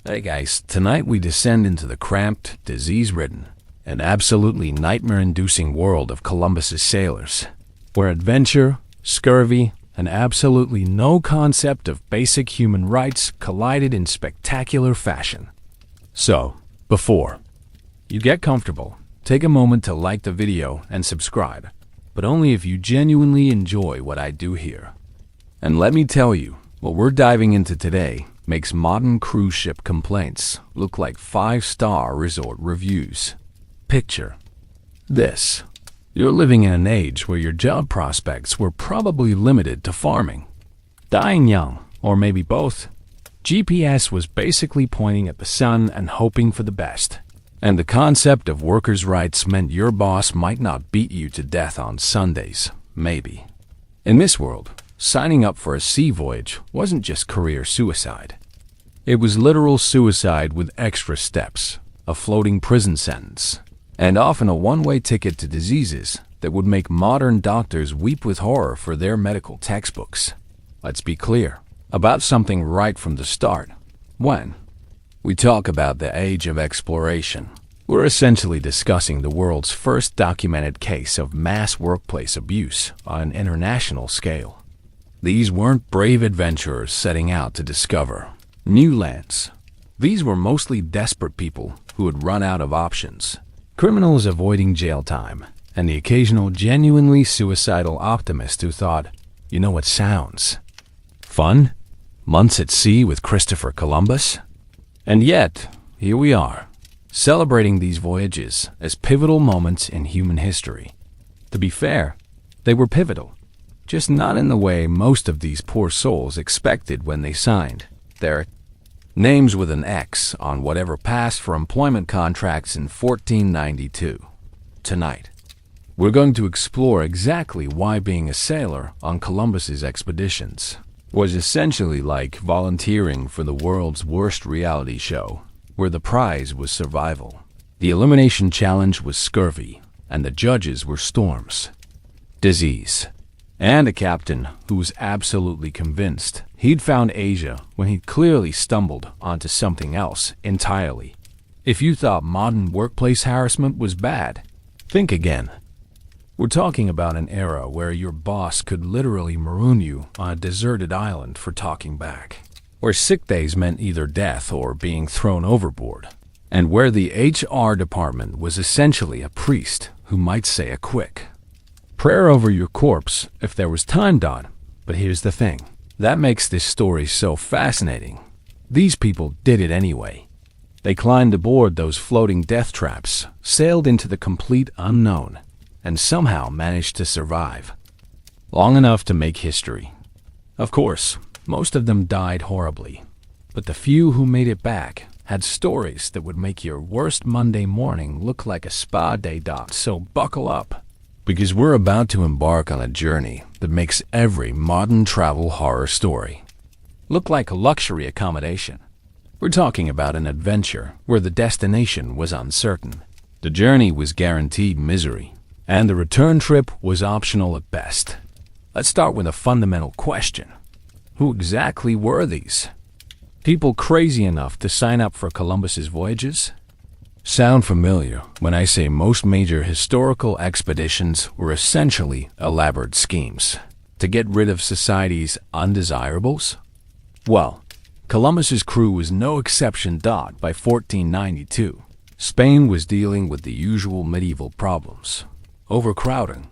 Hey guys, tonight we descend into the cramped, disease-ridden, and absolutely nightmare-inducing world of Columbus's sailors, where adventure, scurvy, and absolutely no concept of basic human rights collided in spectacular fashion. So, before you get comfortable, take a moment to like the video and subscribe, but only if you genuinely enjoy what I do here. And let me tell you, what we're diving into today makes modern cruise ship complaints look like 5-star resort reviews. Picture this. You're living in an age where your job prospects were probably limited to farming, dying young, or maybe both. GPS was basically pointing at the sun and hoping for the best. And the concept of workers' rights meant your boss might not beat you to death on Sundays, maybe. In this world, signing up for a sea voyage wasn't just career suicide. It was literal suicide with extra steps, a floating prison sentence, and often a one-way ticket to diseases that would make modern doctors weep with horror for their medical textbooks. Let's be clear about something right from the start. When we talk about the age of exploration, we're essentially discussing the world's first documented case of mass workplace abuse on an international scale. These weren't brave adventurers setting out to discover new lands. These were mostly desperate people who had run out of options, criminals avoiding jail time, and the occasional genuinely suicidal optimist who thought, you know what sounds fun? Months at sea with Christopher Columbus? And yet, here we are, celebrating these voyages as pivotal moments in human history. To be fair, they were pivotal. Just not in the way most of these poor souls expected when they signed their names with an X on whatever passed for employment contracts in 1492. Tonight, we're going to explore exactly why being a sailor on Columbus's expeditions was essentially like volunteering for the world's worst reality show, where the prize was survival. The elimination challenge was scurvy, and the judges were storms, disease, and a captain who was absolutely convinced he'd found Asia when he'd clearly stumbled onto something else entirely. If you thought modern workplace harassment was bad, think again. We're talking about an era where your boss could literally maroon you on a deserted island for talking back, where sick days meant either death or being thrown overboard, and where the HR department was essentially a priest who might say a quick prayer over your corpse if there was time. But here's the thing that makes this story so fascinating. These people did it anyway. They climbed aboard those floating death traps, sailed into the complete unknown, and somehow managed to survive long enough to make history. Of course, most of them died horribly, but the few who made it back had stories that would make your worst Monday morning look like a spa day. So buckle up, because we're about to embark on a journey that makes every modern travel horror story look like a luxury accommodation. We're talking about an adventure where the destination was uncertain, the journey was guaranteed misery, and the return trip was optional at best. Let's start with a fundamental question. Who exactly were these people crazy enough to sign up for Columbus's voyages? Sound familiar when I say most major historical expeditions were essentially elaborate schemes to get rid of society's undesirables? Well, Columbus's crew was no exception. By 1492, Spain was dealing with the usual medieval problems: overcrowding,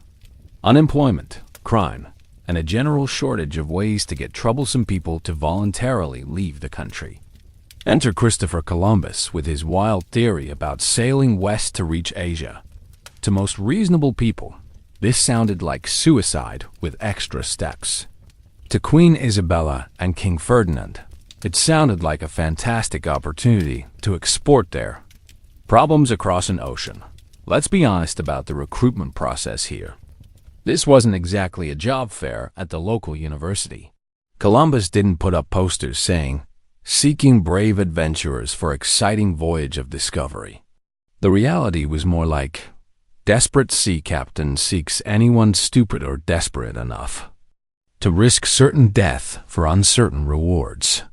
unemployment, crime, and a general shortage of ways to get troublesome people to voluntarily leave the country. Enter Christopher Columbus with his wild theory about sailing west to reach Asia. To most reasonable people, this sounded like suicide with extra steps. To Queen Isabella and King Ferdinand, it sounded like a fantastic opportunity to export their problems across an ocean. Let's be honest about the recruitment process here. This wasn't exactly a job fair at the local university. Columbus didn't put up posters saying, "Seeking brave adventurers for exciting voyage of discovery." The reality was more like, "Desperate sea captain seeks anyone stupid or desperate enough to risk certain death for uncertain rewards."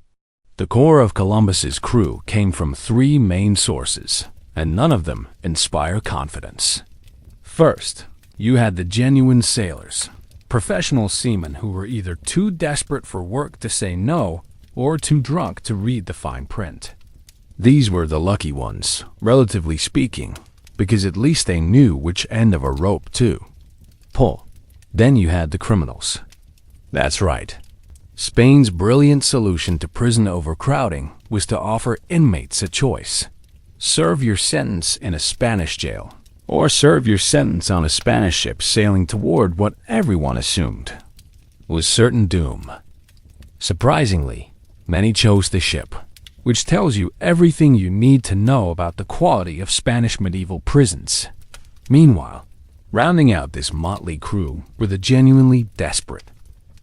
The core of Columbus's crew came from three main sources, and none of them inspire confidence. First, you had the genuine sailors, professional seamen who were either too desperate for work to say no or too drunk to read the fine print. These were the lucky ones, relatively speaking, because at least they knew which end of a rope to pull. Then you had the criminals. That's right. Spain's brilliant solution to prison overcrowding was to offer inmates a choice. Serve your sentence in a Spanish jail, or serve your sentence on a Spanish ship sailing toward what everyone assumed was certain doom. Surprisingly, many chose the ship, which tells you everything you need to know about the quality of Spanish medieval prisons. Meanwhile, rounding out this motley crew were the genuinely desperate.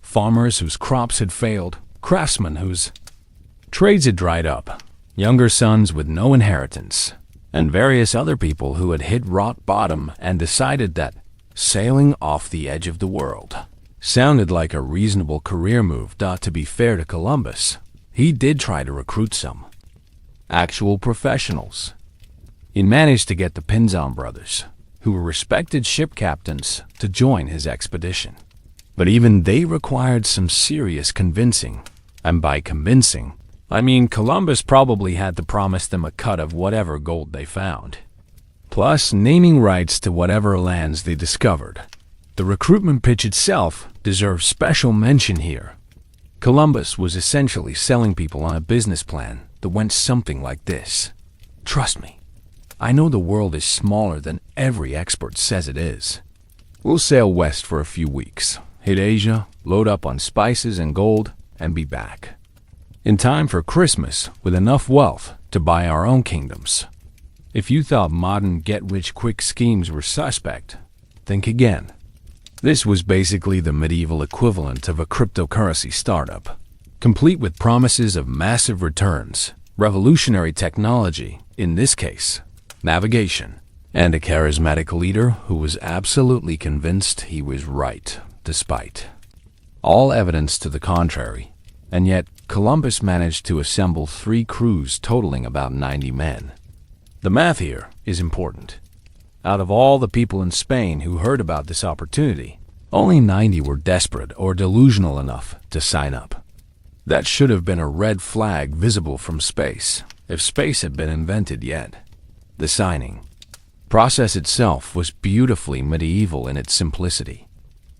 Farmers whose crops had failed, craftsmen whose trades had dried up, younger sons with no inheritance, and various other people who had hit rock bottom and decided that sailing off the edge of the world sounded like a reasonable career move. To be fair to Columbus, he did try to recruit some actual professionals. He managed to get the Pinzon brothers, who were respected ship captains, to join his expedition. But even they required some serious convincing. And by convincing, I mean Columbus probably had to promise them a cut of whatever gold they found, plus naming rights to whatever lands they discovered. The recruitment pitch itself deserves special mention here. Columbus was essentially selling people on a business plan that went something like this. Trust me, I know the world is smaller than every expert says it is. We'll sail west for a few weeks, hit Asia, load up on spices and gold, and be back in time for Christmas with enough wealth to buy our own kingdoms. If you thought modern get-rich-quick schemes were suspect, think again. This was basically the medieval equivalent of a cryptocurrency startup, complete with promises of massive returns, revolutionary technology, in this case, navigation, and a charismatic leader who was absolutely convinced he was right, despite all evidence to the contrary. And yet, Columbus managed to assemble 3 crews totaling about 90 men. The math here is important. Out of all the people in Spain who heard about this opportunity, only 90 were desperate or delusional enough to sign up. That should have been a red flag visible from space, if space had been invented yet. The signing process itself was beautifully medieval in its simplicity.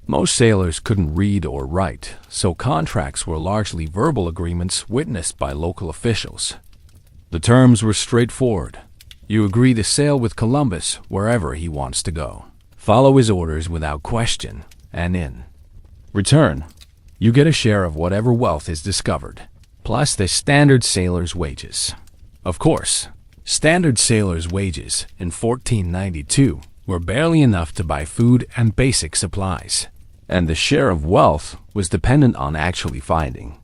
Most sailors couldn't read or write, so contracts were largely verbal agreements witnessed by local officials. The terms were straightforward. You agree to sail with Columbus wherever he wants to go. Follow his orders without question, and in return, you get a share of whatever wealth is discovered, plus the standard sailor's wages. Of course, standard sailor's wages in 1492 were barely enough to buy food and basic supplies, and the share of wealth was dependent on actually finding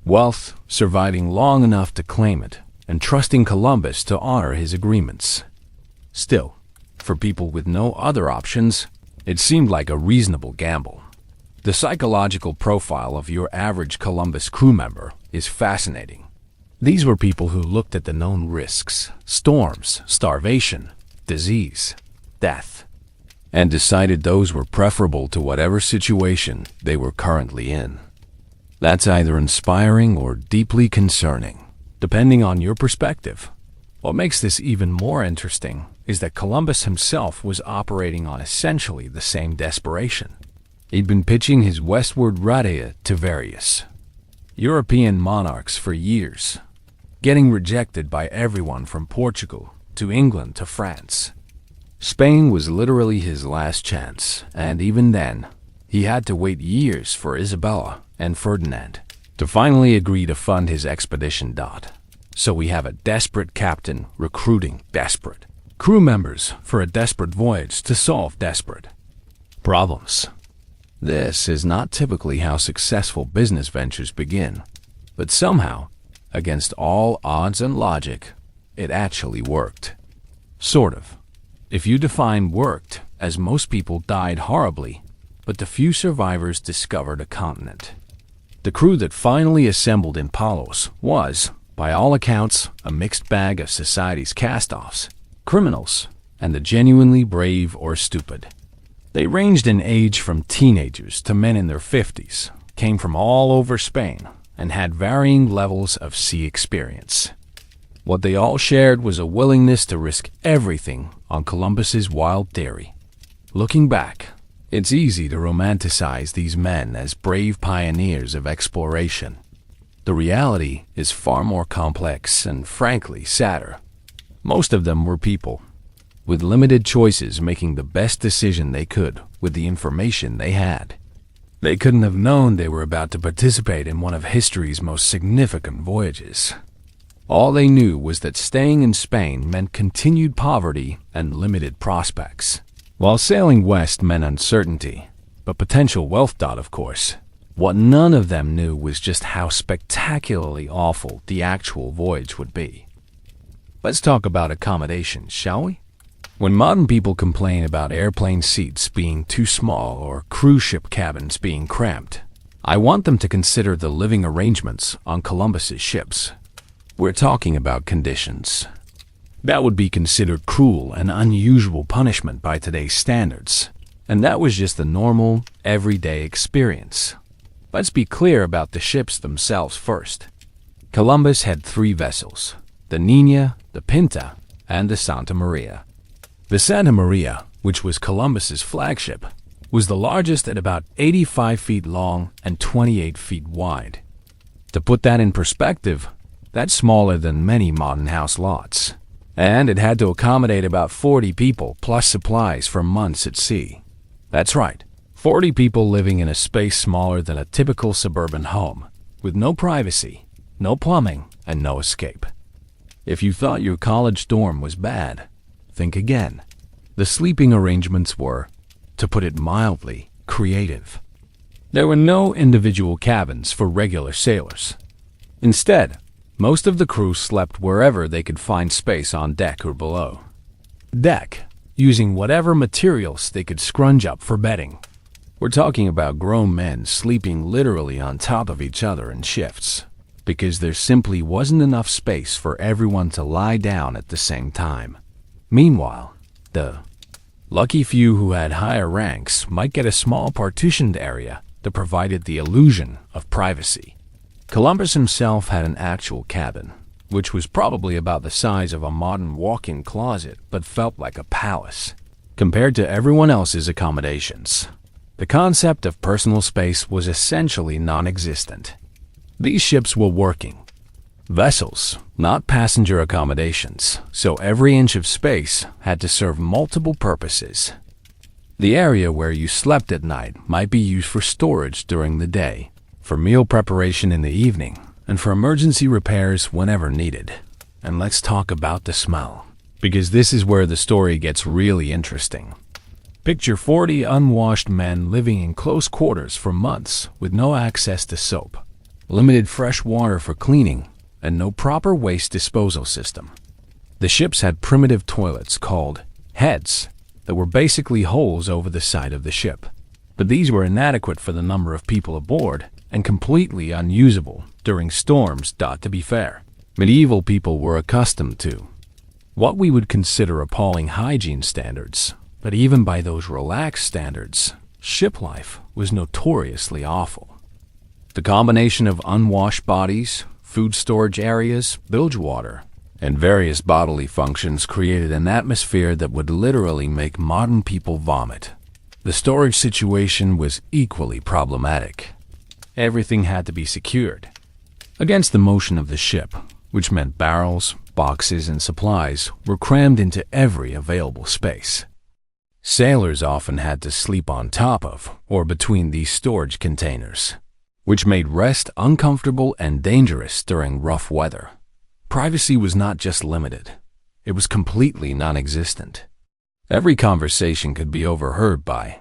wealth, surviving long enough to claim it, and trusting Columbus to honor his agreements. Still, for people with no other options, it seemed like a reasonable gamble. The psychological profile of your average Columbus crew member is fascinating. These were people who looked at the known risks, storms, starvation, disease, death, and decided those were preferable to whatever situation they were currently in. That's either inspiring or deeply concerning, depending on your perspective. What makes this even more interesting is that Columbus himself was operating on essentially the same desperation. He'd been pitching his westward radia to various European monarchs for years, getting rejected by everyone from Portugal to England to France. Spain was literally his last chance, and even then, he had to wait years for Isabella and Ferdinand to finally agree to fund his expedition. So we have a desperate captain recruiting desperate crew members for a desperate voyage to solve desperate problems. This is not typically how successful business ventures begin, but somehow, against all odds and logic, it actually worked. Sort of. If you define worked as most people died horribly, but the few survivors discovered a continent. The crew that finally assembled in Palos was, by all accounts, a mixed bag of society's cast-offs, criminals, and the genuinely brave or stupid. They ranged in age from teenagers to men in their 50s, came from all over Spain, and had varying levels of sea experience. What they all shared was a willingness to risk everything on Columbus's wild theory. Looking back, it's easy to romanticize these men as brave pioneers of exploration. The reality is far more complex and, frankly, sadder. Most of them were people, with limited choices, making the best decision they could with the information they had. They couldn't have known they were about to participate in one of history's most significant voyages. All they knew was that staying in Spain meant continued poverty and limited prospects, while sailing west meant uncertainty, but potential wealth, of course. What none of them knew was just how spectacularly awful the actual voyage would be. Let's talk about accommodations, shall we? When modern people complain about airplane seats being too small or cruise ship cabins being cramped, I want them to consider the living arrangements on Columbus's ships. We're talking about conditions that would be considered cruel and unusual punishment by today's standards, and that was just the normal, everyday experience. Let's be clear about the ships themselves first. Columbus had 3 vessels: the Niña, the Pinta, and the Santa Maria. The Santa Maria, which was Columbus's flagship, was the largest at about 85 feet long and 28 feet wide. To put that in perspective, that's smaller than many modern house lots, and it had to accommodate about 40 people plus supplies for months at sea. That's right, 40 people living in a space smaller than a typical suburban home, with no privacy, no plumbing, and no escape. If you thought your college dorm was bad, think again. The sleeping arrangements were, to put it mildly, creative. There were no individual cabins for regular sailors. Instead, most of the crew slept wherever they could find space on deck or below. Deck, using whatever materials they could scrunch up for bedding. We're talking about grown men sleeping literally on top of each other in shifts, because there simply wasn't enough space for everyone to lie down at the same time. Meanwhile, the lucky few who had higher ranks might get a small partitioned area that provided the illusion of privacy. Columbus himself had an actual cabin, which was probably about the size of a modern walk-in closet but felt like a palace, compared to everyone else's accommodations. The concept of personal space was essentially non-existent. These ships were working vessels, not passenger accommodations, so every inch of space had to serve multiple purposes. The area where you slept at night might be used for storage during the day, for meal preparation in the evening, and for emergency repairs whenever needed. And let's talk about the smell, because this is where the story gets really interesting. Picture 40 unwashed men living in close quarters for months with no access to soap, limited fresh water for cleaning, and no proper waste disposal system. The ships had primitive toilets called heads that were basically holes over the side of the ship, but these were inadequate for the number of people aboard and completely unusable during storms. To be fair, medieval people were accustomed to what we would consider appalling hygiene standards, but even by those relaxed standards, ship life was notoriously awful. The combination of unwashed bodies, food storage areas, bilge water, and various bodily functions created an atmosphere that would literally make modern people vomit. The storage situation was equally problematic. Everything had to be secured against the motion of the ship, which meant barrels, boxes, and supplies were crammed into every available space. Sailors often had to sleep on top of or between these storage containers, which made rest uncomfortable and dangerous during rough weather. Privacy was not just limited, it was completely non-existent. Every conversation could be overheard by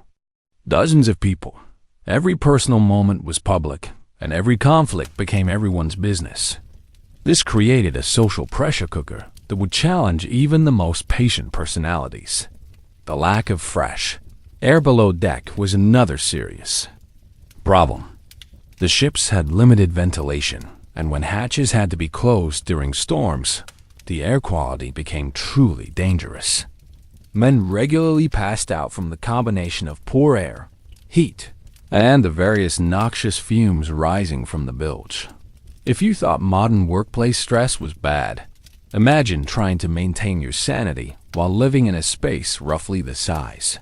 dozens of people. Every personal moment was public, and every conflict became everyone's business. This created a social pressure cooker that would challenge even the most patient personalities. The lack of fresh air below deck was another serious problem. The ships had limited ventilation, and when hatches had to be closed during storms, the air quality became truly dangerous. Men regularly passed out from the combination of poor air, heat, and the various noxious fumes rising from the bilge. If you thought modern workplace stress was bad, imagine trying to maintain your sanity while living in a space roughly the size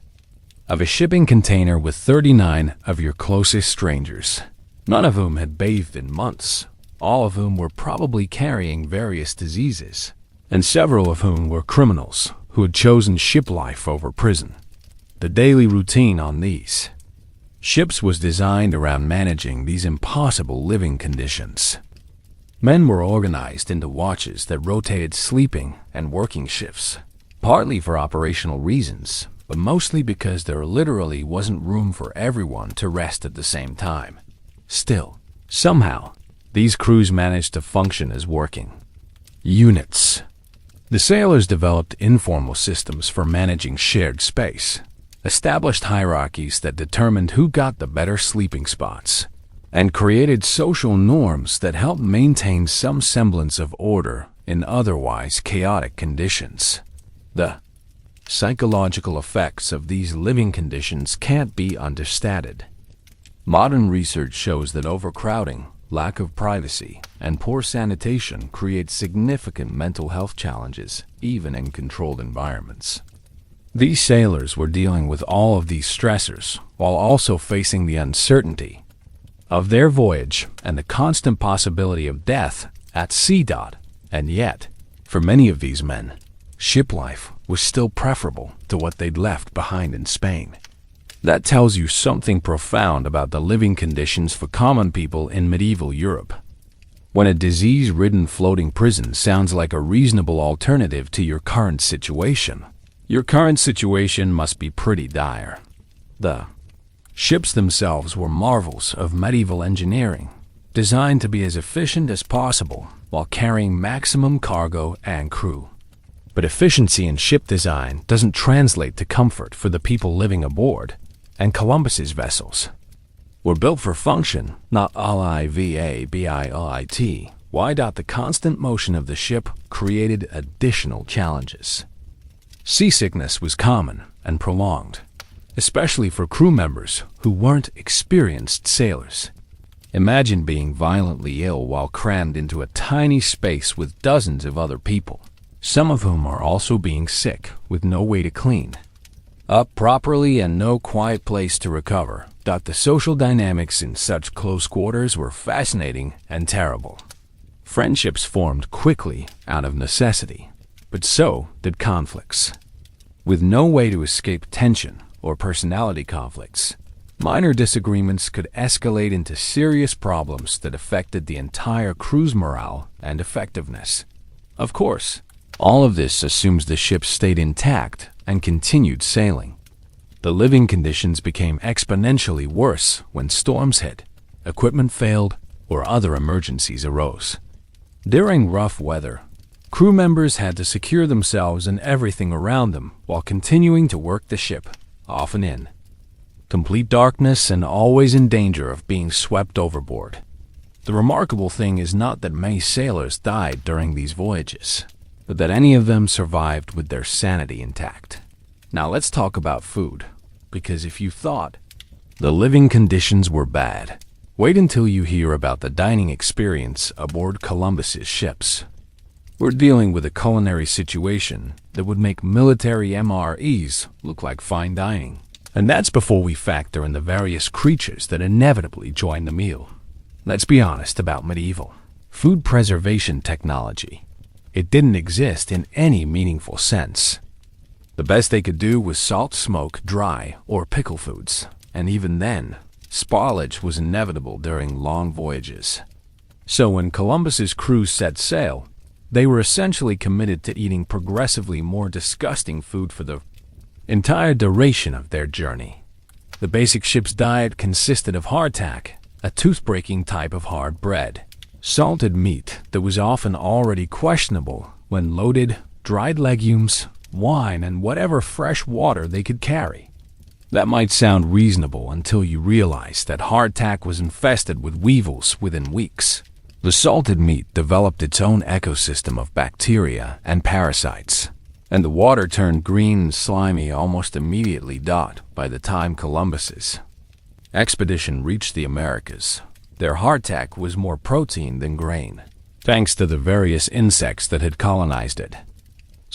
of a shipping container with 39 of your closest strangers, none of whom had bathed in months, all of whom were probably carrying various diseases, and several of whom were criminals who had chosen ship life over prison. The daily routine on these ships was designed around managing these impossible living conditions. Men were organized into watches that rotated sleeping and working shifts, partly for operational reasons, but mostly because there literally wasn't room for everyone to rest at the same time. Still, somehow, these crews managed to function as working units. The sailors developed informal systems for managing shared space, established hierarchies that determined who got the better sleeping spots, and created social norms that helped maintain some semblance of order in otherwise chaotic conditions. The psychological effects of these living conditions can't be understated. Modern research shows that overcrowding, lack of privacy, and poor sanitation create significant mental health challenges, even in controlled environments. These sailors were dealing with all of these stressors while also facing the uncertainty of their voyage and the constant possibility of death at sea. And yet, for many of these men, ship life was still preferable to what they'd left behind in Spain. That tells you something profound about the living conditions for common people in medieval Europe. When a disease-ridden floating prison sounds like a reasonable alternative to your current situation must be pretty dire. The ships themselves were marvels of medieval engineering, designed to be as efficient as possible while carrying maximum cargo and crew. But efficiency in ship design doesn't translate to comfort for the people living aboard, and Columbus's vessels were built for function, not live-ability. Why? The constant motion of the ship created additional challenges. Seasickness was common and prolonged, especially for crew members who weren't experienced sailors. Imagine being violently ill while crammed into a tiny space with dozens of other people, some of whom are also being sick with no way to clean up properly and no quiet place to recover. The social dynamics in such close quarters were fascinating and terrible. Friendships formed quickly out of necessity, but so did conflicts. With no way to escape tension or personality conflicts, minor disagreements could escalate into serious problems that affected the entire crew's morale and effectiveness. Of course, all of this assumes the ship stayed intact and continued sailing. The living conditions became exponentially worse when storms hit, equipment failed, or other emergencies arose. During rough weather, crew members had to secure themselves and everything around them while continuing to work the ship, often in complete darkness and always in danger of being swept overboard. The remarkable thing is not that many sailors died during these voyages, but that any of them survived with their sanity intact. Now let's talk about food, because if you thought the living conditions were bad, wait until you hear about the dining experience aboard Columbus's ships. We're dealing with a culinary situation that would make military MREs look like fine dining. And that's before we factor in the various creatures that inevitably join the meal. Let's be honest about medieval food preservation technology. It didn't exist in any meaningful sense. The best they could do was salt, smoke, dry, or pickle foods, and even then, spoilage was inevitable during long voyages. So when Columbus's crew set sail, they were essentially committed to eating progressively more disgusting food for the entire duration of their journey. The basic ship's diet consisted of hardtack, a tooth-breaking type of hard bread, salted meat that was often already questionable when loaded, dried legumes, wine, and whatever fresh water they could carry. That might sound reasonable until you realize that hardtack was infested with weevils within weeks. The salted meat developed its own ecosystem of bacteria and parasites, and the water turned green and slimy almost immediately. By the time Columbus's expedition reached the Americas, their hardtack was more protein than grain, thanks to the various insects that had colonized it.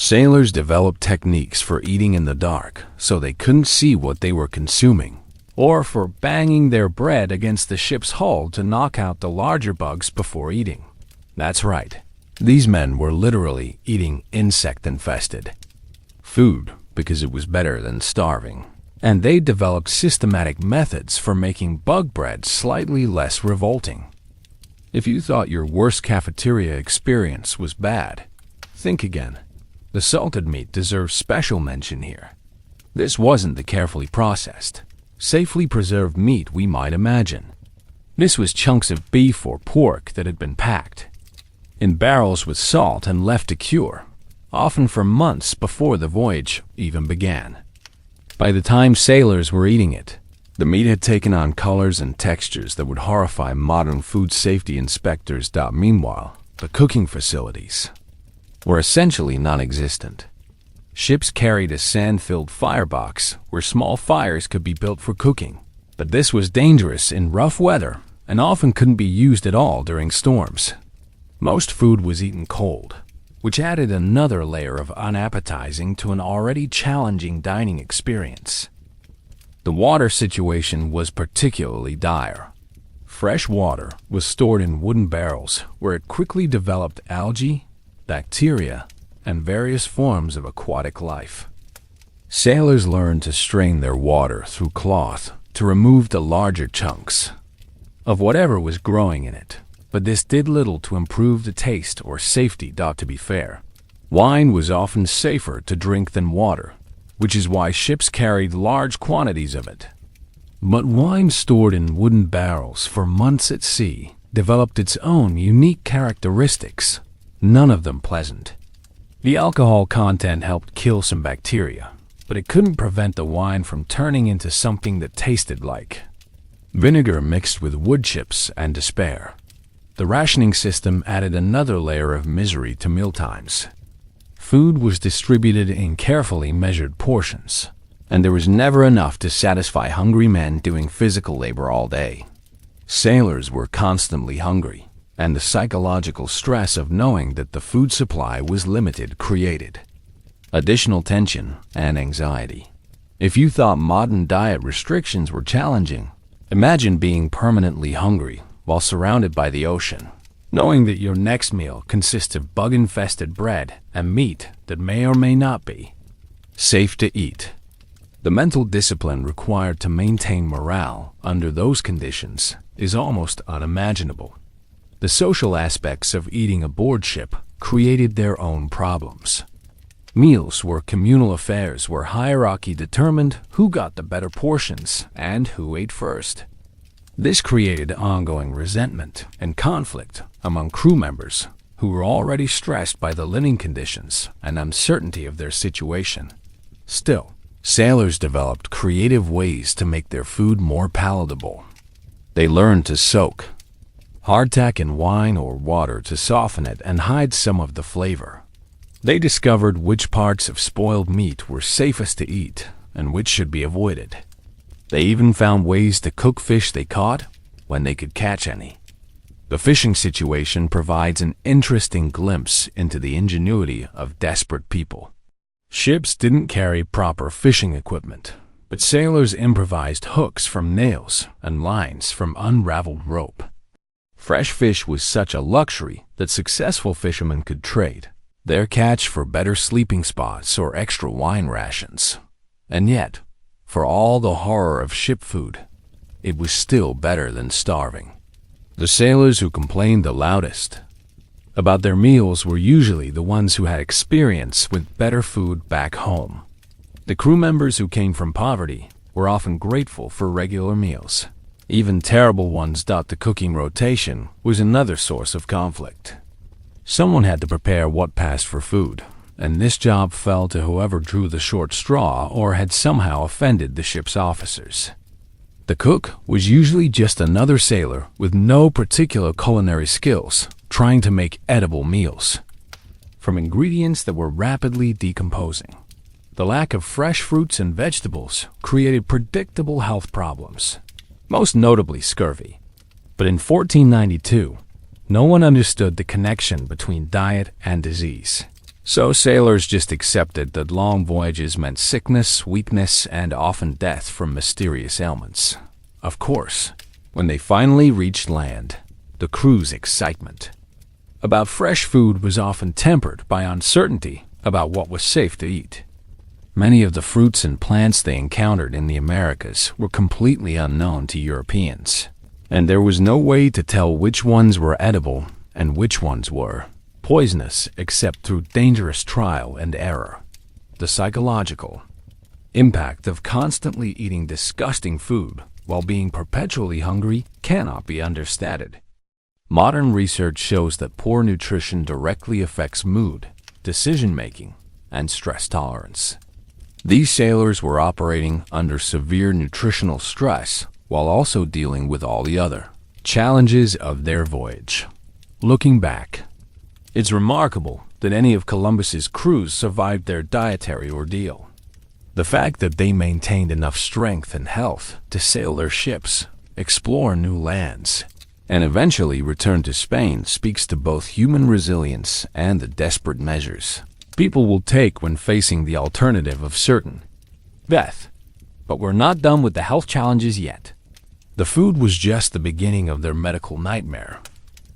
Sailors developed techniques for eating in the dark so they couldn't see what they were consuming, or for banging their bread against the ship's hull to knock out the larger bugs before eating. That's right, these men were literally eating insect-infested food because it was better than starving. And they developed systematic methods for making bug bread slightly less revolting. If you thought your worst cafeteria experience was bad, think again. The salted meat deserves special mention here. This wasn't the carefully processed, safely preserved meat we might imagine. This was chunks of beef or pork that had been packed in barrels with salt and left to cure, often for months before the voyage even began. By the time sailors were eating it, the meat had taken on colors and textures that would horrify modern food safety inspectors. Meanwhile, the cooking facilities were essentially non-existent. Ships carried a sand-filled firebox where small fires could be built for cooking, but this was dangerous in rough weather and often couldn't be used at all during storms. Most food was eaten cold, which added another layer of unappetizing to an already challenging dining experience. The water situation was particularly dire. Fresh water was stored in wooden barrels where it quickly developed algae, bacteria, and various forms of aquatic life. Sailors learned to strain their water through cloth to remove the larger chunks of whatever was growing in it, but this did little to improve the taste or safety. To be fair, wine was often safer to drink than water, which is why ships carried large quantities of it. But wine stored in wooden barrels for months at sea developed its own unique characteristics, none of them pleasant. The alcohol content helped kill some bacteria, but it couldn't prevent the wine from turning into something that tasted like vinegar mixed with wood chips and despair. The rationing system added another layer of misery to mealtimes. Food was distributed in carefully measured portions, and there was never enough to satisfy hungry men doing physical labor all day. Sailors were constantly hungry, and the psychological stress of knowing that the food supply was limited created additional tension and anxiety. If you thought modern diet restrictions were challenging, imagine being permanently hungry while surrounded by the ocean, knowing that your next meal consists of bug-infested bread and meat that may or may not be safe to eat. The mental discipline required to maintain morale under those conditions is almost unimaginable. The social aspects of eating aboard ship created their own problems. Meals were communal affairs where hierarchy determined who got the better portions and who ate first. This created ongoing resentment and conflict among crew members who were already stressed by the living conditions and uncertainty of their situation. Still, sailors developed creative ways to make their food more palatable. They learned to soak hardtack in wine or water to soften it and hide some of the flavor. They discovered which parts of spoiled meat were safest to eat and which should be avoided. They even found ways to cook fish they caught when they could catch any. The fishing situation provides an interesting glimpse into the ingenuity of desperate people. Ships didn't carry proper fishing equipment, but sailors improvised hooks from nails and lines from unraveled rope. Fresh fish was such a luxury that successful fishermen could trade their catch for better sleeping spots or extra wine rations. And yet, for all the horror of ship food, it was still better than starving. The sailors who complained the loudest about their meals were usually the ones who had experience with better food back home. The crew members who came from poverty were often grateful for regular meals. Even terrible ones. The cooking rotation was another source of conflict. Someone had to prepare what passed for food, and this job fell to whoever drew the short straw or had somehow offended the ship's officers. The cook was usually just another sailor with no particular culinary skills, trying to make edible meals from ingredients that were rapidly decomposing. The lack of fresh fruits and vegetables created predictable health problems, most notably scurvy. But in 1492, no one understood the connection between diet and disease. So sailors just accepted that long voyages meant sickness, weakness, and often death from mysterious ailments. Of course, when they finally reached land, the crew's excitement about fresh food was often tempered by uncertainty about what was safe to eat. Many of the fruits and plants they encountered in the Americas were completely unknown to Europeans, and there was no way to tell which ones were edible and which ones were poisonous except through dangerous trial and error. The psychological impact of constantly eating disgusting food while being perpetually hungry cannot be understated. Modern research shows that poor nutrition directly affects mood, decision-making, and stress tolerance. These sailors were operating under severe nutritional stress while also dealing with all the other challenges of their voyage. Looking back, it's remarkable that any of Columbus's crews survived their dietary ordeal. The fact that they maintained enough strength and health to sail their ships, explore new lands, and eventually return to Spain speaks to both human resilience and the desperate measures people will take when facing the alternative of certain death. But we're not done with the health challenges yet. The food was just the beginning of their medical nightmare.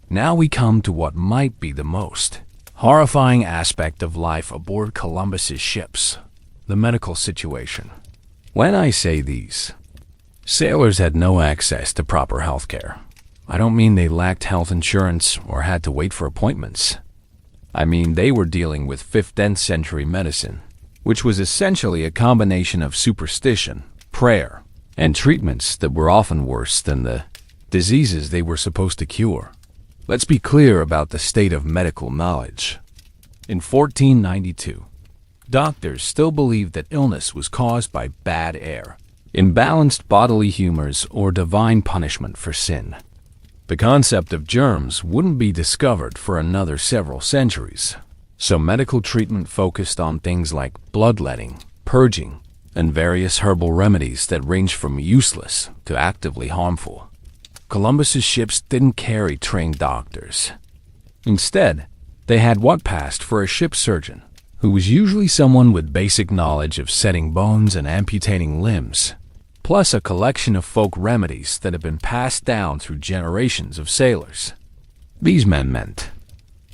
Now we come to what might be the most horrifying aspect of life aboard Columbus's ships, the medical situation. When I say these, sailors had no access to proper health care. I don't mean they lacked health insurance or had to wait for appointments. I mean they were dealing with 15th century medicine, which was essentially a combination of superstition, prayer, and treatments that were often worse than the diseases they were supposed to cure. Let's be clear about the state of medical knowledge. In 1492, doctors still believed that illness was caused by bad air, imbalanced bodily humors, or divine punishment for sin. The concept of germs wouldn't be discovered for another several centuries, so medical treatment focused on things like bloodletting, purging, and various herbal remedies that range from useless to actively harmful. Columbus's ships didn't carry trained doctors. Instead, they had what passed for a ship surgeon, who was usually someone with basic knowledge of setting bones and amputating limbs, plus a collection of folk remedies that had been passed down through generations of sailors. These men meant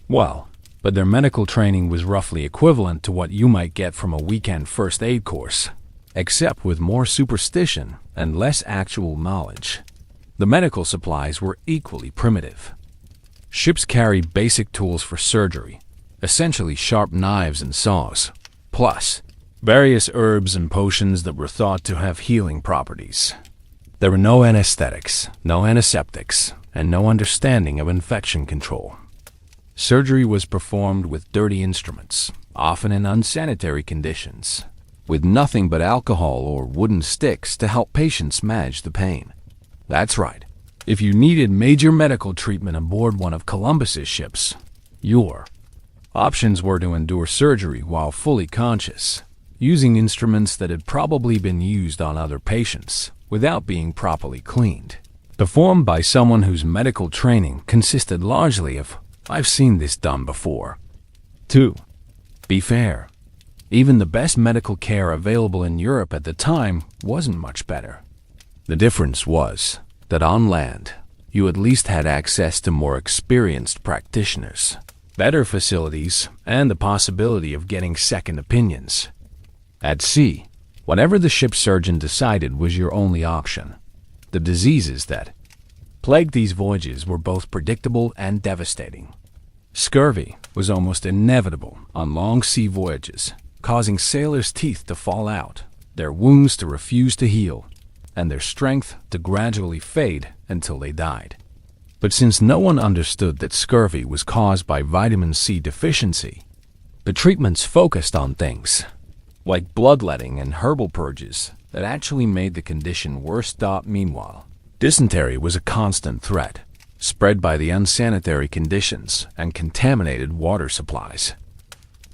well, but their medical training was roughly equivalent to what you might get from a weekend first aid course, except with more superstition and less actual knowledge. The medical supplies were equally primitive. Ships carried basic tools for surgery, essentially sharp knives and saws, plus various herbs and potions that were thought to have healing properties. There were no anesthetics, no antiseptics, and no understanding of infection control. Surgery was performed with dirty instruments, often in unsanitary conditions, with nothing but alcohol or wooden sticks to help patients manage the pain. That's right. If you needed major medical treatment aboard one of Columbus's ships, your options were to endure surgery while fully conscious, using instruments that had probably been used on other patients without being properly cleaned, performed by someone whose medical training consisted largely of, "I've seen this done before." 2. Be fair. Even the best medical care available in Europe at the time wasn't much better. The difference was that on land, you at least had access to more experienced practitioners, better facilities, and the possibility of getting second opinions. At sea, whatever the ship's surgeon decided was your only option. The diseases that plagued these voyages were both predictable and devastating. Scurvy was almost inevitable on long sea voyages, causing sailors' teeth to fall out, their wounds to refuse to heal, and their strength to gradually fade until they died. But since no one understood that scurvy was caused by vitamin C deficiency, The treatments focused on things like bloodletting and herbal purges that actually made the condition worse. Meanwhile, dysentery was a constant threat, spread by the unsanitary conditions and contaminated water supplies.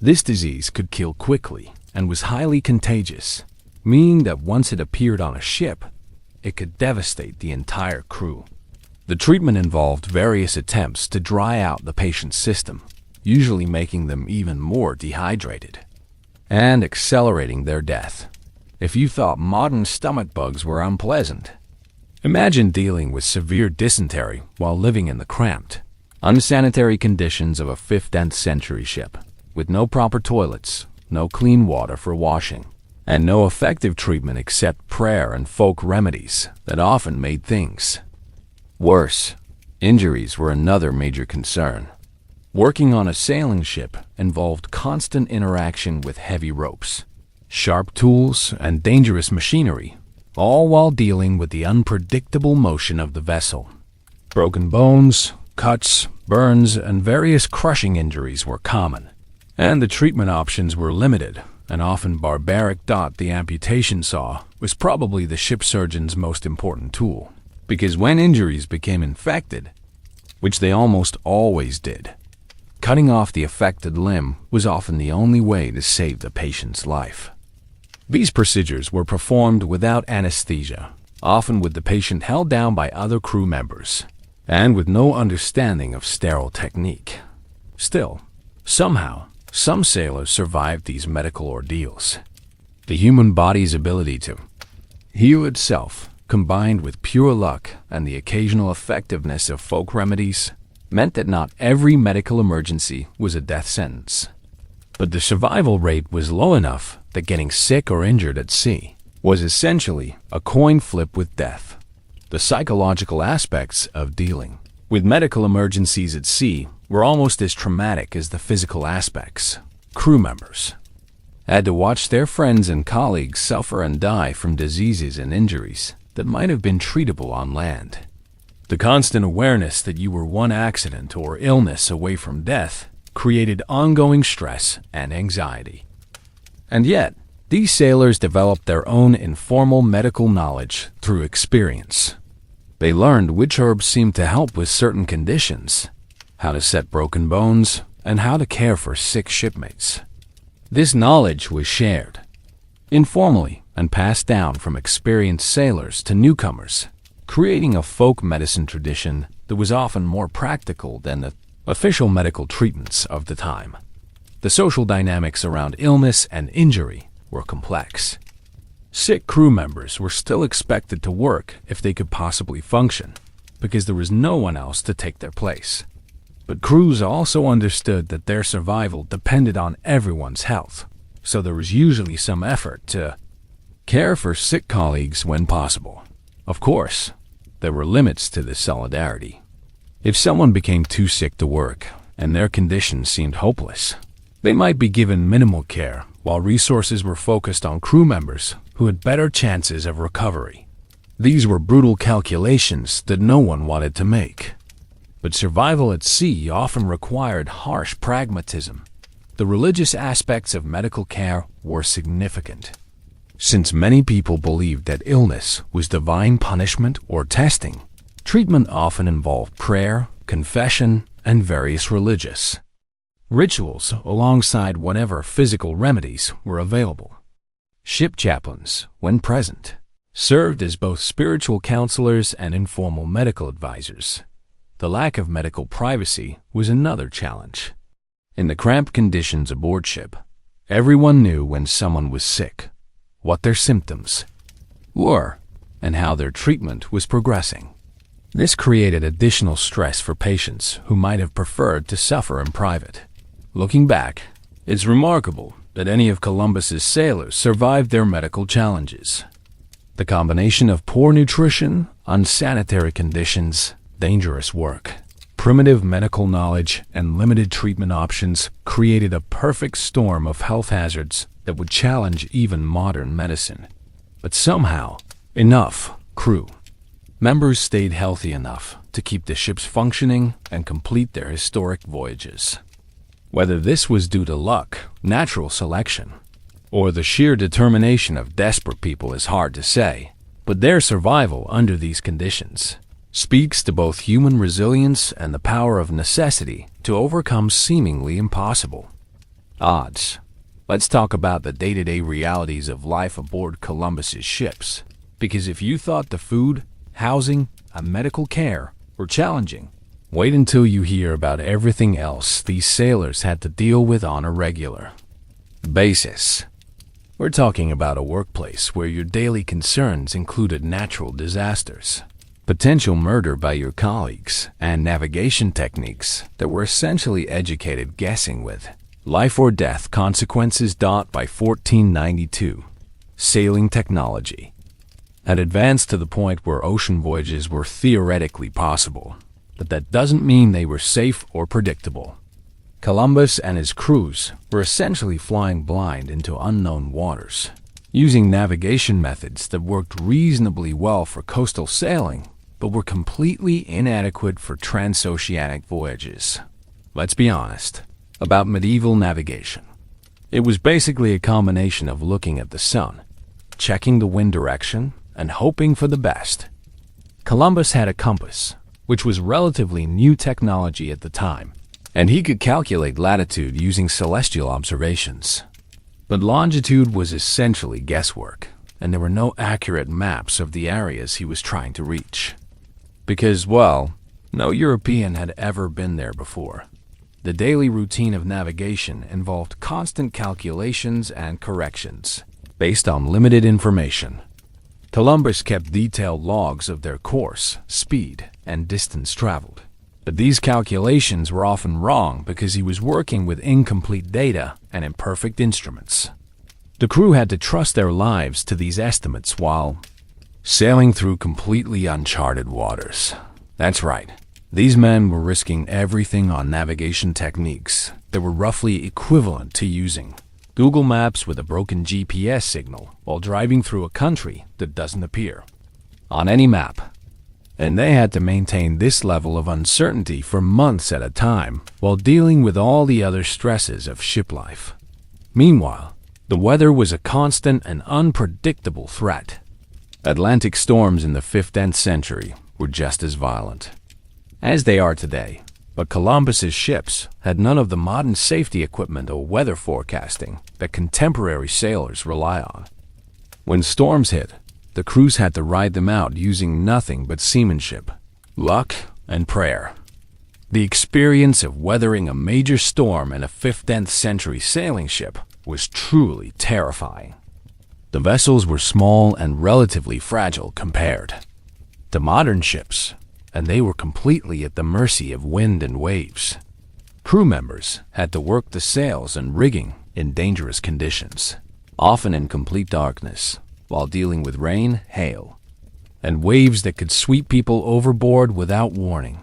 This disease could kill quickly and was highly contagious, meaning that once it appeared on a ship, it could devastate the entire crew. The treatment involved various attempts to dry out the patient's system, usually making them even more dehydrated and accelerating their death. If you thought modern stomach bugs were unpleasant, imagine dealing with severe dysentery while living in the cramped, unsanitary conditions of a 15th century ship, with no proper toilets, no clean water for washing, and no effective treatment except prayer and folk remedies that often made things worse. Injuries were another major concern. Working on a sailing ship involved constant interaction with heavy ropes, sharp tools, and dangerous machinery, all while dealing with the unpredictable motion of the vessel. Broken bones, cuts, burns, and various crushing injuries were common, and the treatment options were limited and often barbaric. The amputation saw was probably the ship surgeon's most important tool, because when injuries became infected, which they almost always did, cutting off the affected limb was often the only way to save the patient's life. These procedures were performed without anesthesia, often with the patient held down by other crew members, and with no understanding of sterile technique. Still, somehow, some sailors survived these medical ordeals. The human body's ability to heal itself, combined with pure luck and the occasional effectiveness of folk remedies, meant that not every medical emergency was a death sentence. But the survival rate was low enough that getting sick or injured at sea was essentially a coin flip with death. The psychological aspects of dealing with medical emergencies at sea were almost as traumatic as the physical aspects. Crew members had to watch their friends and colleagues suffer and die from diseases and injuries that might have been treatable on land. The constant awareness that you were one accident or illness away from death created ongoing stress and anxiety. And yet, these sailors developed their own informal medical knowledge through experience. They learned which herbs seemed to help with certain conditions, how to set broken bones, and how to care for sick shipmates. This knowledge was shared informally and passed down from experienced sailors to newcomers, creating a folk medicine tradition that was often more practical than the official medical treatments of the time. The social dynamics around illness and injury were complex. Sick crew members were still expected to work if they could possibly function, because there was no one else to take their place. But crews also understood that their survival depended on everyone's health, so there was usually some effort to care for sick colleagues when possible. Of course, there were limits to this solidarity. If someone became too sick to work and their condition seemed hopeless, they might be given minimal care while resources were focused on crew members who had better chances of recovery. These were brutal calculations that no one wanted to make. But survival at sea often required harsh pragmatism. The religious aspects of medical care were significant, since many people believed that illness was divine punishment or testing. Treatment often involved prayer, confession, and various religious rituals alongside whatever physical remedies were available. Ship chaplains, when present, served as both spiritual counselors and informal medical advisors. The lack of medical privacy was another challenge. In the cramped conditions aboard ship, everyone knew when someone was sick, what their symptoms were, and how their treatment was progressing. This created additional stress for patients who might have preferred to suffer in private. Looking back, it's remarkable that any of Columbus's sailors survived their medical challenges. The combination of poor nutrition, unsanitary conditions, dangerous work, primitive medical knowledge, and limited treatment options created a perfect storm of health hazards that would challenge even modern medicine. But somehow, enough crew members stayed healthy enough to keep the ships functioning and complete their historic voyages. Whether this was due to luck, natural selection, or the sheer determination of desperate people is hard to say, but their survival under these conditions speaks to both human resilience and the power of necessity to overcome seemingly impossible odds. Let's talk about the day-to-day realities of life aboard Columbus's ships, because if you thought the food, housing, and medical care were challenging, wait until you hear about everything else these sailors had to deal with on a regular basis. We're talking about a workplace where your daily concerns included natural disasters, potential murder by your colleagues, and navigation techniques that were essentially educated guessing with life or death consequences. By 1492, sailing technology had advanced to the point where ocean voyages were theoretically possible, but that doesn't mean they were safe or predictable. Columbus and his crews were essentially flying blind into unknown waters, using navigation methods that worked reasonably well for coastal sailing, but were completely inadequate for transoceanic voyages. Let's be honest about medieval navigation. It was basically a combination of looking at the sun, checking the wind direction, and hoping for the best. Columbus had a compass, which was relatively new technology at the time, and he could calculate latitude using celestial observations. But longitude was essentially guesswork, and there were no accurate maps of the areas he was trying to reach. Because, well, no European had ever been there before. The daily routine of navigation involved constant calculations and corrections, based on limited information. Columbus kept detailed logs of their course, speed, and distance traveled. But these calculations were often wrong because he was working with incomplete data and imperfect instruments. The crew had to trust their lives to these estimates while sailing through completely uncharted waters. That's right. These men were risking everything on navigation techniques that were roughly equivalent to using Google Maps with a broken GPS signal while driving through a country that doesn't appear on any map. And they had to maintain this level of uncertainty for months at a time while dealing with all the other stresses of ship life. Meanwhile, the weather was a constant and unpredictable threat. Atlantic storms in the 15th century were just as violent as they are today, but Columbus's ships had none of the modern safety equipment or weather forecasting that contemporary sailors rely on. When storms hit, the crews had to ride them out using nothing but seamanship, luck, and prayer. The experience of weathering a major storm in a 15th century sailing ship was truly terrifying. The vessels were small and relatively fragile compared to modern ships, and they were completely at the mercy of wind and waves. Crew members had to work the sails and rigging in dangerous conditions, often in complete darkness, while dealing with rain, hail, and waves that could sweep people overboard without warning.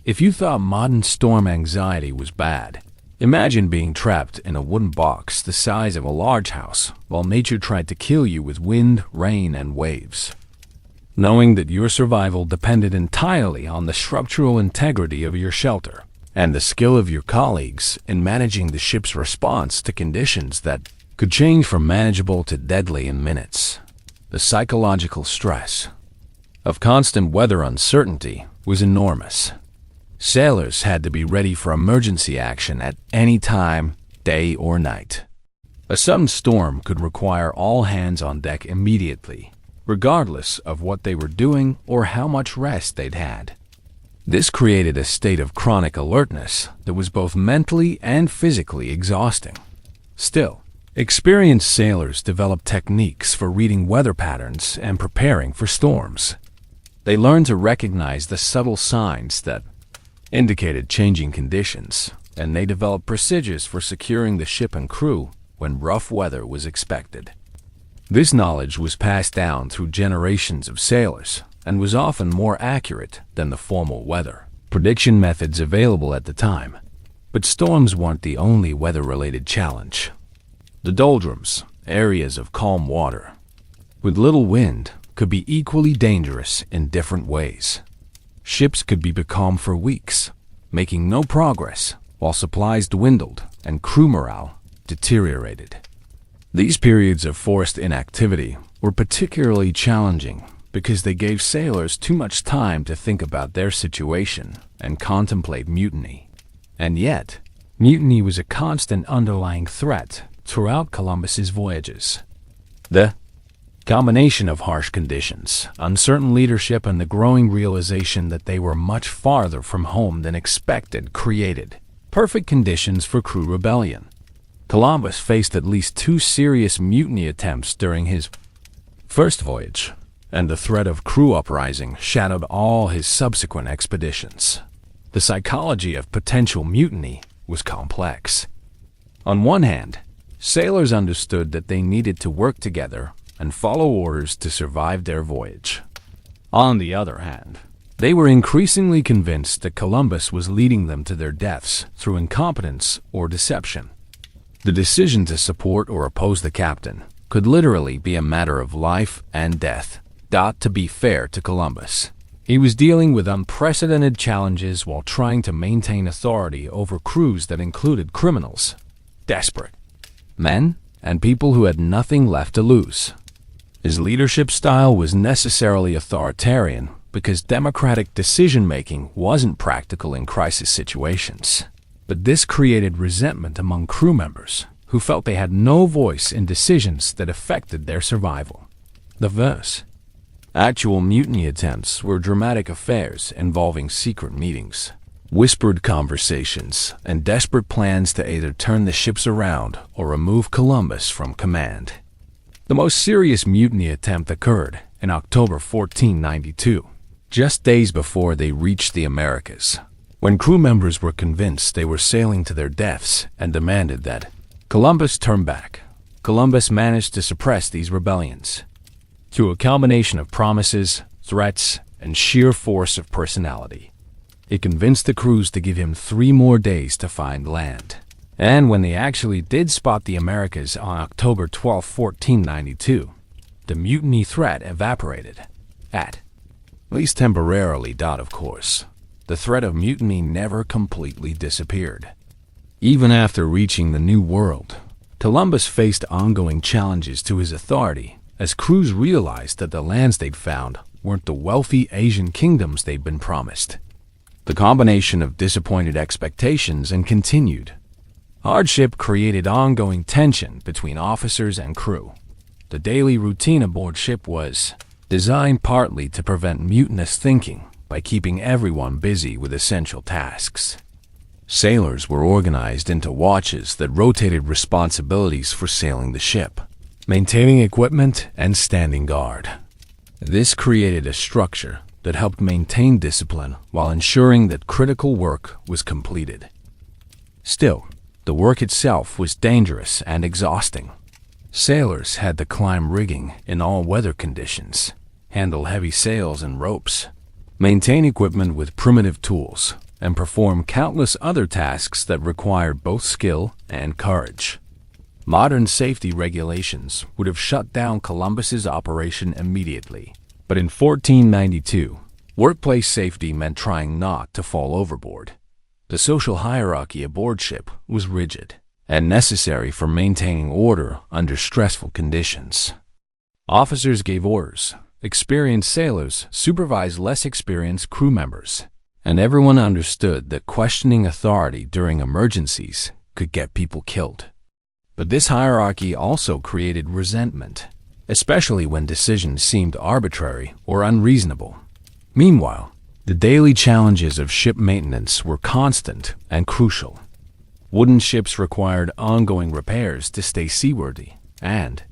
If you thought modern storm anxiety was bad, imagine being trapped in a wooden box the size of a large house while nature tried to kill you with wind, rain, and waves. Knowing that your survival depended entirely on the structural integrity of your shelter and the skill of your colleagues in managing the ship's response to conditions that could change from manageable to deadly in minutes. The psychological stress of constant weather uncertainty was enormous. Sailors had to be ready for emergency action at any time, day or night. A sudden storm could require all hands on deck immediately, regardless of what they were doing or how much rest they'd had. This created a state of chronic alertness that was both mentally and physically exhausting. Still, experienced sailors developed techniques for reading weather patterns and preparing for storms. They learned to recognize the subtle signs that indicated changing conditions, and they developed procedures for securing the ship and crew when rough weather was expected. This knowledge was passed down through generations of sailors and was often more accurate than the formal weather prediction methods available at the time. But storms weren't the only weather-related challenge. The doldrums, areas of calm water with little wind, could be equally dangerous in different ways. Ships could be becalmed for weeks, making no progress, while supplies dwindled and crew morale deteriorated. These periods of forced inactivity were particularly challenging because they gave sailors too much time to think about their situation and contemplate mutiny. And yet, mutiny was a constant underlying threat throughout Columbus's voyages. The combination of harsh conditions, uncertain leadership, and the growing realization that they were much farther from home than expected created perfect conditions for crew rebellion. Columbus faced at least 2 serious mutiny attempts during his first voyage, and the threat of crew uprising shadowed all his subsequent expeditions. The psychology of potential mutiny was complex. On one hand, sailors understood that they needed to work together and follow orders to survive their voyage. On the other hand, they were increasingly convinced that Columbus was leading them to their deaths through incompetence or deception. The decision to support or oppose the captain could literally be a matter of life and death. To be fair to Columbus, he was dealing with unprecedented challenges while trying to maintain authority over crews that included criminals, desperate men, and people who had nothing left to lose. His leadership style was necessarily authoritarian because democratic decision-making wasn't practical in crisis situations. But this created resentment among crew members who felt they had no voice in decisions that affected their survival. The actual mutiny attempts were dramatic affairs involving secret meetings, whispered conversations, and desperate plans to either turn the ships around or remove Columbus from command. The most serious mutiny attempt occurred in October 1492, just days before they reached the Americas, when crew members were convinced they were sailing to their deaths and demanded that Columbus turn back. Columbus managed to suppress these rebellions through a combination of promises, threats, and sheer force of personality. He convinced the crews to give him 3 more days to find land. And when they actually did spot the Americas on October 12, 1492, the mutiny threat evaporated. At least temporarily. Of course, the threat of mutiny never completely disappeared. Even after reaching the New World, Columbus faced ongoing challenges to his authority as crews realized that the lands they'd found weren't the wealthy Asian kingdoms they'd been promised. The combination of disappointed expectations and continued hardship created ongoing tension between officers and crew. The daily routine aboard ship was designed partly to prevent mutinous thinking by keeping everyone busy with essential tasks. Sailors were organized into watches that rotated responsibilities for sailing the ship, maintaining equipment, and standing guard. This created a structure that helped maintain discipline while ensuring that critical work was completed. Still, the work itself was dangerous and exhausting. Sailors had to climb rigging in all weather conditions, handle heavy sails and ropes, maintain equipment with primitive tools, and perform countless other tasks that required both skill and courage. Modern safety regulations would have shut down Columbus's operation immediately, but in 1492, workplace safety meant trying not to fall overboard. The social hierarchy aboard ship was rigid and necessary for maintaining order under stressful conditions. Officers gave orders, experienced sailors supervised less experienced crew members, and everyone understood that questioning authority during emergencies could get people killed. But this hierarchy also created resentment, especially when decisions seemed arbitrary or unreasonable. Meanwhile, the daily challenges of ship maintenance were constant and crucial. Wooden ships required ongoing repairs to stay seaworthy, and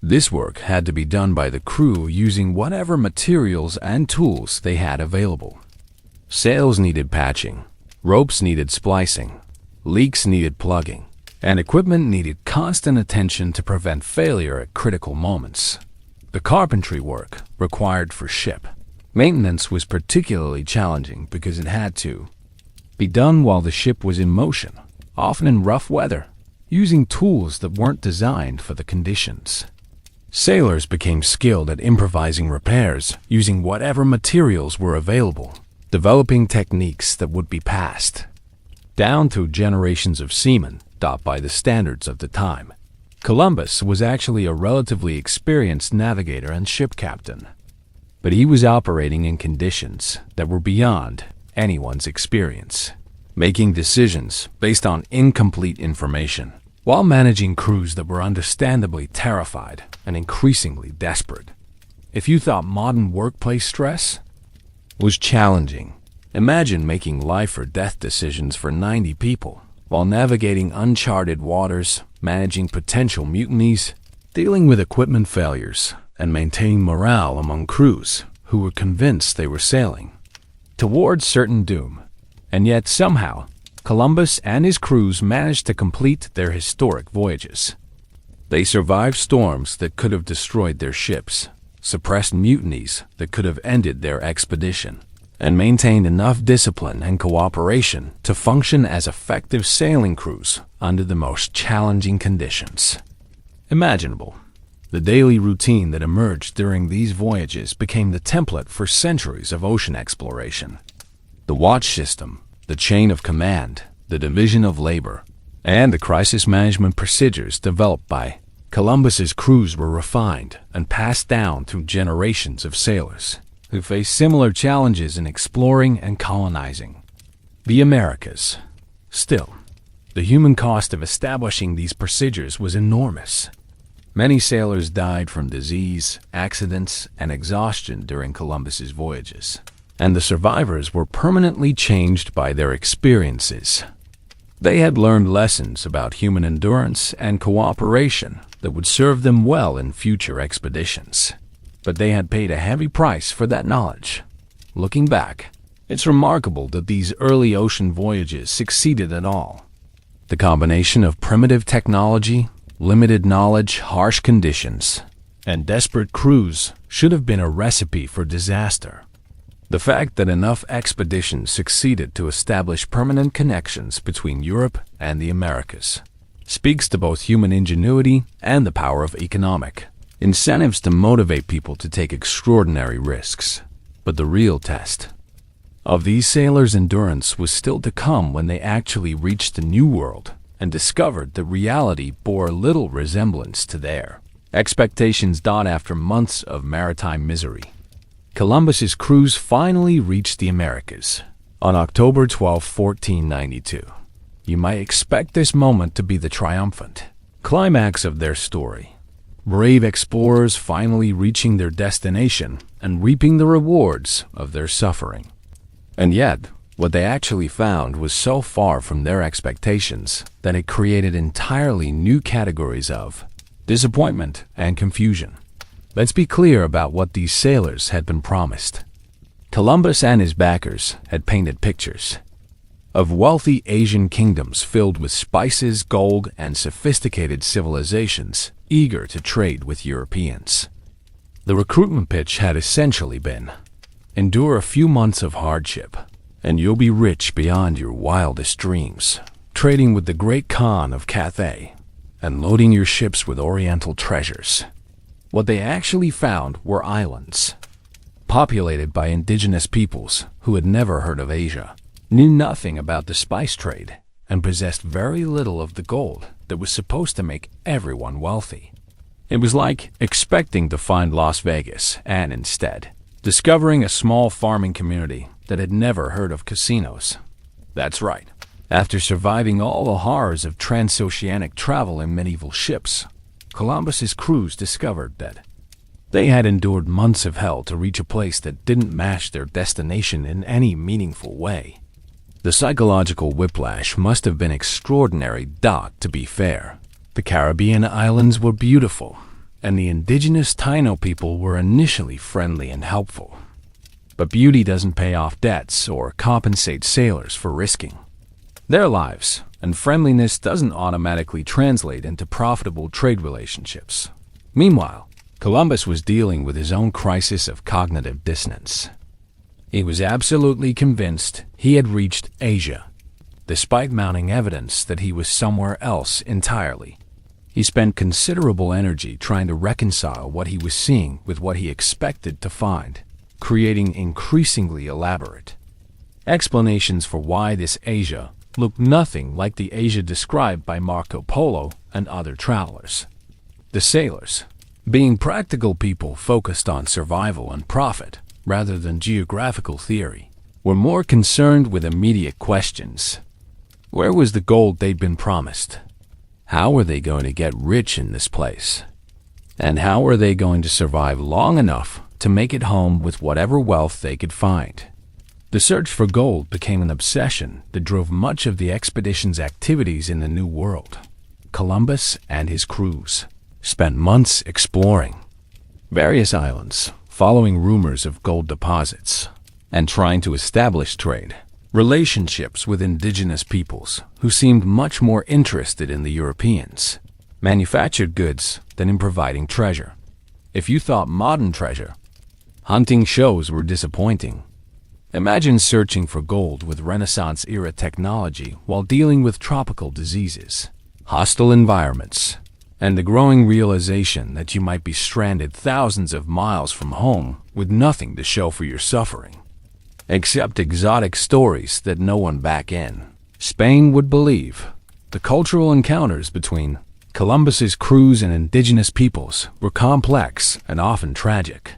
this work had to be done by the crew using whatever materials and tools they had available. Sails needed patching, ropes needed splicing, leaks needed plugging, and equipment needed constant attention to prevent failure at critical moments. The carpentry work required for ship maintenance was particularly challenging because it had to be done while the ship was in motion, often in rough weather, using tools that weren't designed for the conditions. Sailors became skilled at improvising repairs using whatever materials were available, developing techniques that would be passed down to generations of seamen taught by the standards of the time. Columbus was actually a relatively experienced navigator and ship captain, but he was operating in conditions that were beyond anyone's experience, making decisions based on incomplete information, while managing crews that were understandably terrified and increasingly desperate. If you thought modern workplace stress was challenging, imagine making life or death decisions for 90 people while navigating uncharted waters, managing potential mutinies, dealing with equipment failures, and maintaining morale among crews who were convinced they were sailing towards certain doom. And yet somehow, Columbus and his crews managed to complete their historic voyages. They survived storms that could have destroyed their ships, suppressed mutinies that could have ended their expedition, and maintained enough discipline and cooperation to function as effective sailing crews under the most challenging conditions imaginable. The daily routine that emerged during these voyages became the template for centuries of ocean exploration. The watch system, the chain of command, the division of labor, and the crisis management procedures developed by Columbus's crews were refined and passed down through generations of sailors who faced similar challenges in exploring and colonizing the Americas. Still, the human cost of establishing these procedures was enormous. Many sailors died from disease, accidents, and exhaustion during Columbus's voyages, and the survivors were permanently changed by their experiences. They had learned lessons about human endurance and cooperation that would serve them well in future expeditions. But they had paid a heavy price for that knowledge. Looking back, it's remarkable that these early ocean voyages succeeded at all. The combination of primitive technology, limited knowledge, harsh conditions, and desperate crews should have been a recipe for disaster. The fact that enough expeditions succeeded to establish permanent connections between Europe and the Americas speaks to both human ingenuity and the power of economic incentives to motivate people to take extraordinary risks. But the real test of these sailors' endurance was still to come when they actually reached the New World and discovered that reality bore little resemblance to their expectations. After months of maritime misery, Columbus's crews finally reached the Americas on October 12, 1492. You might expect this moment to be the triumphant climax of their story. Brave explorers finally reaching their destination and reaping the rewards of their suffering. And yet, what they actually found was so far from their expectations that it created entirely new categories of disappointment and confusion. Let's be clear about what these sailors had been promised. Columbus and his backers had painted pictures of wealthy Asian kingdoms filled with spices, gold, and sophisticated civilizations eager to trade with Europeans. The recruitment pitch had essentially been, endure a few months of hardship, and you'll be rich beyond your wildest dreams, trading with the great Khan of Cathay, and loading your ships with oriental treasures. What they actually found were islands, populated by indigenous peoples who had never heard of Asia, knew nothing about the spice trade, and possessed very little of the gold that was supposed to make everyone wealthy. It was like expecting to find Las Vegas and instead discovering a small farming community that had never heard of casinos. That's right. After surviving all the horrors of transoceanic travel in medieval ships, Columbus's crews discovered that they had endured months of hell to reach a place that didn't match their destination in any meaningful way. The psychological whiplash must have been extraordinary. To be fair, the Caribbean islands were beautiful, and the indigenous Taino people were initially friendly and helpful. But beauty doesn't pay off debts or compensate sailors for risking their lives, and friendliness doesn't automatically translate into profitable trade relationships. Meanwhile, Columbus was dealing with his own crisis of cognitive dissonance. He was absolutely convinced he had reached Asia, despite mounting evidence that he was somewhere else entirely. He spent considerable energy trying to reconcile what he was seeing with what he expected to find, creating increasingly elaborate explanations for why this Asia looked nothing like the Asia described by Marco Polo and other travelers. The sailors, being practical people focused on survival and profit rather than geographical theory, were more concerned with immediate questions. Where was the gold they'd been promised? How were they going to get rich in this place? And how were they going to survive long enough to make it home with whatever wealth they could find? The search for gold became an obsession that drove much of the expedition's activities in the New World. Columbus and his crews spent months exploring various islands, following rumors of gold deposits, and trying to establish trade relationships with indigenous peoples who seemed much more interested in the Europeans' manufactured goods than in providing treasure. If you thought modern treasure hunting shows were disappointing, imagine searching for gold with Renaissance-era technology while dealing with tropical diseases, hostile environments, and the growing realization that you might be stranded thousands of miles from home with nothing to show for your suffering, except exotic stories that no one back in Spain would believe. The cultural encounters between Columbus's crews and indigenous peoples were complex and often tragic.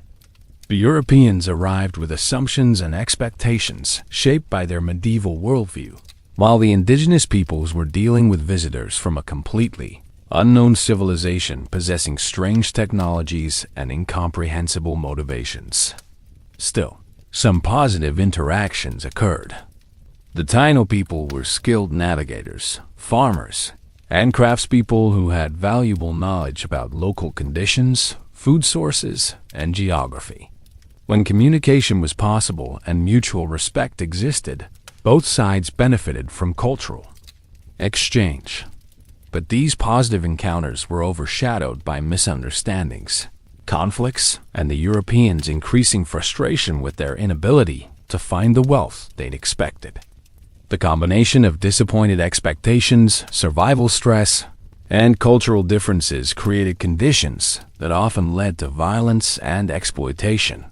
The Europeans arrived with assumptions and expectations shaped by their medieval worldview, while the indigenous peoples were dealing with visitors from a completely unknown civilization possessing strange technologies and incomprehensible motivations. Still, some positive interactions occurred. The Taino people were skilled navigators, farmers, and craftspeople who had valuable knowledge about local conditions, food sources, and geography. When communication was possible and mutual respect existed, both sides benefited from cultural exchange. But these positive encounters were overshadowed by misunderstandings, conflicts, and the Europeans' increasing frustration with their inability to find the wealth they'd expected. The combination of disappointed expectations, survival stress, and cultural differences created conditions that often led to violence and exploitation.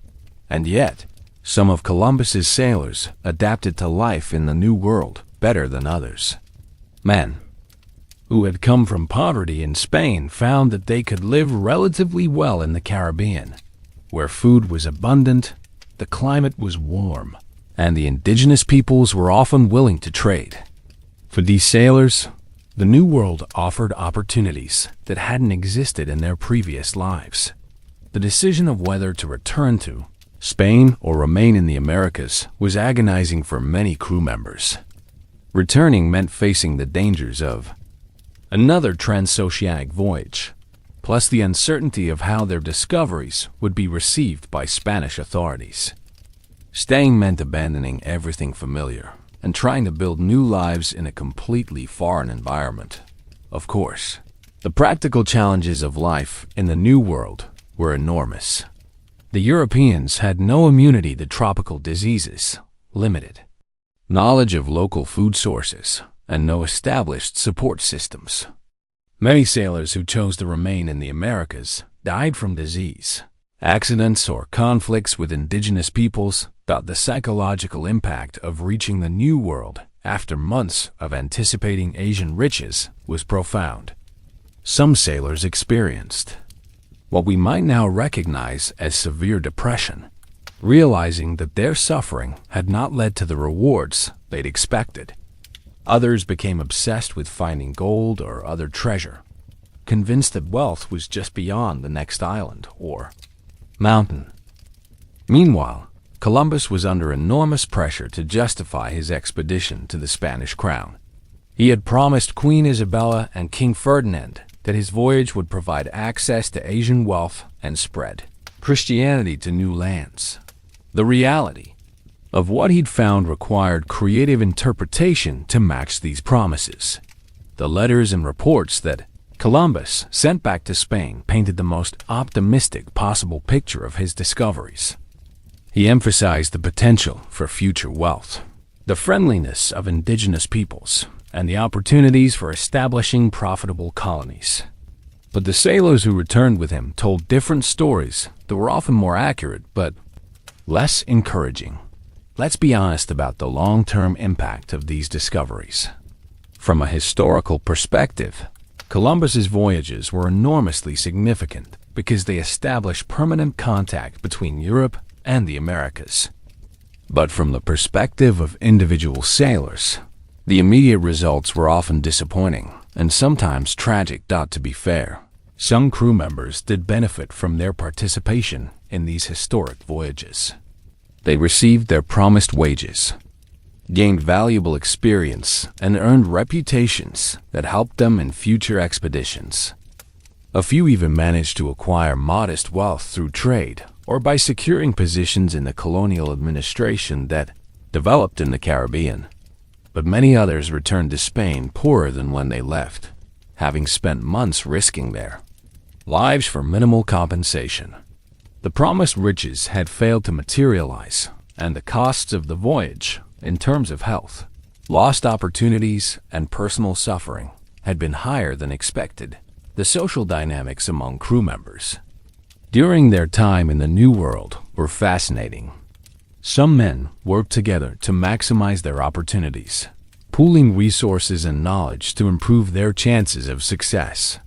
And yet, some of Columbus's sailors adapted to life in the New World better than others. Men who had come from poverty in Spain found that they could live relatively well in the Caribbean, where food was abundant, the climate was warm, and the indigenous peoples were often willing to trade. For these sailors, the New World offered opportunities that hadn't existed in their previous lives. The decision of whether to return to Spain or remain in the Americas was agonizing for many crew members. Returning meant facing the dangers of another transoceanic voyage, plus the uncertainty of how their discoveries would be received by Spanish authorities. Staying meant abandoning everything familiar and trying to build new lives in a completely foreign environment. Of course, the practical challenges of life in the New World were enormous. The Europeans had no immunity to tropical diseases, limited knowledge of local food sources, and no established support systems. Many sailors who chose to remain in the Americas died from disease, accidents, or conflicts with indigenous peoples. But the psychological impact of reaching the New World after months of anticipating Asian riches was profound. Some sailors experienced what we might now recognize as severe depression, realizing that their suffering had not led to the rewards they'd expected. Others became obsessed with finding gold or other treasure, convinced that wealth was just beyond the next island or mountain. Meanwhile, Columbus was under enormous pressure to justify his expedition to the Spanish crown. He had promised Queen Isabella and King Ferdinand that his voyage would provide access to Asian wealth and spread Christianity to new lands. The reality of what he'd found required creative interpretation to match these promises. The letters and reports that Columbus sent back to Spain painted the most optimistic possible picture of his discoveries. He emphasized the potential for future wealth, the friendliness of indigenous peoples, and the opportunities for establishing profitable colonies. But the sailors who returned with him told different stories that were often more accurate but less encouraging. let's be honest about the long-term impact of these discoveries. From a historical perspective, Columbus's voyages were enormously significant because they established permanent contact between Europe and the Americas. But from the perspective of individual sailors, the immediate results were often disappointing and sometimes tragic. To be fair, some crew members did benefit from their participation in these historic voyages. They received their promised wages, gained valuable experience, and earned reputations that helped them in future expeditions. A few even managed to acquire modest wealth through trade or by securing positions in the colonial administration that developed in the Caribbean. But many others returned to Spain poorer than when they left, having spent months risking their lives for minimal compensation. The promised riches had failed to materialize, and the costs of the voyage, in terms of health, lost opportunities, and personal suffering, had been higher than expected. The social dynamics among crew members during their time in the New World were fascinating. Some men worked together to maximize their opportunities, pooling resources and knowledge to improve their chances of success.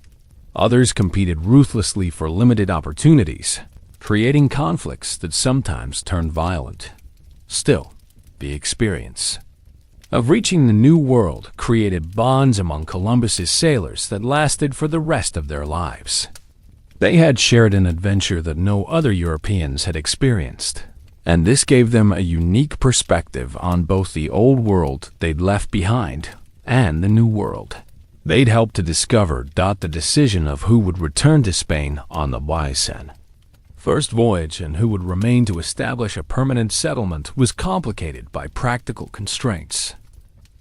Others competed ruthlessly for limited opportunities, creating conflicts that sometimes turned violent. Still, the experience of reaching the New World created bonds among Columbus's sailors that lasted for the rest of their lives. They had shared an adventure that no other Europeans had experienced, and this gave them a unique perspective on both the old world they'd left behind and the New World. They'd helped to discover the decision of who would return to Spain on the voyages' first voyage and who would remain to establish a permanent settlement was complicated by practical constraints.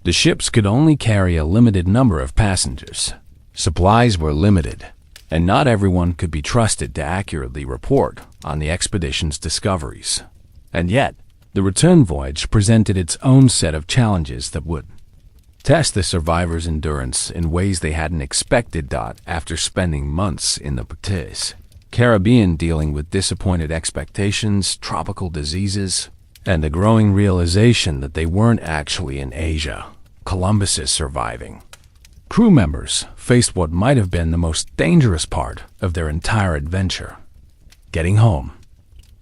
The ships could only carry a limited number of passengers. Supplies were limited, and not everyone could be trusted to accurately report on the expedition's discoveries. And yet, the return voyage presented its own set of challenges that would test the survivors' endurance in ways they hadn't expected. After spending months in the Caribbean dealing with disappointed expectations, tropical diseases, and a growing realization that they weren't actually in Asia, Columbus is surviving. Crew members faced what might have been the most dangerous part of their entire adventure: getting home.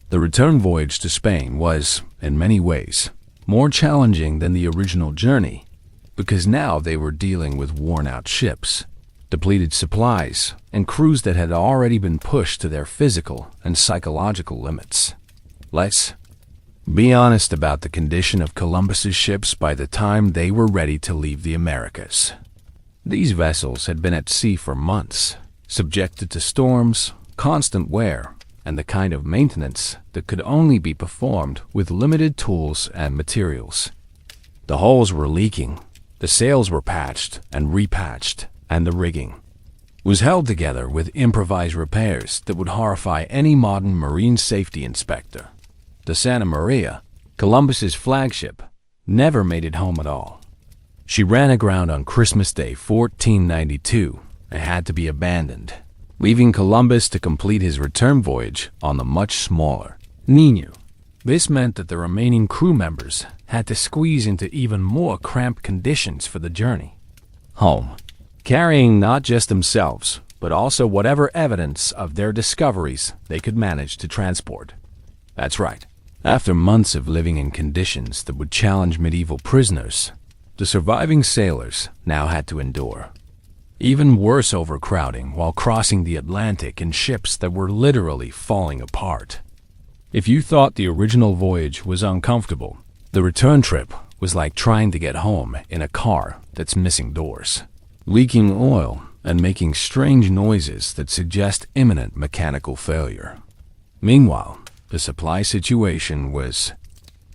The return voyage to Spain was, in many ways, more challenging than the original journey, because now they were dealing with worn-out ships, depleted supplies, and crews that had already been pushed to their physical and psychological limits. Let's be honest about the condition of Columbus's ships by the time they were ready to leave the Americas. These vessels had been at sea for months, subjected to storms, constant wear, and the kind of maintenance that could only be performed with limited tools and materials. The hulls were leaking, the sails were patched and repatched, and the rigging was held together with improvised repairs that would horrify any modern marine safety inspector. The Santa Maria, Columbus's flagship, never made it home at all. She ran aground on Christmas Day 1492 and had to be abandoned, leaving Columbus to complete his return voyage on the much smaller Ninu. This meant that the remaining crew members had to squeeze into even more cramped conditions for the journey home, carrying not just themselves, but also whatever evidence of their discoveries they could manage to transport. That's right. After months of living in conditions that would challenge medieval prisoners, the surviving sailors now had to endure even worse overcrowding while crossing the Atlantic in ships that were literally falling apart. If you thought the original voyage was uncomfortable, the return trip was like trying to get home in a car that's missing doors, leaking oil, and making strange noises that suggest imminent mechanical failure. Meanwhile, the supply situation was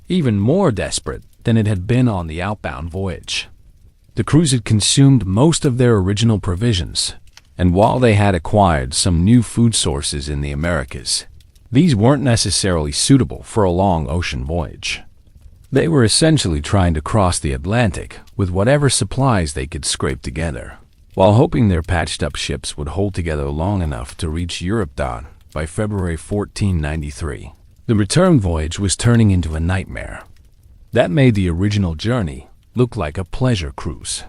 even more desperate than it had been on the outbound voyage. The crews had consumed most of their original provisions, and while they had acquired some new food sources in the Americas, these weren't necessarily suitable for a long ocean voyage. They were essentially trying to cross the Atlantic with whatever supplies they could scrape together, while hoping their patched-up ships would hold together long enough to reach Europe by February 1493. The return voyage was turning into a nightmare. That made the original journey look like a pleasure cruise.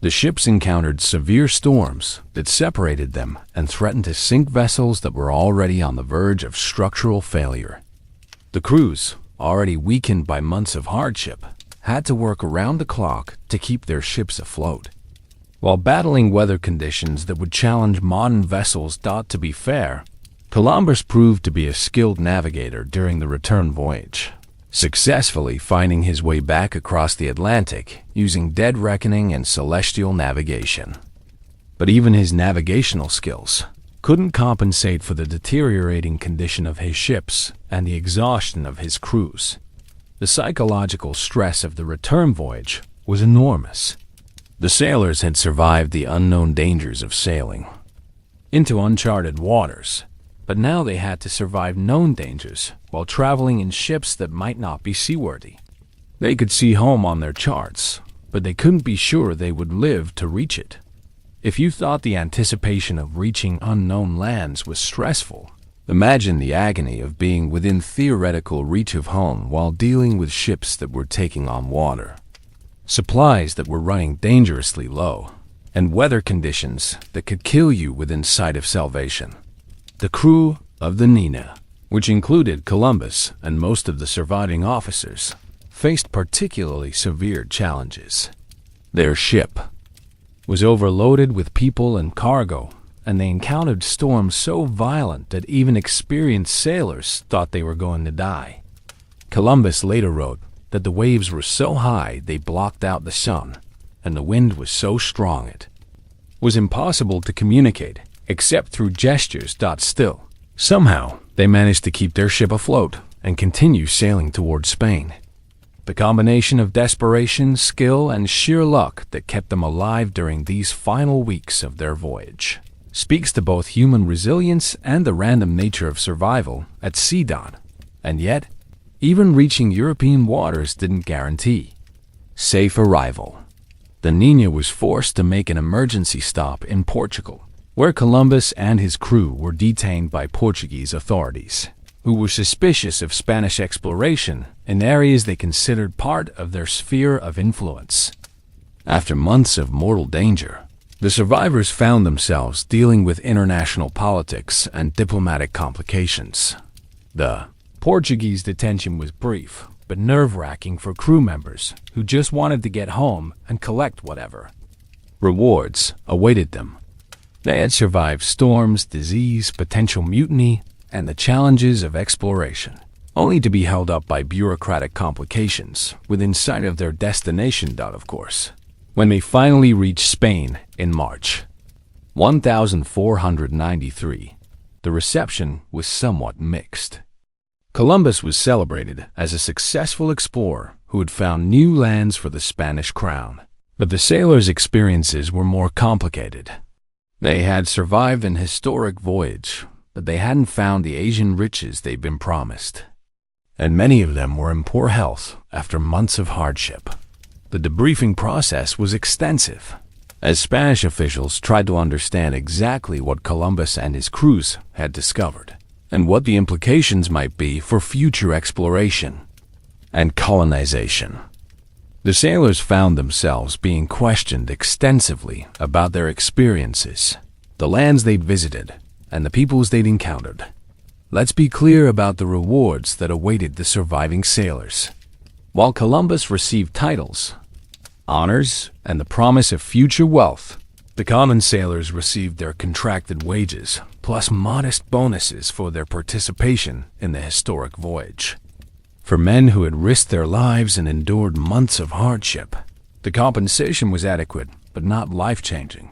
The ships encountered severe storms that separated them and threatened to sink vessels that were already on the verge of structural failure. The crews, already weakened by months of hardship, had to work around the clock to keep their ships afloat. While battling weather conditions that would challenge modern vessels, to be fair, Columbus proved to be a skilled navigator during the return voyage, successfully finding his way back across the Atlantic using dead reckoning and celestial navigation. But even his navigational skills couldn't compensate for the deteriorating condition of his ships and the exhaustion of his crews. The psychological stress of the return voyage was enormous. The sailors had survived the unknown dangers of sailing into uncharted waters, but now they had to survive known dangers while traveling in ships that might not be seaworthy. They could see home on their charts, but they couldn't be sure they would live to reach it. If you thought the anticipation of reaching unknown lands was stressful, imagine the agony of being within theoretical reach of home while dealing with ships that were taking on water, supplies that were running dangerously low, and weather conditions that could kill you within sight of salvation. The crew of the Nina, which included Columbus and most of the surviving officers, faced particularly severe challenges. Their ship was overloaded with people and cargo, and they encountered storms so violent that even experienced sailors thought they were going to die. Columbus later wrote that the waves were so high they blocked out the sun, and the wind was so strong it was impossible to communicate except through gestures. Still, somehow they managed to keep their ship afloat and continue sailing towards Spain. The combination of desperation, skill, and sheer luck that kept them alive during these final weeks of their voyage speaks to both human resilience and the random nature of survival at sea. And yet, even reaching European waters didn't guarantee safe arrival. The Nina was forced to make an emergency stop in Portugal, where Columbus and his crew were detained by Portuguese authorities, who were suspicious of Spanish exploration in areas they considered part of their sphere of influence. After months of mortal danger, the survivors found themselves dealing with international politics and diplomatic complications. The Portuguese detention was brief, but nerve-wracking for crew members who just wanted to get home and collect whatever rewards awaited them. They had survived storms, disease, potential mutiny, and the challenges of exploration, only to be held up by bureaucratic complications within sight of their destination. Of course, when they finally reached Spain in March 1493, the reception was somewhat mixed. Columbus was celebrated as a successful explorer who had found new lands for the Spanish crown, but the sailors' experiences were more complicated. They had survived an historic voyage, but they hadn't found the Asian riches they'd been promised, and many of them were in poor health after months of hardship. The debriefing process was extensive, as Spanish officials tried to understand exactly what Columbus and his crews had discovered, and what the implications might be for future exploration and colonization. The sailors found themselves being questioned extensively about their experiences, the lands they'd visited, and the peoples they'd encountered. Let's be clear about the rewards that awaited the surviving sailors. While Columbus received titles, honors, and the promise of future wealth, the common sailors received their contracted wages, plus modest bonuses for their participation in the historic voyage. For men who had risked their lives and endured months of hardship, the compensation was adequate, but not life-changing.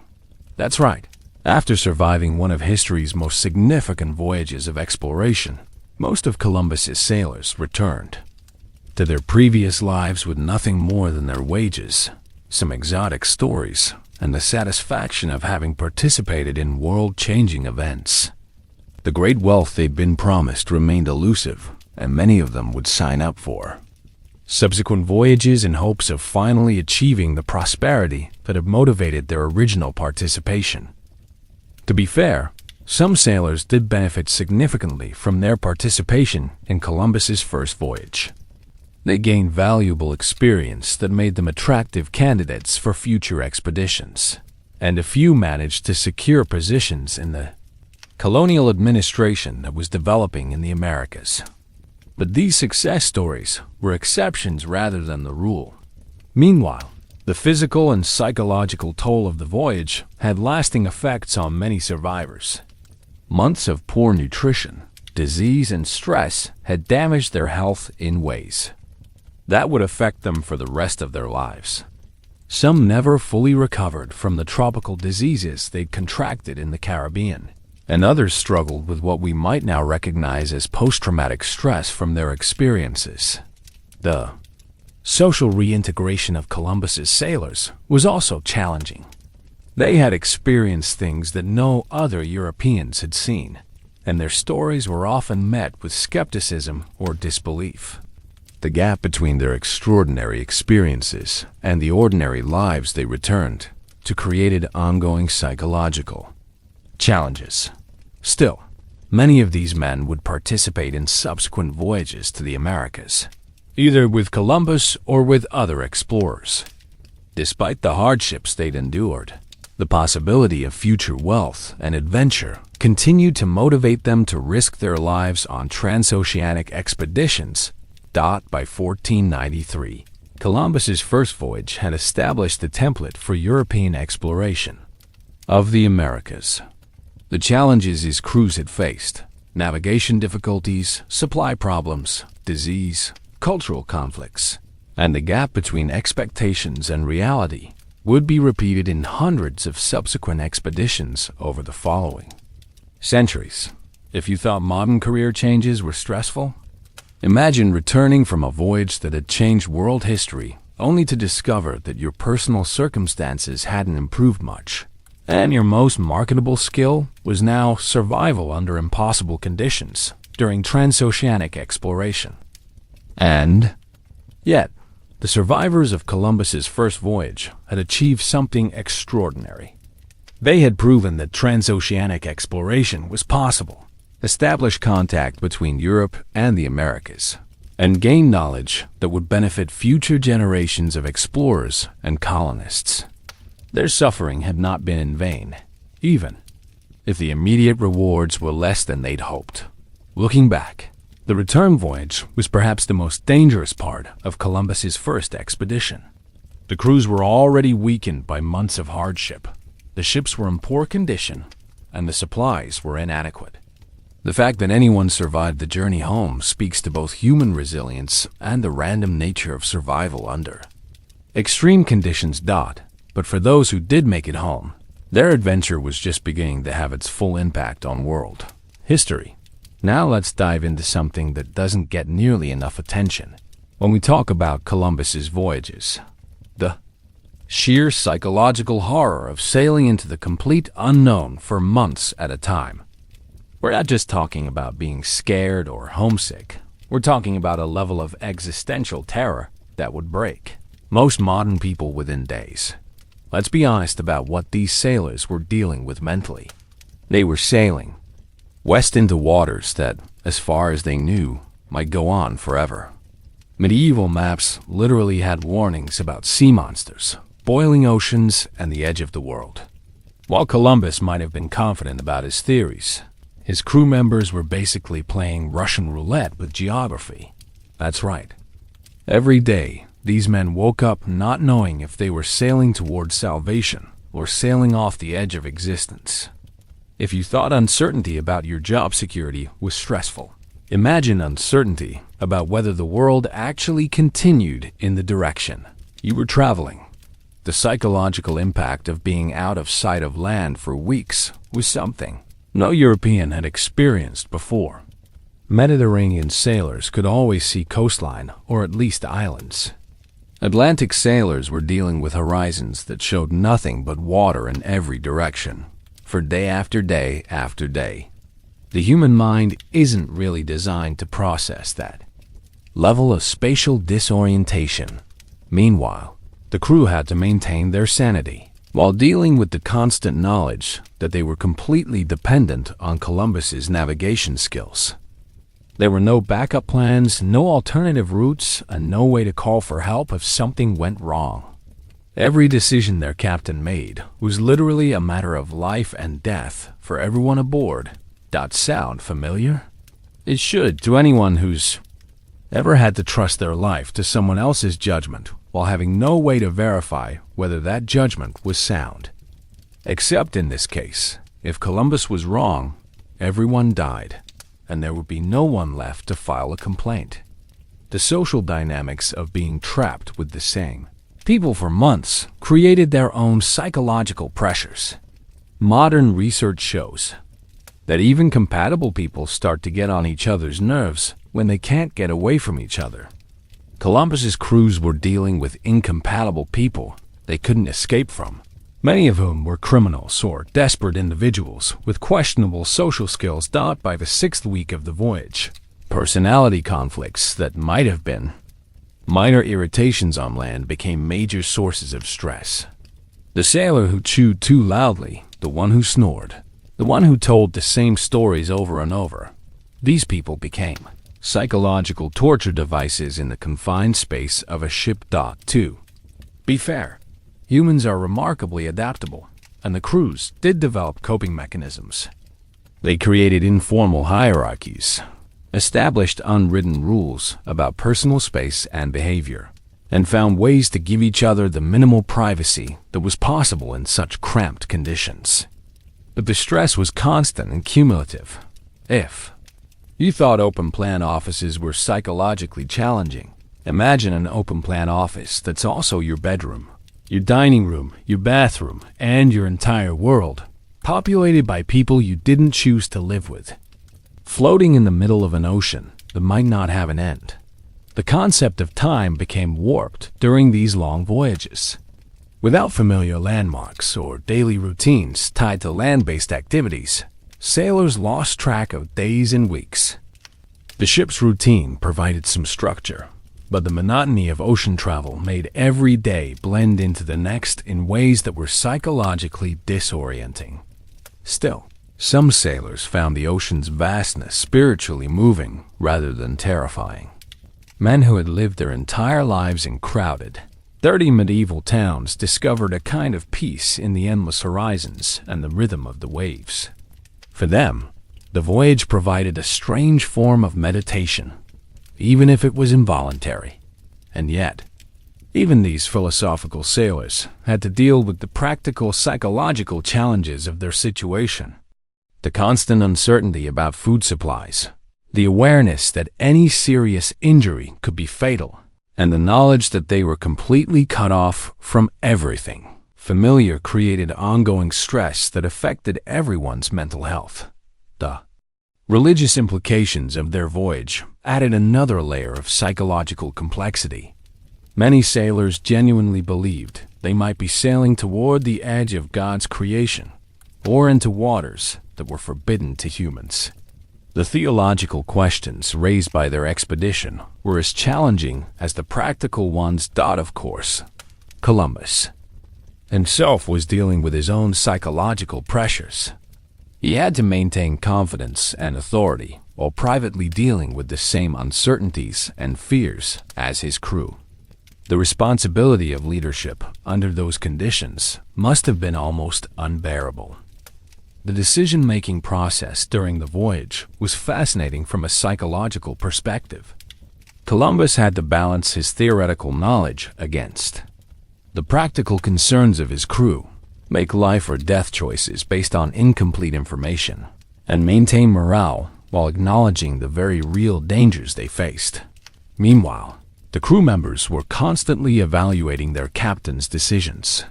That's right. After surviving one of history's most significant voyages of exploration, most of Columbus's sailors returned to their previous lives with nothing more than their wages, some exotic stories, and the satisfaction of having participated in world-changing events. The great wealth they'd been promised remained elusive, and many of them would sign up for subsequent voyages in hopes of finally achieving the prosperity that had motivated their original participation. To be fair, some sailors did benefit significantly from their participation in Columbus's first voyage. They gained valuable experience that made them attractive candidates for future expeditions, and a few managed to secure positions in the colonial administration that was developing in the Americas. But these success stories were exceptions rather than the rule. Meanwhile, the physical and psychological toll of the voyage had lasting effects on many survivors. Months of poor nutrition, disease, and stress had damaged their health in ways that would affect them for the rest of their lives. Some never fully recovered from the tropical diseases they'd contracted in the Caribbean, and others struggled with what we might now recognize as post-traumatic stress from their experiences. The social reintegration of Columbus's sailors was also challenging. They had experienced things that no other Europeans had seen, and their stories were often met with skepticism or disbelief. The gap between their extraordinary experiences and the ordinary lives they returned to created ongoing psychological challenges. Still, many of these men would participate in subsequent voyages to the Americas, either with Columbus or with other explorers. Despite the hardships they'd endured, the possibility of future wealth and adventure continued to motivate them to risk their lives on transoceanic expeditions. By 1493, Columbus's first voyage had established the template for European exploration of the Americas. The challenges his crews had faced, navigation difficulties, supply problems, disease, cultural conflicts, and the gap between expectations and reality would be repeated in hundreds of subsequent expeditions over the following centuries. If you thought modern career changes were stressful, imagine returning from a voyage that had changed world history only to discover that your personal circumstances hadn't improved much, and your most marketable skill was now survival under impossible conditions during transoceanic exploration. And yet, the survivors of Columbus's first voyage had achieved something extraordinary. They had proven that transoceanic exploration was possible, established contact between Europe and the Americas, and gained knowledge that would benefit future generations of explorers and colonists. Their suffering had not been in vain, even if the immediate rewards were less than they'd hoped. Looking back, the return voyage was perhaps the most dangerous part of Columbus's first expedition. The crews were already weakened by months of hardship. The ships were in poor condition, and the supplies were inadequate. The fact that anyone survived the journey home speaks to both human resilience and the random nature of survival under extreme conditions. But for those who did make it home, their adventure was just beginning to have its full impact on world history. Now let's dive into something that doesn't get nearly enough attention when we talk about Columbus's voyages: the sheer psychological horror of sailing into the complete unknown for months at a time. We're not just talking about being scared or homesick. We're talking about a level of existential terror that would break most modern people within days. Let's be honest about what these sailors were dealing with mentally. They were sailing west into waters that, as far as they knew, might go on forever. Medieval maps literally had warnings about sea monsters, boiling oceans, and the edge of the world. While Columbus might have been confident about his theories, his crew members were basically playing Russian roulette with geography. That's right. Every day, these men woke up not knowing if they were sailing towards salvation or sailing off the edge of existence. If you thought uncertainty about your job security was stressful, imagine uncertainty about whether the world actually continued in the direction you were traveling. The psychological impact of being out of sight of land for weeks was something no European had experienced before. Mediterranean sailors could always see coastline or at least islands. Atlantic sailors were dealing with horizons that showed nothing but water in every direction, for day after day after day. The human mind isn't really designed to process that level of spatial disorientation. Meanwhile, the crew had to maintain their sanity while dealing with the constant knowledge that they were completely dependent on Columbus's navigation skills. There were no backup plans, no alternative routes, and no way to call for help if something went wrong. Every decision their captain made was literally a matter of life and death for everyone aboard. Sound familiar? It should to anyone who's ever had to trust their life to someone else's judgment while having no way to verify whether that judgment was sound. Except in this case, if Columbus was wrong, everyone died, and there would be no one left to file a complaint. The social dynamics of being trapped with the same people for months created their own psychological pressures. Modern research shows that even compatible people start to get on each other's nerves when they can't get away from each other. Columbus's crews were dealing with incompatible people they couldn't escape from, many of whom were criminals or desperate individuals with questionable social skills taught by the 6th week of the voyage. Personality conflicts that might have been minor irritations on land became major sources of stress. The sailor who chewed too loudly, the one who snored, the one who told the same stories over and over. These people became psychological torture devices in the confined space of a ship. To be fair, humans are remarkably adaptable, and the crews did develop coping mechanisms. They created informal hierarchies, established unwritten rules about personal space and behavior, and found ways to give each other the minimal privacy that was possible in such cramped conditions. But the stress was constant and cumulative. If you thought open-plan offices were psychologically challenging, imagine an open-plan office that's also your bedroom, your dining room, your bathroom, and your entire world, populated by people you didn't choose to live with. Floating in the middle of an ocean that might not have an end, the concept of time became warped during these long voyages. Without familiar landmarks or daily routines tied to land-based activities, sailors lost track of days and weeks. The ship's routine provided some structure, but the monotony of ocean travel made every day blend into the next in ways that were psychologically disorienting. Still, some sailors found the ocean's vastness spiritually moving rather than terrifying. Men who had lived their entire lives in crowded, dirty medieval towns discovered a kind of peace in the endless horizons and the rhythm of the waves. For them, the voyage provided a strange form of meditation, even if it was involuntary. And yet, even these philosophical sailors had to deal with the practical psychological challenges of their situation. The constant uncertainty about food supplies, the awareness that any serious injury could be fatal, and the knowledge that they were completely cut off from everything familiar created ongoing stress that affected everyone's mental health. The religious implications of their voyage added another layer of psychological complexity. Many sailors genuinely believed they might be sailing toward the edge of God's creation, or into waters that were forbidden to humans. The theological questions raised by their expedition were as challenging as the practical ones. Of course, Columbus himself was dealing with his own psychological pressures. He had to maintain confidence and authority while privately dealing with the same uncertainties and fears as his crew. The responsibility of leadership under those conditions must have been almost unbearable. The decision-making process during the voyage was fascinating from a psychological perspective. Columbus had to balance his theoretical knowledge against the practical concerns of his crew, make life or death choices based on incomplete information, and maintain morale while acknowledging the very real dangers they faced. Meanwhile, the crew members were constantly evaluating their captain's decisions,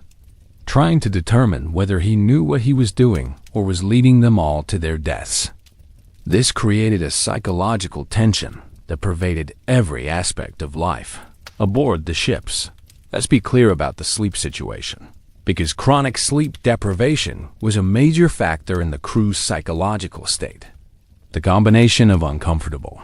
trying to determine whether he knew what he was doing or was leading them all to their deaths. This created a psychological tension that pervaded every aspect of life aboard the ships. Let's be clear about the sleep situation, because chronic sleep deprivation was a major factor in the crew's psychological state. The combination of uncomfortable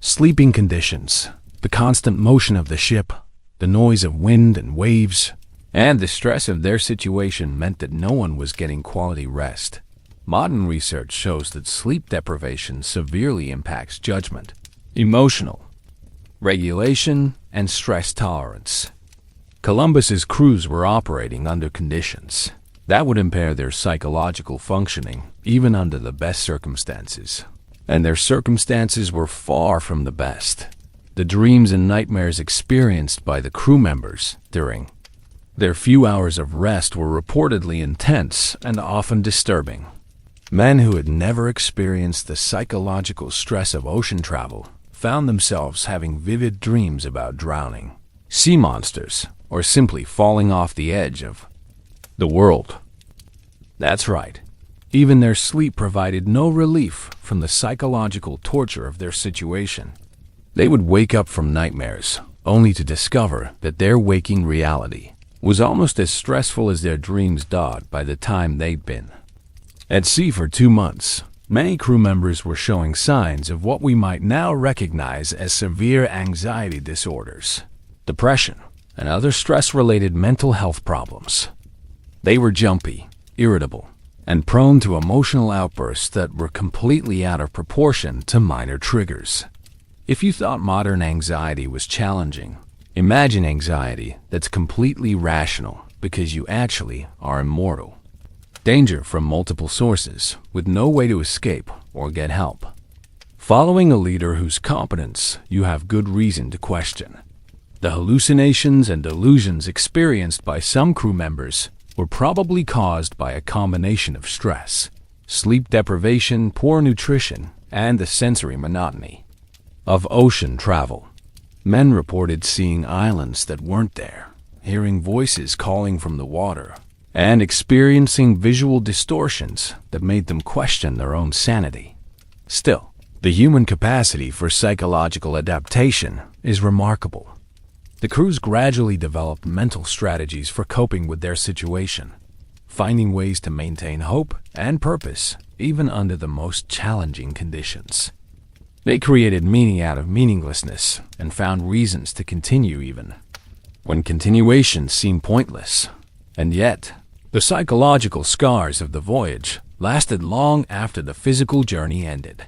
sleeping conditions, the constant motion of the ship, the noise of wind and waves, and the stress of their situation meant that no one was getting quality rest. Modern research shows that sleep deprivation severely impacts judgment, emotional regulation, and stress tolerance. Columbus's crews were operating under conditions that would impair their psychological functioning even under the best circumstances. And their circumstances were far from the best. The dreams and nightmares experienced by the crew members during their few hours of rest were reportedly intense and often disturbing. Men who had never experienced the psychological stress of ocean travel found themselves having vivid dreams about drowning, sea monsters, or simply falling off the edge of the world. That's right. Even their sleep provided no relief from the psychological torture of their situation. They would wake up from nightmares, only to discover that their waking reality was almost as stressful as their dreams dawed by the time they'd been at sea for 2 months. Many crew members were showing signs of what we might now recognize as severe anxiety disorders, depression, and other stress-related mental health problems. They were jumpy, irritable, and prone to emotional outbursts that were completely out of proportion to minor triggers. If you thought modern anxiety was challenging, imagine anxiety that's completely rational because you actually are immortal. Danger from multiple sources, with no way to escape or get help. Following a leader whose competence you have good reason to question. The hallucinations and delusions experienced by some crew members were probably caused by a combination of stress, sleep deprivation, poor nutrition, and the sensory monotony of ocean travel. Men reported seeing islands that weren't there, hearing voices calling from the water, and experiencing visual distortions that made them question their own sanity. Still, the human capacity for psychological adaptation is remarkable. The crews gradually developed mental strategies for coping with their situation, finding ways to maintain hope and purpose even under the most challenging conditions. They created meaning out of meaninglessness and found reasons to continue even when continuation seemed pointless. And yet, the psychological scars of the voyage lasted long after the physical journey ended.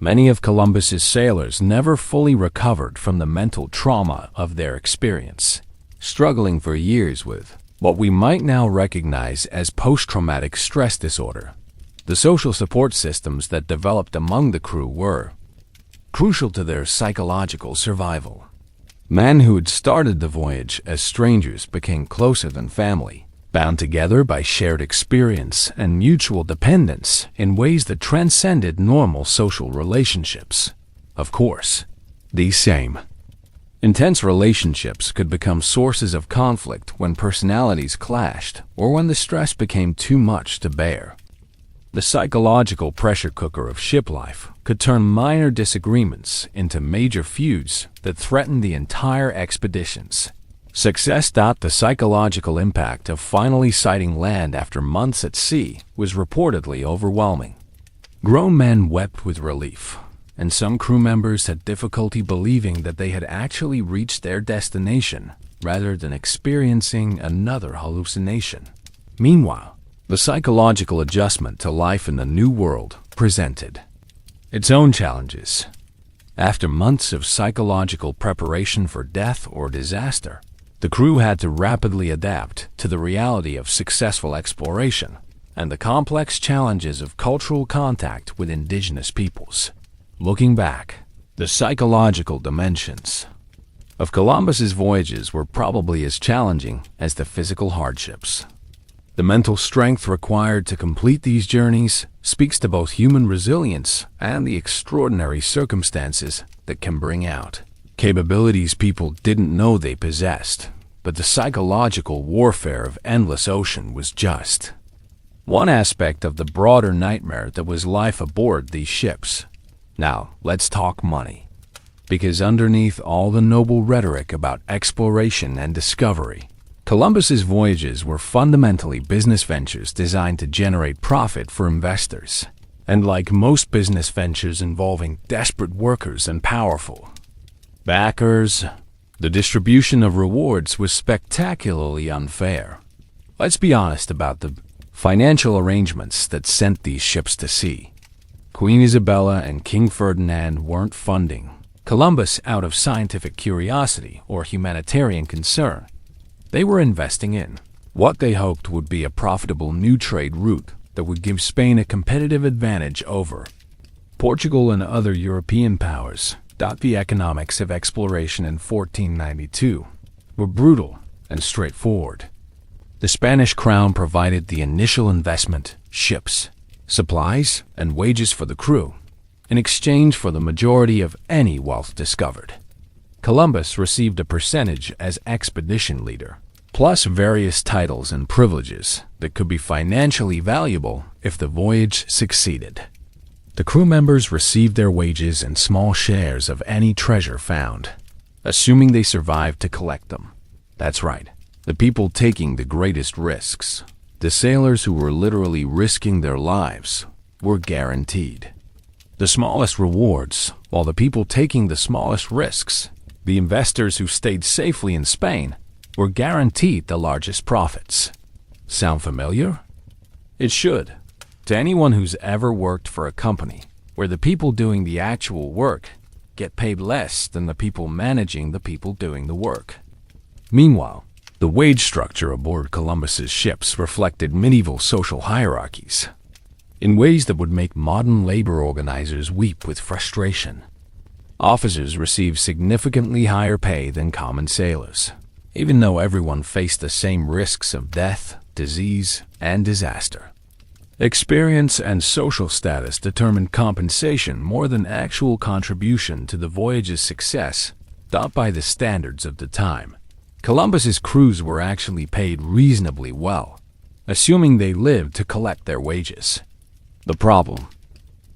Many of Columbus's sailors never fully recovered from the mental trauma of their experience, struggling for years with what we might now recognize as post-traumatic stress disorder. The social support systems that developed among the crew were crucial to their psychological survival. Men who had started the voyage as strangers became closer than family, bound together by shared experience and mutual dependence in ways that transcended normal social relationships. Of course, these same intense relationships could become sources of conflict when personalities clashed or when the stress became too much to bear. The psychological pressure cooker of ship life could turn minor disagreements into major feuds that threatened the entire expeditions. Success. The psychological impact of finally sighting land after months at sea was reportedly overwhelming. Grown men wept with relief, and some crew members had difficulty believing that they had actually reached their destination rather than experiencing another hallucination. Meanwhile, the psychological adjustment to life in the new world presented its own challenges. After months of psychological preparation for death or disaster, the crew had to rapidly adapt to the reality of successful exploration and the complex challenges of cultural contact with indigenous peoples. Looking back, the psychological dimensions of Columbus's voyages were probably as challenging as the physical hardships. The mental strength required to complete these journeys speaks to both human resilience and the extraordinary circumstances that can bring out capabilities people didn't know they possessed. But the psychological warfare of endless ocean was just one aspect of the broader nightmare that was life aboard these ships. Now, let's talk money. Because underneath all the noble rhetoric about exploration and discovery, Columbus's voyages were fundamentally business ventures designed to generate profit for investors. And like most business ventures involving desperate workers and powerful backers, the distribution of rewards was spectacularly unfair. Let's be honest about the financial arrangements that sent these ships to sea. Queen Isabella and King Ferdinand weren't funding Columbus out of scientific curiosity or humanitarian concern. They were investing in what they hoped would be a profitable new trade route that would give Spain a competitive advantage over Portugal and other European powers. The economics of exploration in 1492 were brutal and straightforward. The Spanish crown provided the initial investment, ships, supplies, and wages for the crew, in exchange for the majority of any wealth discovered. Columbus received a percentage as expedition leader, plus various titles and privileges that could be financially valuable if the voyage succeeded. The crew members received their wages and small shares of any treasure found, assuming they survived to collect them. That's right, the people taking the greatest risks, the sailors who were literally risking their lives, were guaranteed the smallest rewards, while the people taking the smallest risks, the investors who stayed safely in Spain, were guaranteed the largest profits. Sound familiar? It should. To anyone who's ever worked for a company where the people doing the actual work get paid less than the people managing the people doing the work. Meanwhile, the wage structure aboard Columbus's ships reflected medieval social hierarchies in ways that would make modern labor organizers weep with frustration. Officers received significantly higher pay than common sailors, even though everyone faced the same risks of death, disease, and disaster. Experience and social status determined compensation more than actual contribution to the voyage's success, not by the standards of the time. Columbus's crews were actually paid reasonably well, assuming they lived to collect their wages. The problem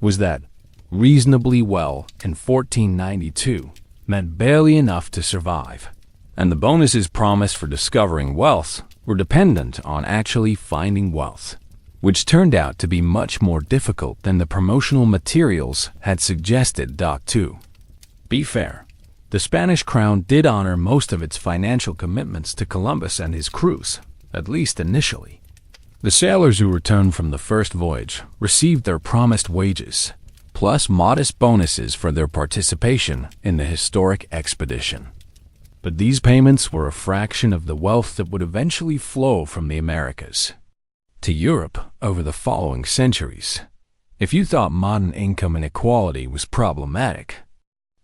was that reasonably well in 1492 meant barely enough to survive, and the bonuses promised for discovering wealth were dependent on actually finding wealth, which turned out to be much more difficult than the promotional materials had suggested. To be fair, the Spanish crown did honor most of its financial commitments to Columbus and his crews, at least initially. The sailors who returned from the first voyage received their promised wages, plus modest bonuses for their participation in the historic expedition. But these payments were a fraction of the wealth that would eventually flow from the Americas to Europe over the following centuries. If you thought modern income inequality was problematic,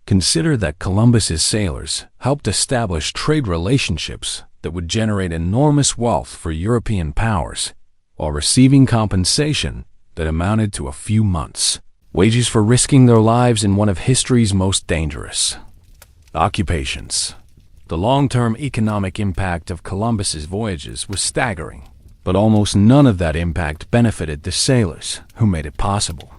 consider that Columbus's sailors helped establish trade relationships that would generate enormous wealth for European powers, while receiving compensation that amounted to a few months' wages for risking their lives in one of history's most dangerous occupations. The long-term economic impact of Columbus's voyages was staggering, but almost none of that impact benefited the sailors who made it possible.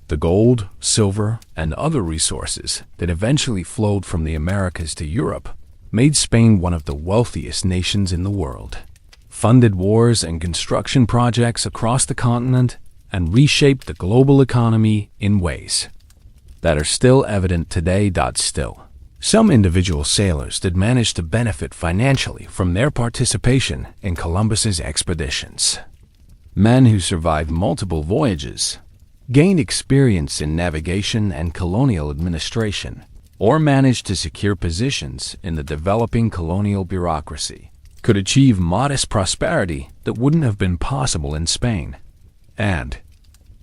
The gold, silver, and other resources that eventually flowed from the Americas to Europe made Spain one of the wealthiest nations in the world, funded wars and construction projects across the continent, and reshaped the global economy in ways that are still evident today. Still, some individual sailors did manage to benefit financially from their participation in Columbus's expeditions. Men who survived multiple voyages, gained experience in navigation and colonial administration, or managed to secure positions in the developing colonial bureaucracy, could achieve modest prosperity that wouldn't have been possible in Spain. And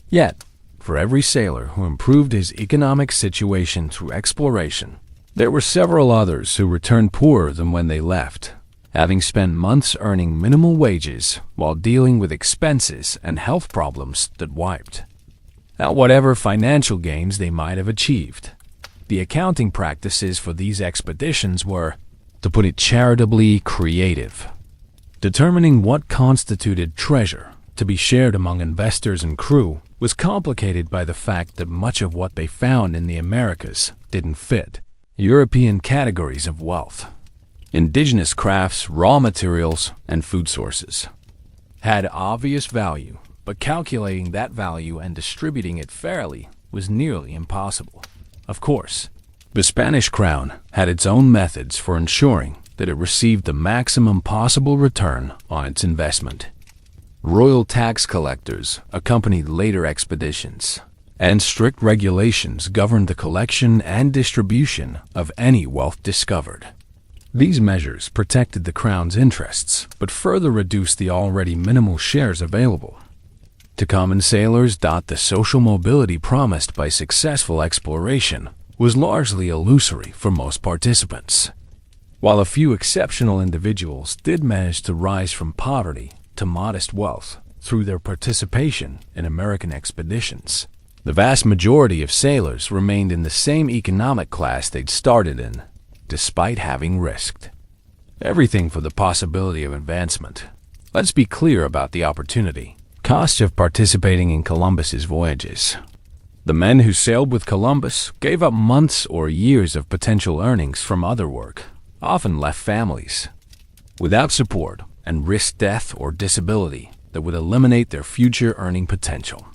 yet, for every sailor who improved his economic situation through exploration, there were several others who returned poorer than when they left, having spent months earning minimal wages while dealing with expenses and health problems that wiped out whatever financial gains they might have achieved. The accounting practices for these expeditions were, to put it charitably, creative. Determining what constituted treasure to be shared among investors and crew was complicated by the fact that much of what they found in the Americas didn't fit European categories of wealth. Indigenous crafts, raw materials, and food sources had obvious value, but calculating that value and distributing it fairly was nearly impossible. Of course, the Spanish crown had its own methods for ensuring that it received the maximum possible return on its investment. Royal tax collectors accompanied later expeditions, and strict regulations governed the collection and distribution of any wealth discovered. These measures protected the Crown's interests, but further reduced the already minimal shares available. To common sailors, the social mobility promised by successful exploration was largely illusory for most participants. While a few exceptional individuals did manage to rise from poverty to modest wealth through their participation in American expeditions, the vast majority of sailors remained in the same economic class they'd started in, despite having risked everything for the possibility of advancement. Let's be clear about the opportunity cost of participating in Columbus's voyages. The men who sailed with Columbus gave up months or years of potential earnings from other work, often left families without support, and risked death or disability that would eliminate their future earning potential.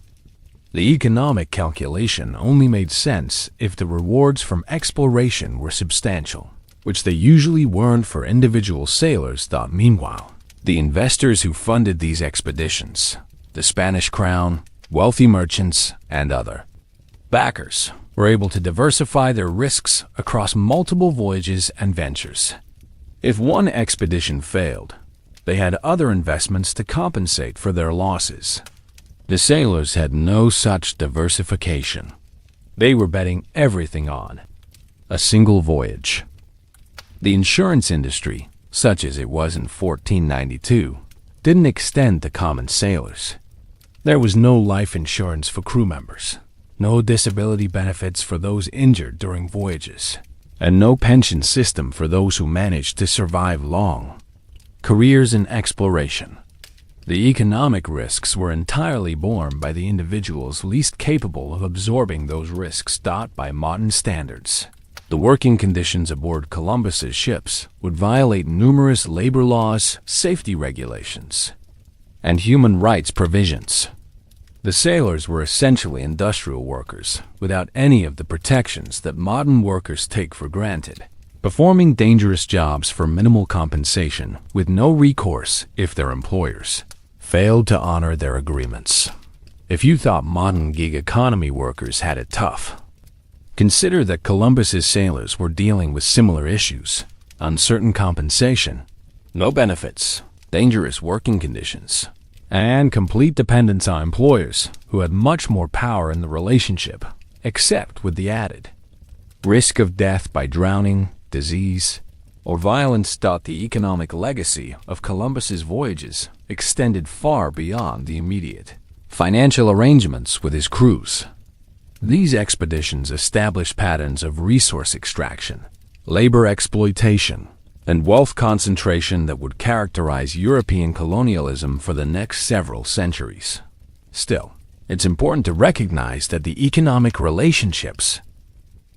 The economic calculation only made sense if the rewards from exploration were substantial, which they usually weren't for individual sailors. Meanwhile, the investors who funded these expeditions, the Spanish crown, wealthy merchants, and other backers, were able to diversify their risks across multiple voyages and ventures. If one expedition failed, they had other investments to compensate for their losses. The sailors had no such diversification. They were betting everything on a single voyage. The insurance industry, such as it was in 1492, didn't extend to common sailors. There was no life insurance for crew members, no disability benefits for those injured during voyages, and no pension system for those who managed to survive long careers in exploration. The economic risks were entirely borne by the individuals least capable of absorbing those risks. By modern standards, the working conditions aboard Columbus's ships would violate numerous labor laws, safety regulations, and human rights provisions. The sailors were essentially industrial workers without any of the protections that modern workers take for granted, performing dangerous jobs for minimal compensation with no recourse if their employers failed to honor their agreements. If you thought modern gig economy workers had it tough, consider that Columbus's sailors were dealing with similar issues: uncertain compensation, no benefits, dangerous working conditions, and complete dependence on employers who had much more power in the relationship, except with the added risk of death by drowning, disease, or violence. The economic legacy of Columbus's voyages extended far beyond the immediate financial arrangements with his crews. These expeditions established patterns of resource extraction, labor exploitation, and wealth concentration that would characterize European colonialism for the next several centuries. Still, it's important to recognize that the economic relationships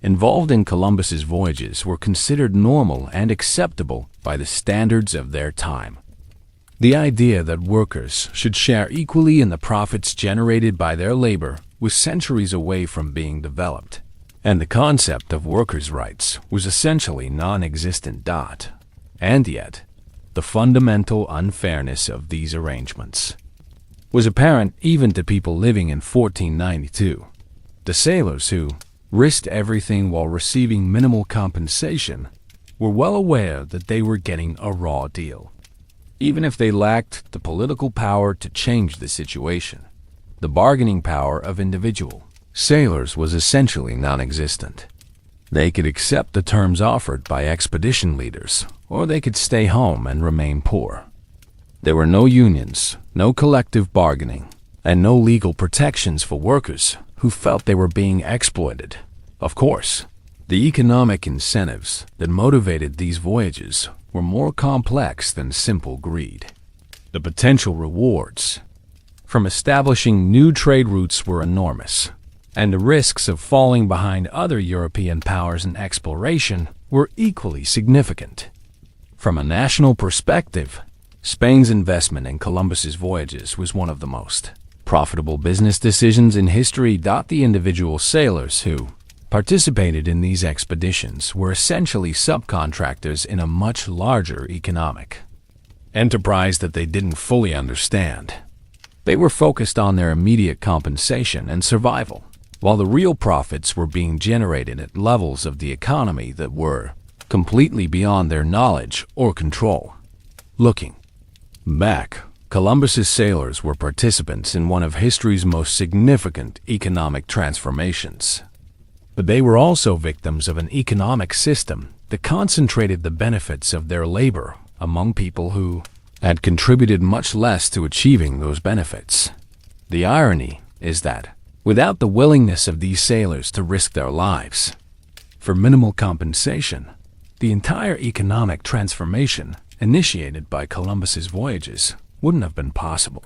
involved in Columbus's voyages were considered normal and acceptable by the standards of their time. The idea that workers should share equally in the profits generated by their labor was centuries away from being developed, and the concept of workers' rights was essentially non-existent. And yet, the fundamental unfairness of these arrangements was apparent even to people living in 1492. The sailors who risked everything while receiving minimal compensation were well aware that they were getting a raw deal. Even if they lacked the political power to change the situation, the bargaining power of individual sailors was essentially non-existent. They could accept the terms offered by expedition leaders, or they could stay home and remain poor. There were no unions, no collective bargaining, and no legal protections for workers who felt they were being exploited. Of course, the economic incentives that motivated these voyages were more complex than simple greed. The potential rewards from establishing new trade routes were enormous, and the risks of falling behind other European powers in exploration were equally significant. From a national perspective, Spain's investment in Columbus's voyages was one of the most profitable business decisions in history. The individual sailors who participated in these expeditions were essentially subcontractors in a much larger economic enterprise that they didn't fully understand. They were focused on their immediate compensation and survival, while the real profits were being generated at levels of the economy that were completely beyond their knowledge or control. Looking back, Columbus's sailors were participants in one of history's most significant economic transformations. But they were also victims of an economic system that concentrated the benefits of their labor among people who had contributed much less to achieving those benefits. The irony is that, without the willingness of these sailors to risk their lives for minimal compensation, the entire economic transformation initiated by Columbus's voyages wouldn't have been possible.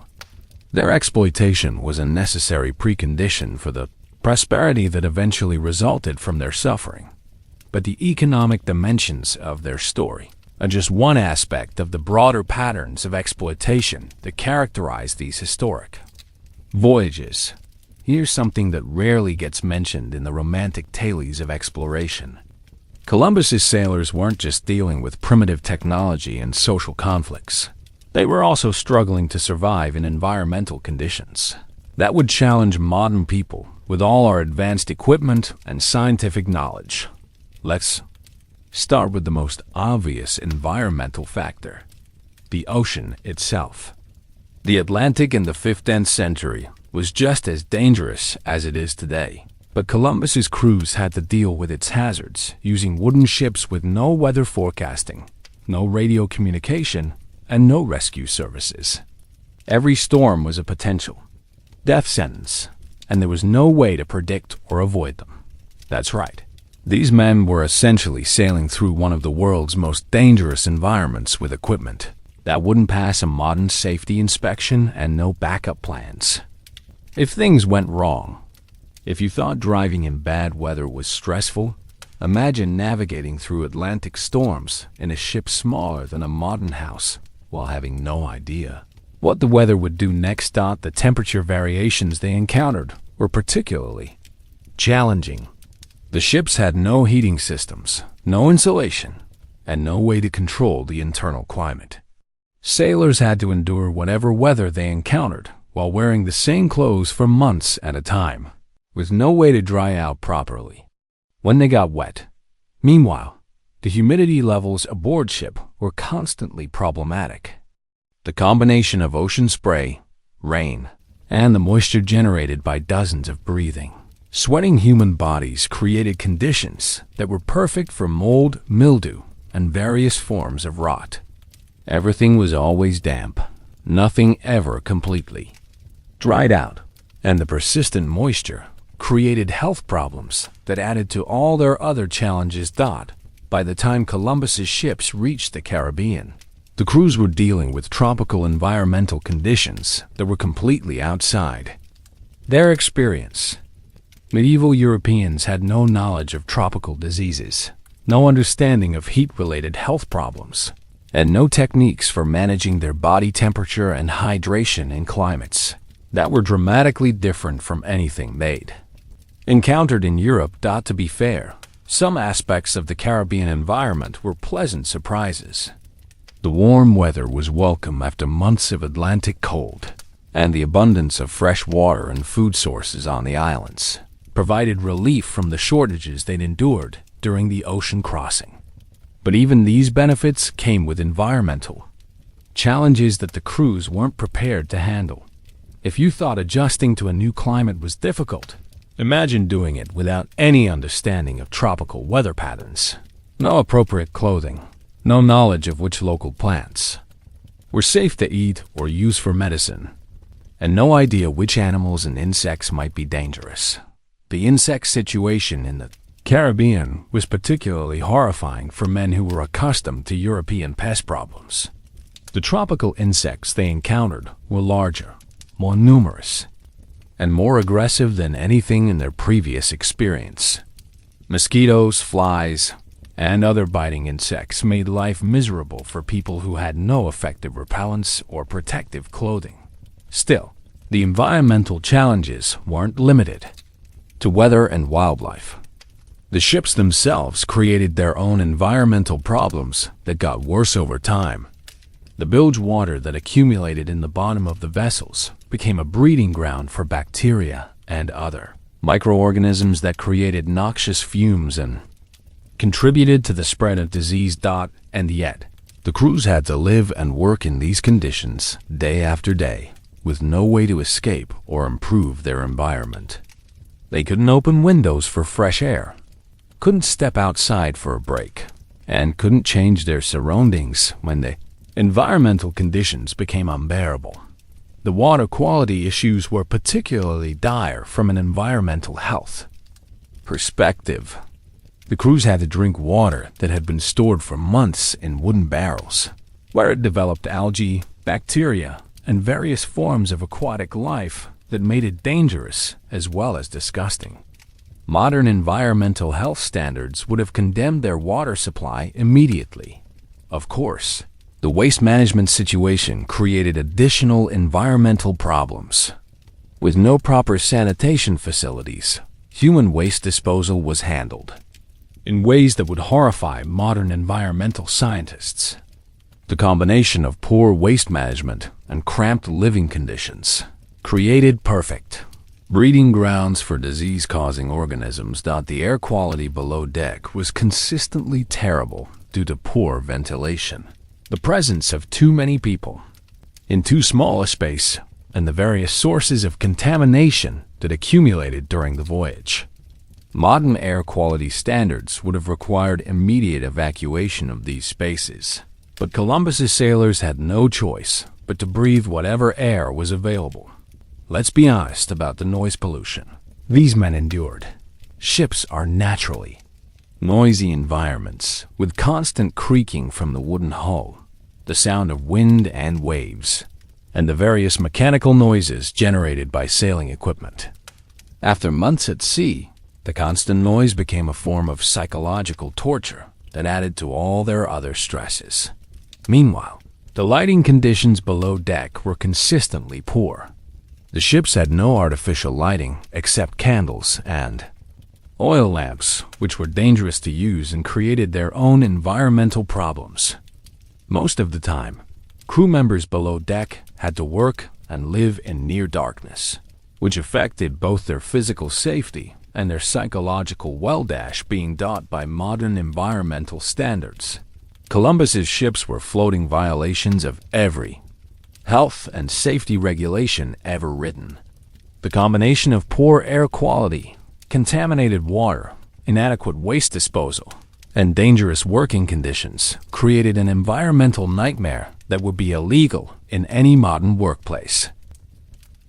Their exploitation was a necessary precondition for the prosperity that eventually resulted from their suffering. But the economic dimensions of their story are just one aspect of the broader patterns of exploitation that characterize these historic voyages. Here's something that rarely gets mentioned in the romantic tales of exploration. Columbus's sailors weren't just dealing with primitive technology and social conflicts. They were also struggling to survive in environmental conditions that would challenge modern people with all our advanced equipment and scientific knowledge. Let's start with the most obvious environmental factor: the ocean itself. The Atlantic in the 15th century was just as dangerous as it is today, but Columbus's crews had to deal with its hazards using wooden ships with no weather forecasting, no radio communication, and no rescue services. Every storm was a potential death sentence, and there was no way to predict or avoid them. That's right. These men were essentially sailing through one of the world's most dangerous environments with equipment that wouldn't pass a modern safety inspection and no backup plans. If things went wrong, if you thought driving in bad weather was stressful, imagine navigating through Atlantic storms in a ship smaller than a modern house while having no idea what the weather would do next. The temperature variations they encountered were particularly challenging. The ships had no heating systems, no insulation, and no way to control the internal climate. Sailors had to endure whatever weather they encountered while wearing the same clothes for months at a time, with no way to dry out properly when they got wet. Meanwhile, the humidity levels aboard ship were constantly problematic. The combination of ocean spray, rain, and the moisture generated by dozens of breathing, sweating human bodies created conditions that were perfect for mold, mildew, and various forms of rot. Everything was always damp, nothing ever completely dried out, and the persistent moisture created health problems that added to all their other challenges. By the time Columbus's ships reached the Caribbean, the crews were dealing with tropical environmental conditions that were completely outside their experience. Medieval Europeans had no knowledge of tropical diseases, no understanding of heat-related health problems, and no techniques for managing their body temperature and hydration in climates that were dramatically different from anything they'd encountered in Europe. To be fair, some aspects of the Caribbean environment were pleasant surprises. The warm weather was welcome after months of Atlantic cold, and the abundance of fresh water and food sources on the islands provided relief from the shortages they'd endured during the ocean crossing. But even these benefits came with environmental challenges that the crews weren't prepared to handle. If you thought adjusting to a new climate was difficult, imagine doing it without any understanding of tropical weather patterns. No appropriate clothing, no knowledge of which local plants were safe to eat or use for medicine, and no idea which animals and insects might be dangerous. The insect situation in the Caribbean was particularly horrifying for men who were accustomed to European pest problems. The tropical insects they encountered were larger, more numerous, and more aggressive than anything in their previous experience. Mosquitoes, flies, and other biting insects made life miserable for people who had no effective repellents or protective clothing. Still, the environmental challenges weren't limited to weather and wildlife. The ships themselves created their own environmental problems that got worse over time. The bilge water that accumulated in the bottom of the vessels became a breeding ground for bacteria and other microorganisms that created noxious fumes and contributed to the spread of disease. And yet, the crews had to live and work in these conditions day after day, with no way to escape or improve their environment. They couldn't open windows for fresh air, couldn't step outside for a break, and couldn't change their surroundings when the environmental conditions became unbearable. The water quality issues were particularly dire from an environmental health perspective. The crews had to drink water that had been stored for months in wooden barrels, where it developed algae, bacteria, and various forms of aquatic life that made it dangerous as well as disgusting. Modern environmental health standards would have condemned their water supply immediately. Of course, the waste management situation created additional environmental problems. With no proper sanitation facilities, human waste disposal was handled in ways that would horrify modern environmental scientists. The combination of poor waste management and cramped living conditions created perfect breeding grounds for disease-causing organisms. The air quality below deck was consistently terrible due to poor ventilation, the presence of too many people in too small a space, and the various sources of contamination that accumulated during the voyage. Modern air quality standards would have required immediate evacuation of these spaces, but Columbus's sailors had no choice but to breathe whatever air was available. Let's be honest about the noise pollution these men endured. Ships are naturally noisy environments with constant creaking from the wooden hull, the sound of wind and waves, and the various mechanical noises generated by sailing equipment. After months at sea, the constant noise became a form of psychological torture that added to all their other stresses. Meanwhile, the lighting conditions below deck were consistently poor. The ships had no artificial lighting except candles and oil lamps, which were dangerous to use and created their own environmental problems. Most of the time, crew members below deck had to work and live in near darkness, which affected both their physical safety and their psychological well-being. By modern environmental standards, Columbus's ships were floating violations of every health and safety regulation ever written. The combination of poor air quality, contaminated water, inadequate waste disposal, and dangerous working conditions created an environmental nightmare that would be illegal in any modern workplace.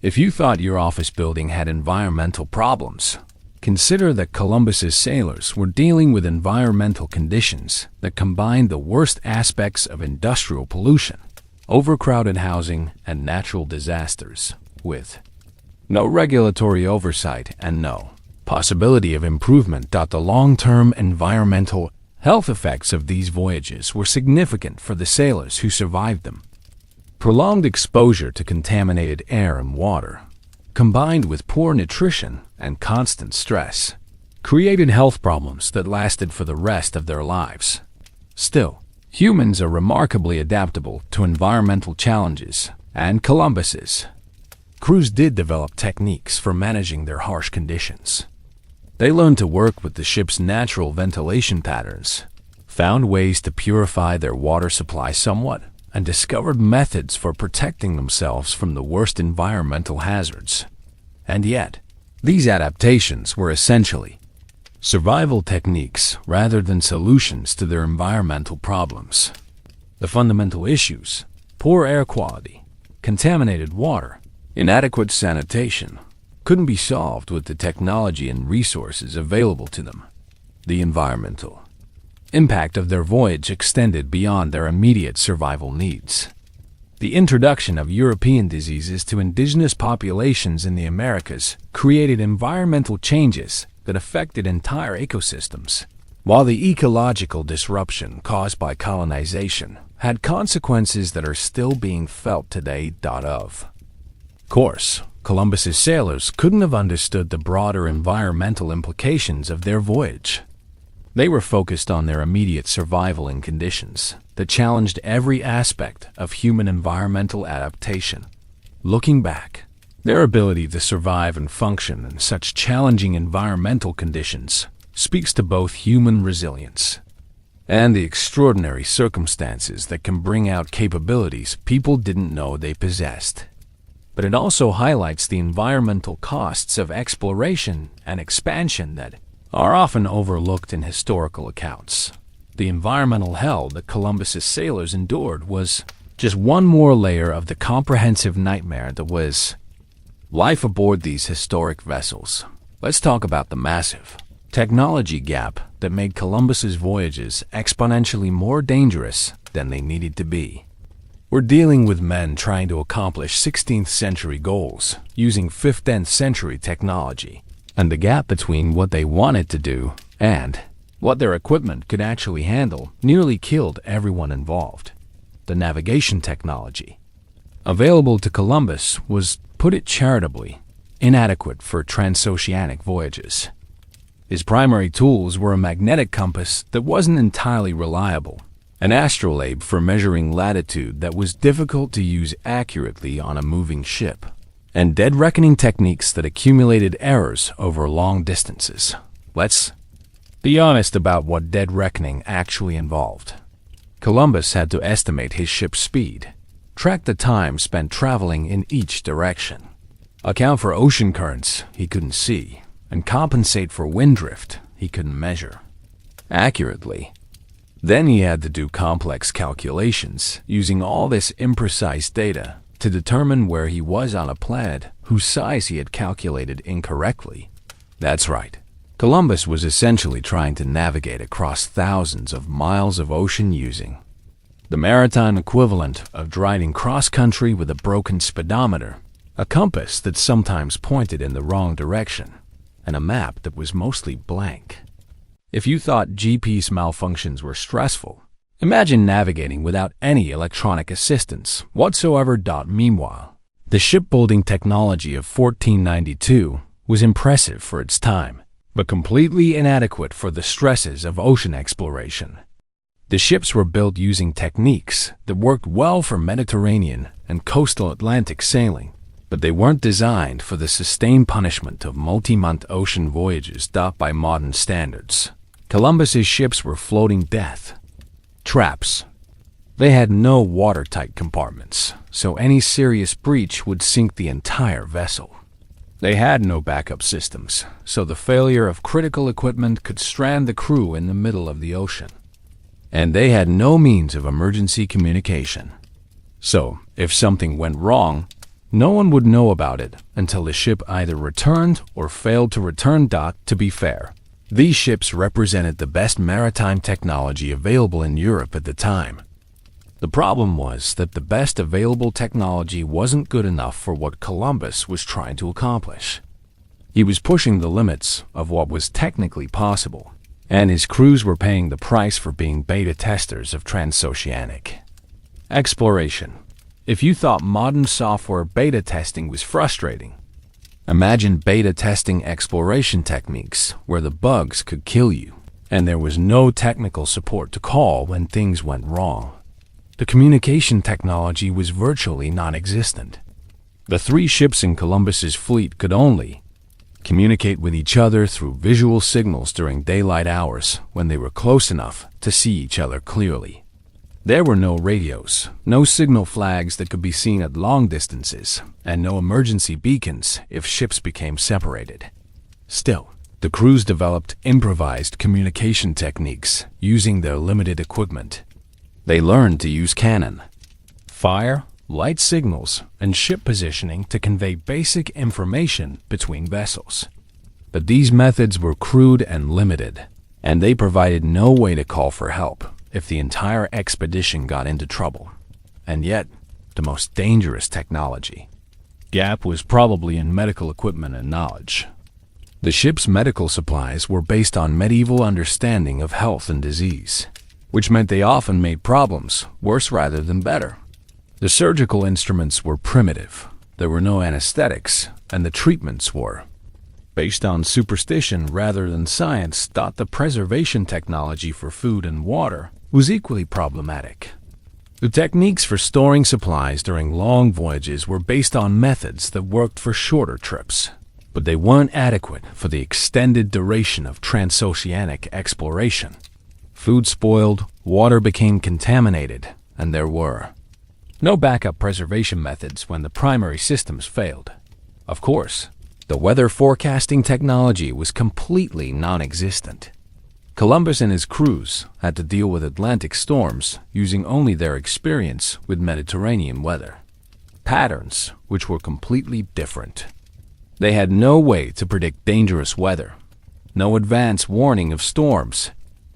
If you thought your office building had environmental problems, consider that Columbus's sailors were dealing with environmental conditions that combined the worst aspects of industrial pollution, overcrowded housing, and natural disasters, with no regulatory oversight and no possibility of improvement. The long-term environmental health effects of these voyages were significant for the sailors who survived them. Prolonged exposure to contaminated air and water, combined with poor nutrition and constant stress, created health problems that lasted for the rest of their lives. Still, humans are remarkably adaptable to environmental challenges, and Columbus's crews did develop techniques for managing their harsh conditions. They learned to work with the ship's natural ventilation patterns, found ways to purify their water supply somewhat, and discovered methods for protecting themselves from the worst environmental hazards. And yet, these adaptations were essentially survival techniques rather than solutions to their environmental problems. The fundamental issues, poor air quality, contaminated water, inadequate sanitation, couldn't be solved with the technology and resources available to them. The environmental impact of their voyage extended beyond their immediate survival needs. The introduction of European diseases to indigenous populations in the Americas created environmental changes that affected entire ecosystems, while the ecological disruption caused by colonization had consequences that are still being felt today. Of course, Columbus's sailors couldn't have understood the broader environmental implications of their voyage. They were focused on their immediate survival in conditions that challenged every aspect of human environmental adaptation. Looking back, Their ability to survive and function in such challenging environmental conditions speaks to both human resilience and the extraordinary circumstances that can bring out capabilities people didn't know they possessed. But it also highlights the environmental costs of exploration and expansion that are often overlooked in historical accounts. The environmental hell that Columbus's sailors endured was just one more layer of the comprehensive nightmare that was life aboard these historic vessels. Let's talk about the massive technology gap that made Columbus's voyages exponentially more dangerous than they needed to be. We're dealing with men trying to accomplish 16th century goals using 15th century technology, and the gap between what they wanted to do and what their equipment could actually handle nearly killed everyone involved. The navigation technology available to Columbus was, put it charitably, inadequate for transoceanic voyages. His primary tools were a magnetic compass that wasn't entirely reliable, an astrolabe for measuring latitude that was difficult to use accurately on a moving ship, and dead reckoning techniques that accumulated errors over long distances. Let's be honest about what dead reckoning actually involved. Columbus had to estimate his ship's speed, track the time spent traveling in each direction, account for ocean currents he couldn't see, and compensate for wind drift he couldn't measure accurately. Then he had to do complex calculations using all this imprecise data to determine where he was on a planet whose size he had calculated incorrectly. That's right. Columbus was essentially trying to navigate across thousands of miles of ocean using the maritime equivalent of driving cross-country with a broken speedometer, a compass that sometimes pointed in the wrong direction, and a map that was mostly blank. If you thought GPS malfunctions were stressful, imagine navigating without any electronic assistance whatsoever. Meanwhile, the shipbuilding technology of 1492 was impressive for its time, but completely inadequate for the stresses of ocean exploration. The ships were built using techniques that worked well for Mediterranean and coastal Atlantic sailing, but they weren't designed for the sustained punishment of multi-month ocean voyages by modern standards. Columbus's ships were floating death traps. They had no watertight compartments, so any serious breach would sink the entire vessel. They had no backup systems, so the failure of critical equipment could strand the crew in the middle of the ocean. And they had no means of emergency communication. So, if something went wrong, no one would know about it until the ship either returned or failed to return. To be fair, these ships represented the best maritime technology available in Europe at the time. The problem was that the best available technology wasn't good enough for what Columbus was trying to accomplish. He was pushing the limits of what was technically possible, and his crews were paying the price for being beta testers of transoceanic exploration. If you thought modern software beta testing was frustrating, imagine beta testing exploration techniques where the bugs could kill you, and there was no technical support to call when things went wrong. The communication technology was virtually non-existent. The 3 ships in Columbus's fleet could only communicate with each other through visual signals during daylight hours when they were close enough to see each other clearly. There were no radios, no signal flags that could be seen at long distances, and no emergency beacons if ships became separated. Still, the crews developed improvised communication techniques using their limited equipment. They learned to use cannon, fire, light signals, and ship positioning to convey basic information between vessels. But these methods were crude and limited, and they provided no way to call for help if the entire expedition got into trouble. And yet, the most dangerous technology gap was probably in medical equipment and knowledge. The ship's medical supplies were based on medieval understanding of health and disease, which meant they often made problems worse rather than better. The surgical instruments were primitive, there were no anesthetics, and the treatments were based on superstition rather than science. The preservation technology for food and water was equally problematic. The techniques for storing supplies during long voyages were based on methods that worked for shorter trips, but they weren't adequate for the extended duration of transoceanic exploration. Food spoiled, water became contaminated, and there were no backup preservation methods when the primary systems failed. Of course, the weather forecasting technology was completely non-existent. Columbus and his crews had to deal with Atlantic storms using only their experience with Mediterranean weather patterns, which were completely different. They had no way to predict dangerous weather, no advance warning of storms,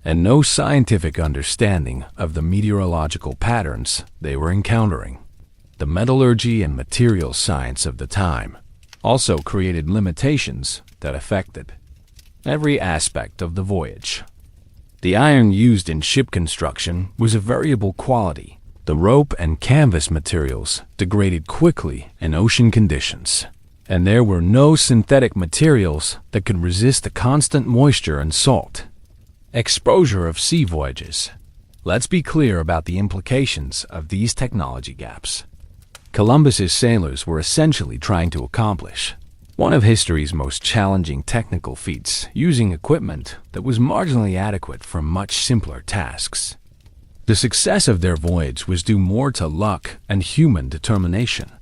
and no scientific understanding of the meteorological patterns they were encountering. The metallurgy and materials science of the time also created limitations that affected every aspect of the voyage. The iron used in ship construction was of variable quality. The rope and canvas materials degraded quickly in ocean conditions, and there were no synthetic materials that could resist the constant moisture and salt exposure of sea voyages. Let's be clear about the implications of these technology gaps. Columbus's sailors were essentially trying to accomplish one of history's most challenging technical feats, using equipment that was marginally adequate for much simpler tasks. The success of their voyage was due more to luck and human determination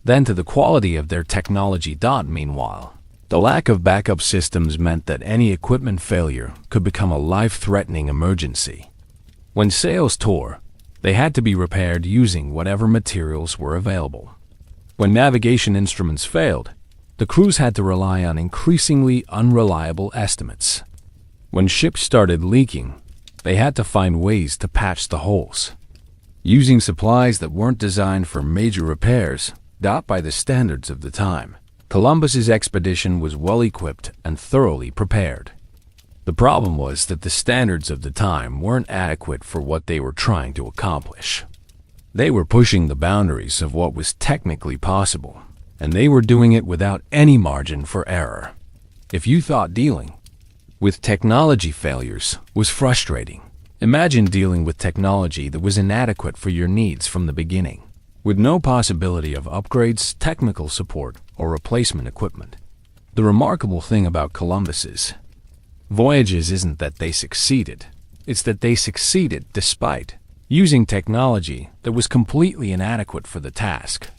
than to the quality of their technology. Meanwhile, the lack of backup systems meant that any equipment failure could become a life-threatening emergency. When sails tore, they had to be repaired using whatever materials were available. When navigation instruments failed, the crews had to rely on increasingly unreliable estimates. When ships started leaking, they had to find ways to patch the holes, using supplies that weren't designed for major repairs, by the standards of the time. Columbus's expedition was well-equipped and thoroughly prepared. The problem was that the standards of the time weren't adequate for what they were trying to accomplish. They were pushing the boundaries of what was technically possible, and they were doing it without any margin for error. If you thought dealing with technology failures was frustrating, imagine dealing with technology that was inadequate for your needs from the beginning, with no possibility of upgrades, technical support, or replacement equipment. The remarkable thing about Columbus's voyages isn't that they succeeded, it's that they succeeded despite using technology that was completely inadequate for the task.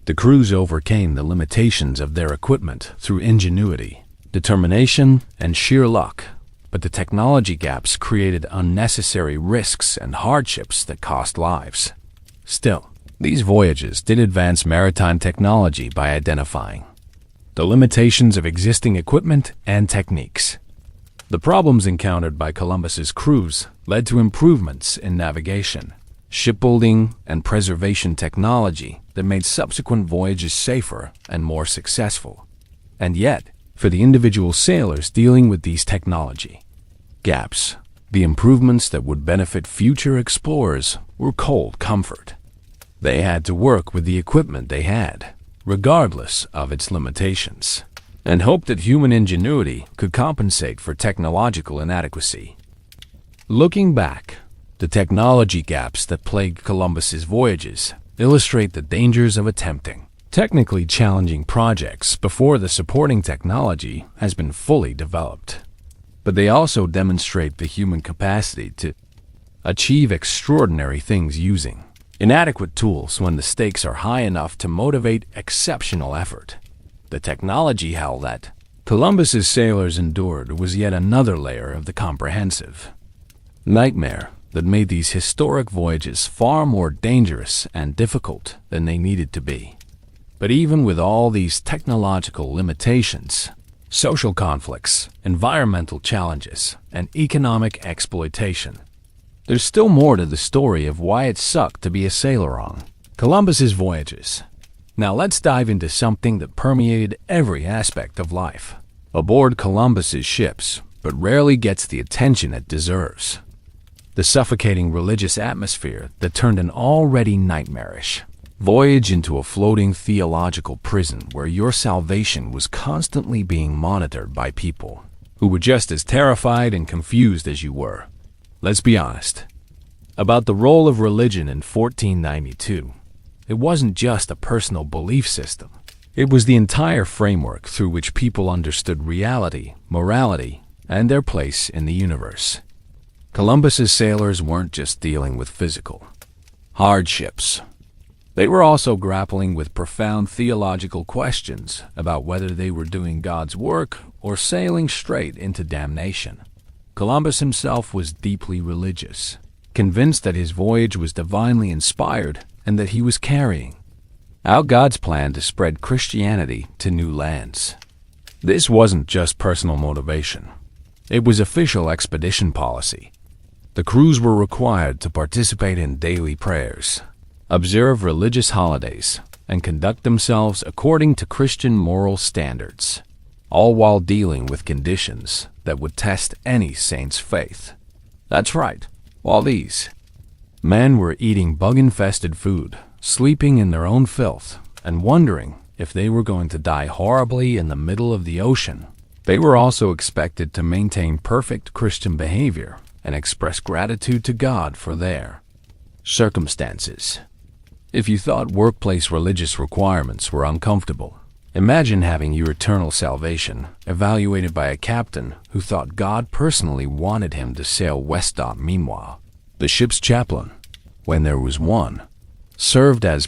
The crews overcame the limitations of their equipment through ingenuity, determination, and sheer luck, but the technology gaps created unnecessary risks and hardships that cost lives. Still, these voyages did advance maritime technology by identifying the limitations of existing equipment and techniques. The problems encountered by Columbus's crews led to improvements in navigation, shipbuilding, and preservation technology that made subsequent voyages safer and more successful. And yet, for the individual sailors dealing with these technology gaps, the improvements that would benefit future explorers were cold comfort. They had to work with the equipment they had, regardless of its limitations, and hope that human ingenuity could compensate for technological inadequacy. Looking back, the technology gaps that plagued Columbus's voyages illustrate the dangers of attempting technically challenging projects before the supporting technology has been fully developed. But they also demonstrate the human capacity to achieve extraordinary things using inadequate tools when the stakes are high enough to motivate exceptional effort. The technology hell that Columbus's sailors endured was yet another layer of the comprehensive nightmare that made these historic voyages far more dangerous and difficult than they needed to be. But even with all these technological limitations, social conflicts, environmental challenges, and economic exploitation, there's still more to the story of why it sucked to be a sailor on Columbus's voyages. Now let's dive into something that permeated every aspect of life aboard Columbus's ships, but rarely gets the attention it deserves. The suffocating religious atmosphere that turned an already nightmarish voyage into a floating theological prison where your salvation was constantly being monitored by people who were just as terrified and confused as you were. Let's be honest. About the role of religion in 1492. It wasn't just a personal belief system. It was the entire framework through which people understood reality, morality, and their place in the universe. Columbus's sailors weren't just dealing with physical hardships. They were also grappling with profound theological questions about whether they were doing God's work or sailing straight into damnation. Columbus himself was deeply religious, convinced that his voyage was divinely inspired and that he was carrying out God's plan to spread Christianity to new lands. This wasn't just personal motivation. It was official expedition policy. The crews were required to participate in daily prayers, observe religious holidays, and conduct themselves according to Christian moral standards, all while dealing with conditions that would test any saint's faith. That's right, all these men were eating bug-infested food, sleeping in their own filth, and wondering if they were going to die horribly in the middle of the ocean. They were also expected to maintain perfect Christian behavior and express gratitude to God for their circumstances. If you thought workplace religious requirements were uncomfortable, imagine having your eternal salvation evaluated by a captain who thought God personally wanted him to sail west. Meanwhile, the ship's chaplain, when there was one, served as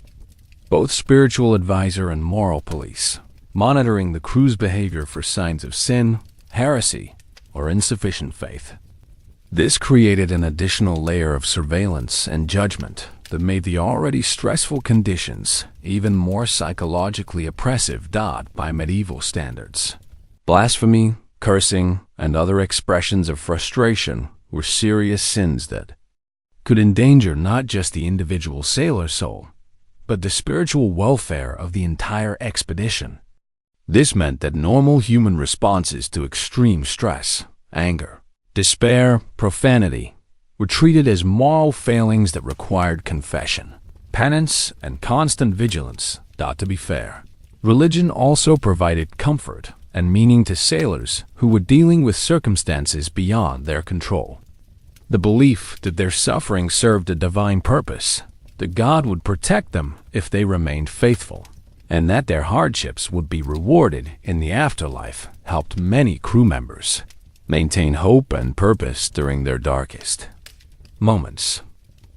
both spiritual advisor and moral police, monitoring the crew's behavior for signs of sin, heresy, or insufficient faith. This created an additional layer of surveillance and judgment that made the already stressful conditions even more psychologically oppressive. By medieval standards, blasphemy, cursing, and other expressions of frustration were serious sins that could endanger not just the individual sailor's soul, but the spiritual welfare of the entire expedition. This meant that normal human responses to extreme stress, anger, despair, profanity, were treated as moral failings that required confession, penance, and constant vigilance. To be fair, religion also provided comfort and meaning to sailors who were dealing with circumstances beyond their control. The belief that their suffering served a divine purpose, that God would protect them if they remained faithful, and that their hardships would be rewarded in the afterlife, helped many crew members maintain hope and purpose during their darkest moments.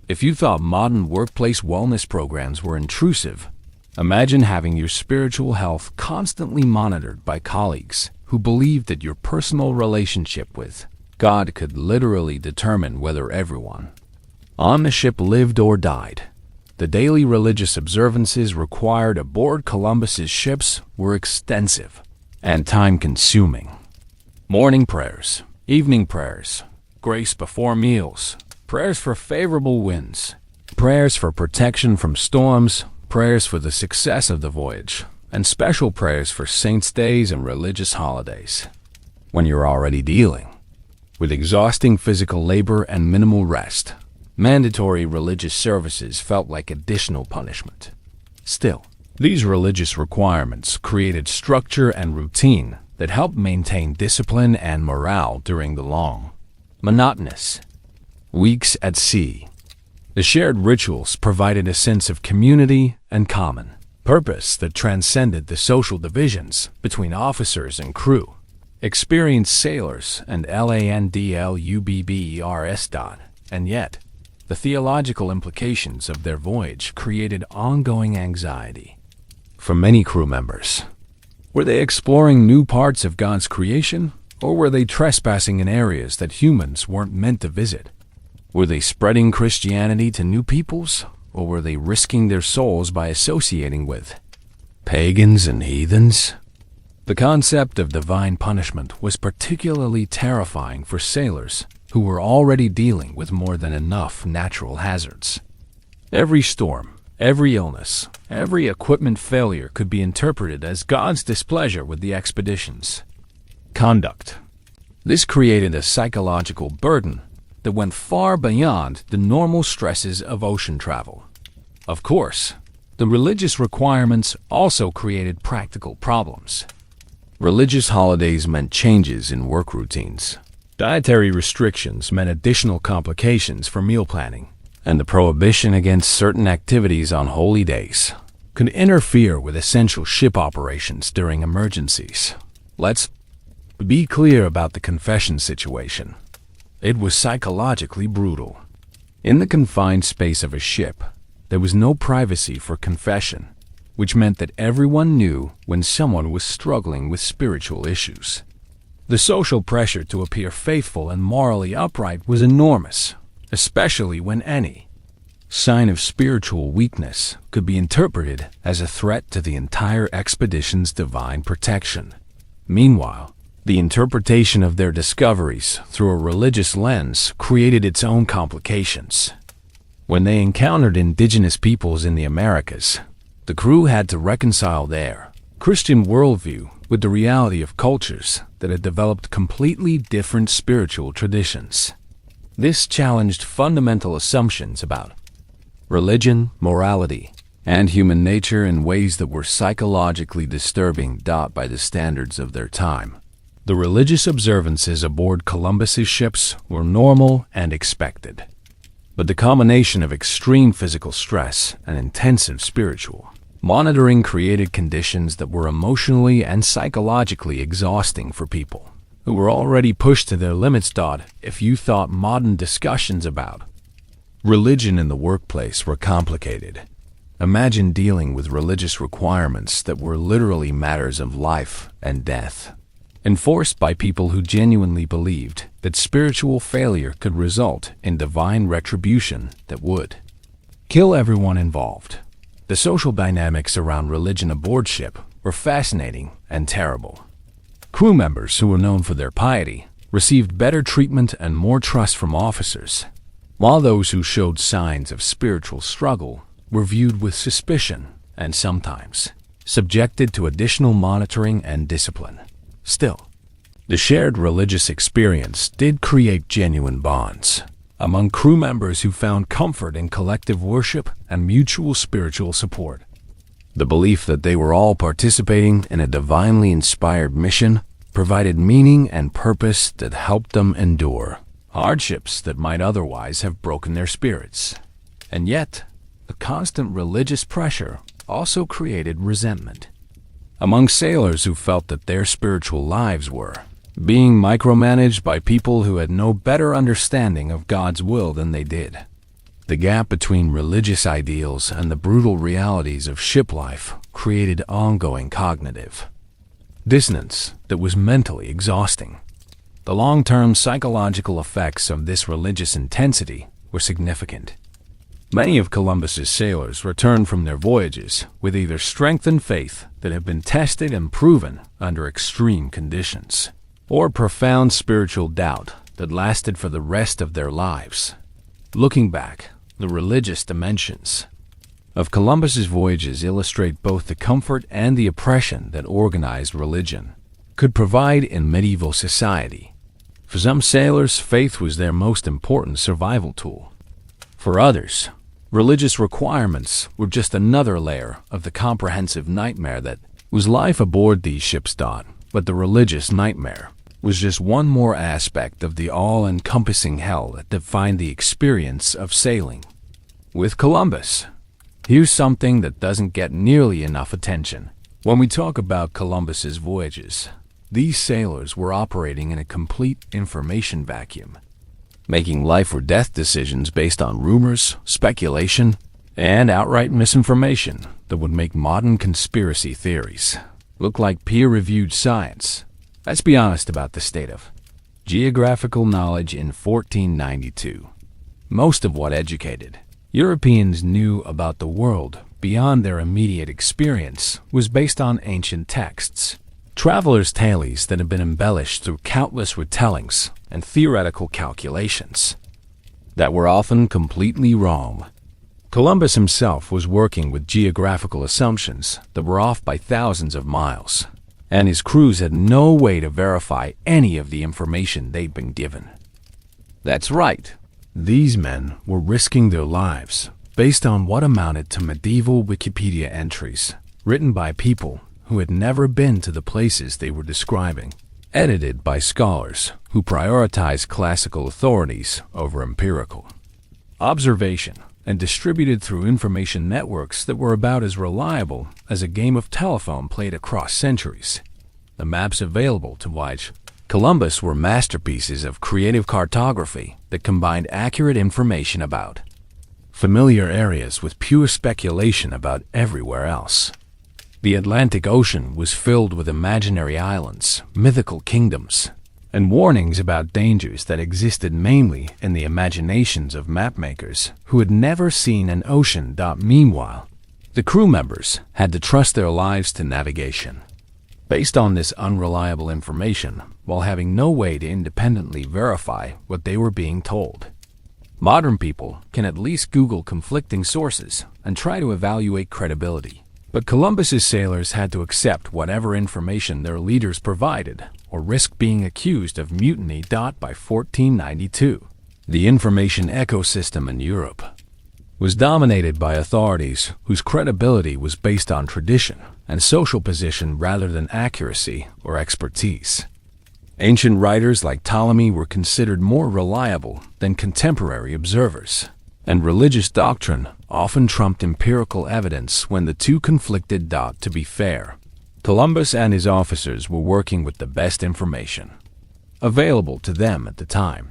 If you thought modern workplace wellness programs were intrusive, imagine having your spiritual health constantly monitored by colleagues who believed that your personal relationship with God could literally determine whether everyone on the ship lived or died. The daily religious observances required aboard Columbus's ships were extensive and time-consuming. Morning prayers, evening prayers, grace before meals, prayers for favorable winds, prayers for protection from storms, prayers for the success of the voyage, and special prayers for saints' days and religious holidays. When you're already dealing with exhausting physical labor and minimal rest, mandatory religious services felt like additional punishment. Still, these religious requirements created structure and routine that helped maintain discipline and morale during the long, monotonous weeks at sea. The shared rituals provided a sense of community and common purpose that transcended the social divisions between officers and crew. Experienced sailors and landlubbers. And yet, the theological implications of their voyage created ongoing anxiety for many crew members. Were they exploring new parts of God's creation, or were they trespassing in areas that humans weren't meant to visit? Were they spreading Christianity to new peoples, or were they risking their souls by associating with pagans and heathens? The concept of divine punishment was particularly terrifying for sailors who were already dealing with more than enough natural hazards. Every storm, every illness, every equipment failure could be interpreted as God's displeasure with the expedition's conduct. This created a psychological burden that went far beyond the normal stresses of ocean travel. Of course, the religious requirements also created practical problems. Religious holidays meant changes in work routines. Dietary restrictions meant additional complications for meal planning, and the prohibition against certain activities on holy days could interfere with essential ship operations during emergencies. Let's be clear about the confession situation. It was psychologically brutal. In the confined space of a ship, there was no privacy for confession, which meant that everyone knew when someone was struggling with spiritual issues. The social pressure to appear faithful and morally upright was enormous, especially when any sign of spiritual weakness could be interpreted as a threat to the entire expedition's divine protection. Meanwhile, the interpretation of their discoveries through a religious lens created its own complications. When they encountered indigenous peoples in the Americas, the crew had to reconcile their Christian worldview with the reality of cultures that had developed completely different spiritual traditions. This challenged fundamental assumptions about religion, morality, and human nature in ways that were psychologically disturbing by the standards of their time. The religious observances aboard Columbus's ships were normal and expected, but the combination of extreme physical stress and intensive spiritual monitoring created conditions that were emotionally and psychologically exhausting for people who were already pushed to their limits. If you thought modern discussions about religion in the workplace were complicated, imagine dealing with religious requirements that were literally matters of life and death, enforced by people who genuinely believed that spiritual failure could result in divine retribution that would kill everyone involved. The social dynamics around religion aboard ship were fascinating and terrible. Crew members who were known for their piety received better treatment and more trust from officers, while those who showed signs of spiritual struggle were viewed with suspicion and sometimes subjected to additional monitoring and discipline. Still, the shared religious experience did create genuine bonds among crew members who found comfort in collective worship and mutual spiritual support. The belief that they were all participating in a divinely inspired mission provided meaning and purpose that helped them endure hardships that might otherwise have broken their spirits. And yet, the constant religious pressure also created resentment among sailors who felt that their spiritual lives were being micromanaged by people who had no better understanding of God's will than they did. The gap between religious ideals and the brutal realities of ship life created ongoing cognitive dissonance that was mentally exhausting. The long-term psychological effects of this religious intensity were significant. Many of Columbus's sailors returned from their voyages with either strengthened faith that had been tested and proven under extreme conditions, or profound spiritual doubt that lasted for the rest of their lives. Looking back, the religious dimensions of Columbus's voyages illustrate both the comfort and the oppression that organized religion could provide in medieval society. For some sailors, faith was their most important survival tool. For others, religious requirements were just another layer of the comprehensive nightmare that was life aboard these ships. But the religious nightmare was just one more aspect of the all-encompassing hell that defined the experience of sailing with Columbus. Here's something that doesn't get nearly enough attention. When we talk about Columbus's voyages, these sailors were operating in a complete information vacuum, making life or death decisions based on rumors, speculation, and outright misinformation that would make modern conspiracy theories look like peer-reviewed science. Let's be honest about the state of geographical knowledge in 1492. Most of what educated Europeans knew about the world beyond their immediate experience was based on ancient texts, travelers' tales that had been embellished through countless retellings and theoretical calculations that were often completely wrong. Columbus himself was working with geographical assumptions that were off by thousands of miles, and his crews had no way to verify any of the information they'd been given. That's right, these men were risking their lives based on what amounted to medieval Wikipedia entries written by people who had never been to the places they were describing, edited by scholars who prioritized classical authorities over empirical observation, and distributed through information networks that were about as reliable as a game of telephone played across centuries. The maps available to Columbus were masterpieces of creative cartography that combined accurate information about familiar areas with pure speculation about everywhere else. The Atlantic Ocean was filled with imaginary islands, mythical kingdoms, and warnings about dangers that existed mainly in the imaginations of mapmakers who had never seen an ocean. Meanwhile, the crew members had to trust their lives to navigation based on this unreliable information while having no way to independently verify what they were being told. Modern people can at least Google conflicting sources and try to evaluate credibility. But Columbus's sailors had to accept whatever information their leaders provided or risk being accused of mutiny. By 1492, the information ecosystem in Europe was dominated by authorities whose credibility was based on tradition and social position rather than accuracy or expertise. Ancient writers like Ptolemy were considered more reliable than contemporary observers, and religious doctrine often trumped empirical evidence when the two conflicted. To be fair, Columbus and his officers were working with the best information available to them at the time.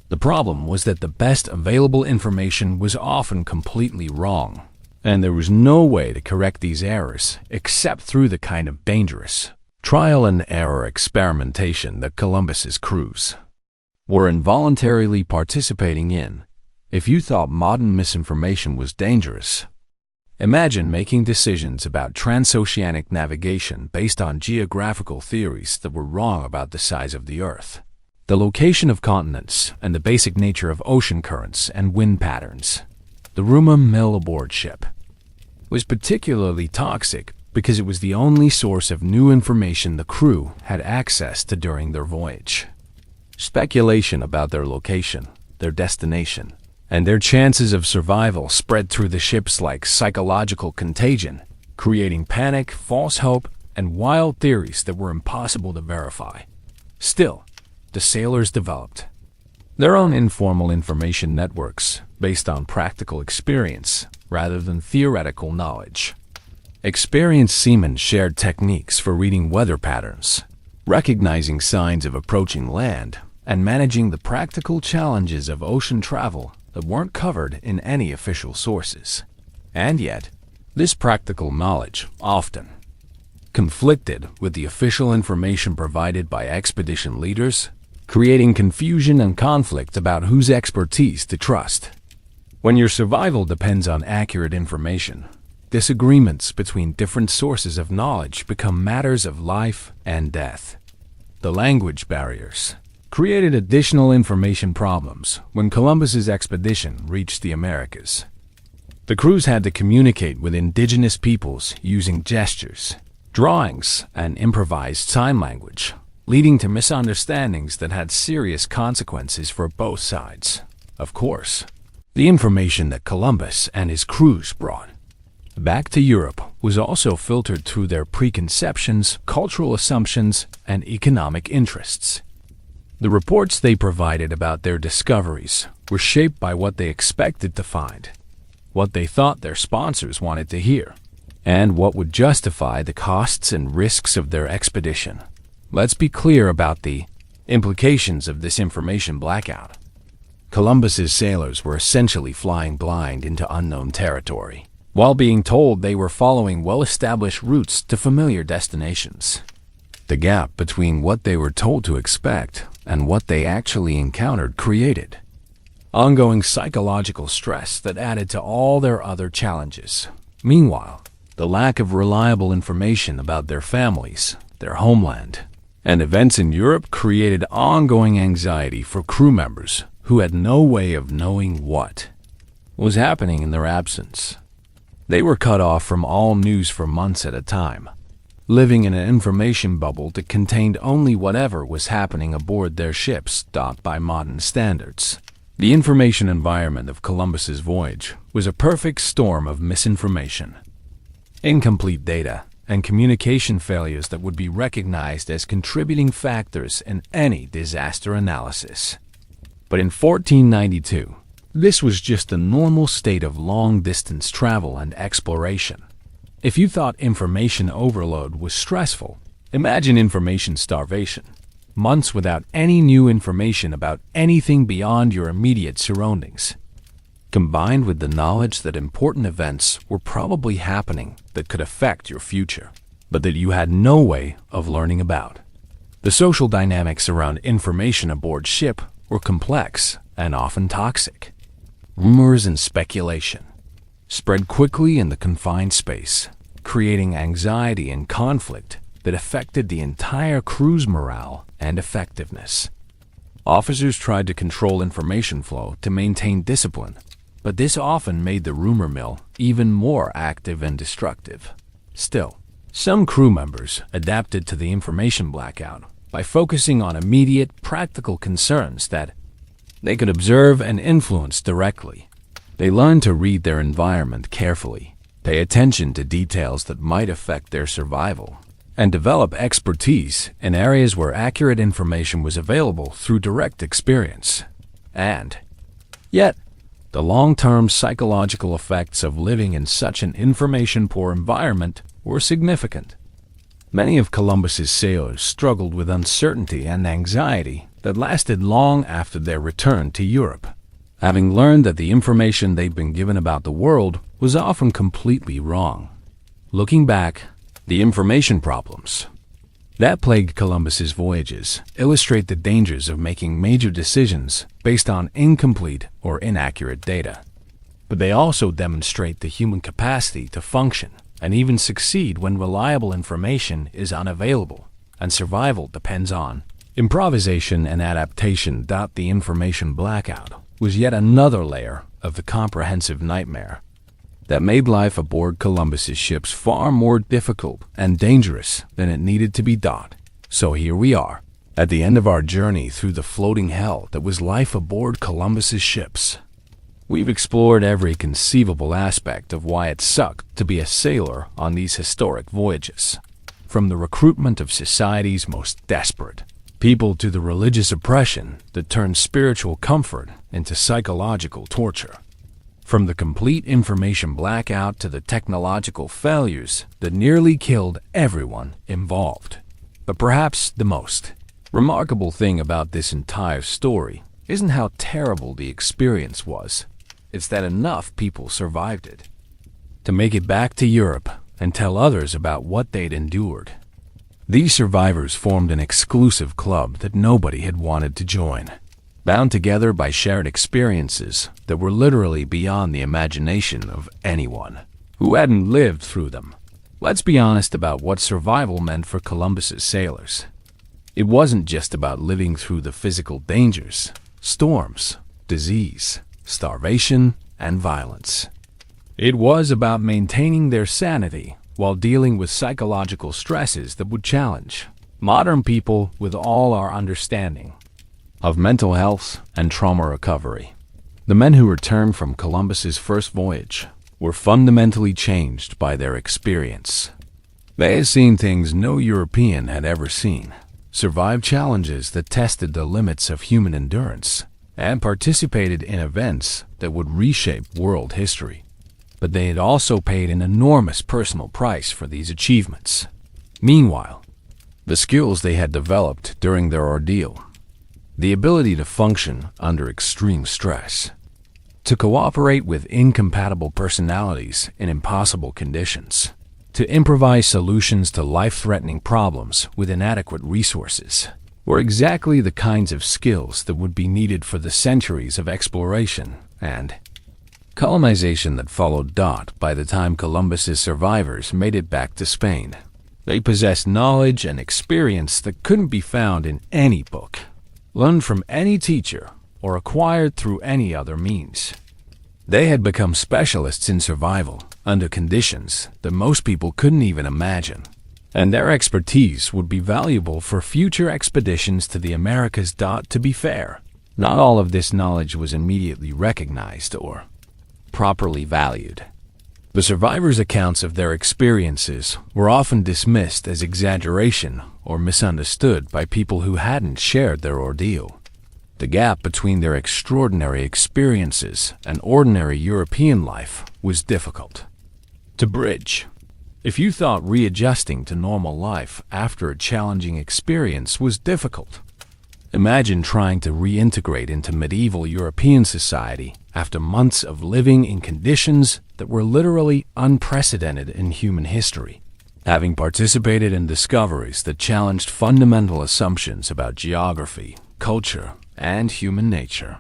The problem was that the best available information was often completely wrong, and there was no way to correct these errors except through the kind of dangerous trial and error experimentation that Columbus's crews were involuntarily participating in. If you thought modern misinformation was dangerous, imagine making decisions about transoceanic navigation based on geographical theories that were wrong about the size of the Earth, the location of continents, and the basic nature of ocean currents and wind patterns. The rumor mill aboard ship was particularly toxic because it was the only source of new information the crew had access to during their voyage. Speculation about their location, their destination, and their chances of survival spread through the ships like psychological contagion, creating panic, false hope, and wild theories that were impossible to verify. Still, the sailors developed their own informal information networks based on practical experience rather than theoretical knowledge. Experienced seamen shared techniques for reading weather patterns, recognizing signs of approaching land, and managing the practical challenges of ocean travel that weren't covered in any official sources. And yet, this practical knowledge often conflicted with the official information provided by expedition leaders, creating confusion and conflict about whose expertise to trust. When your survival depends on accurate information, disagreements between different sources of knowledge become matters of life and death. The language barriers created additional information problems when Columbus's expedition reached the Americas. The crews had to communicate with indigenous peoples using gestures, drawings, and improvised sign language, leading to misunderstandings that had serious consequences for both sides. Of course, the information that Columbus and his crews brought back to Europe was also filtered through their preconceptions, cultural assumptions, and economic interests. The reports they provided about their discoveries were shaped by what they expected to find, what they thought their sponsors wanted to hear, and what would justify the costs and risks of their expedition. Let's be clear about the implications of this information blackout. Columbus's sailors were essentially flying blind into unknown territory, while being told they were following well-established routes to familiar destinations. The gap between what they were told to expect and what they actually encountered created ongoing psychological stress that added to all their other challenges. Meanwhile, the lack of reliable information about their families, their homeland, and events in Europe created ongoing anxiety for crew members who had no way of knowing what was happening in their absence. They were cut off from all news for months at a time, living in an information bubble that contained only whatever was happening aboard their ships docked by modern standards. The information environment of Columbus's voyage was a perfect storm of misinformation, incomplete data, and communication failures that would be recognized as contributing factors in any disaster analysis. But in 1492, This was just the normal state of long-distance travel and exploration. If you thought information overload was stressful, imagine information starvation. Months without any new information about anything beyond your immediate surroundings, combined with the knowledge that important events were probably happening that could affect your future, but that you had no way of learning about. The social dynamics around information aboard ship were complex and often toxic. Rumors and speculation spread quickly in the confined space, creating anxiety and conflict that affected the entire crew's morale and effectiveness. Officers tried to control information flow to maintain discipline, but this often made the rumor mill even more active and destructive. Still, some crew members adapted to the information blackout by focusing on immediate, practical concerns that they could observe and influence directly. They learned to read their environment carefully, pay attention to details that might affect their survival, and develop expertise in areas where accurate information was available through direct experience. And yet, the long-term psychological effects of living in such an information-poor environment were significant. Many of Columbus's sailors struggled with uncertainty and anxiety that lasted long after their return to Europe, having learned that the information they'd been given about the world was often completely wrong. Looking back, the information problems that plagued Columbus's voyages illustrate the dangers of making major decisions based on incomplete or inaccurate data. But they also demonstrate the human capacity to function and even succeed when reliable information is unavailable and survival depends on improvisation and adaptation. The information blackout was yet another layer of the comprehensive nightmare that made life aboard Columbus's ships far more difficult and dangerous than it needed to be. So here we are, at the end of our journey through the floating hell that was life aboard Columbus's ships. We've explored every conceivable aspect of why it sucked to be a sailor on these historic voyages, from the recruitment of society's most desperate people to the religious oppression that turned spiritual comfort into psychological torture. From the complete information blackout to the technological failures that nearly killed everyone involved. But perhaps the most remarkable thing about this entire story isn't how terrible the experience was. It's that enough people survived it to make it back to Europe and tell others about what they'd endured. These survivors formed an exclusive club that nobody had wanted to join, bound together by shared experiences that were literally beyond the imagination of anyone who hadn't lived through them. Let's be honest about what survival meant for Columbus's sailors. It wasn't just about living through the physical dangers, storms, disease, starvation, and violence. It was about maintaining their sanity while dealing with psychological stresses that would challenge modern people with all our understanding of mental health and trauma recovery. The men who returned from Columbus's first voyage were fundamentally changed by their experience. They had seen things no European had ever seen, survived challenges that tested the limits of human endurance, and participated in events that would reshape world history. But they had also paid an enormous personal price for these achievements. Meanwhile, the skills they had developed during their ordeal, the ability to function under extreme stress, to cooperate with incompatible personalities in impossible conditions, to improvise solutions to life-threatening problems with inadequate resources, were exactly the kinds of skills that would be needed for the centuries of exploration and colonization that followed. By the time Columbus's survivors made it back to Spain, they possessed knowledge and experience that couldn't be found in any book, learned from any teacher, or acquired through any other means. They had become specialists in survival under conditions that most people couldn't even imagine, and their expertise would be valuable for future expeditions to the Americas. To be fair, not all of this knowledge was immediately recognized or properly valued. The survivors' accounts of their experiences were often dismissed as exaggeration or misunderstood by people who hadn't shared their ordeal. The gap between their extraordinary experiences and ordinary European life was difficult to bridge. If you thought readjusting to normal life after a challenging experience was difficult, imagine trying to reintegrate into medieval European society after months of living in conditions that were literally unprecedented in human history. Having participated in discoveries that challenged fundamental assumptions about geography, culture, and human nature.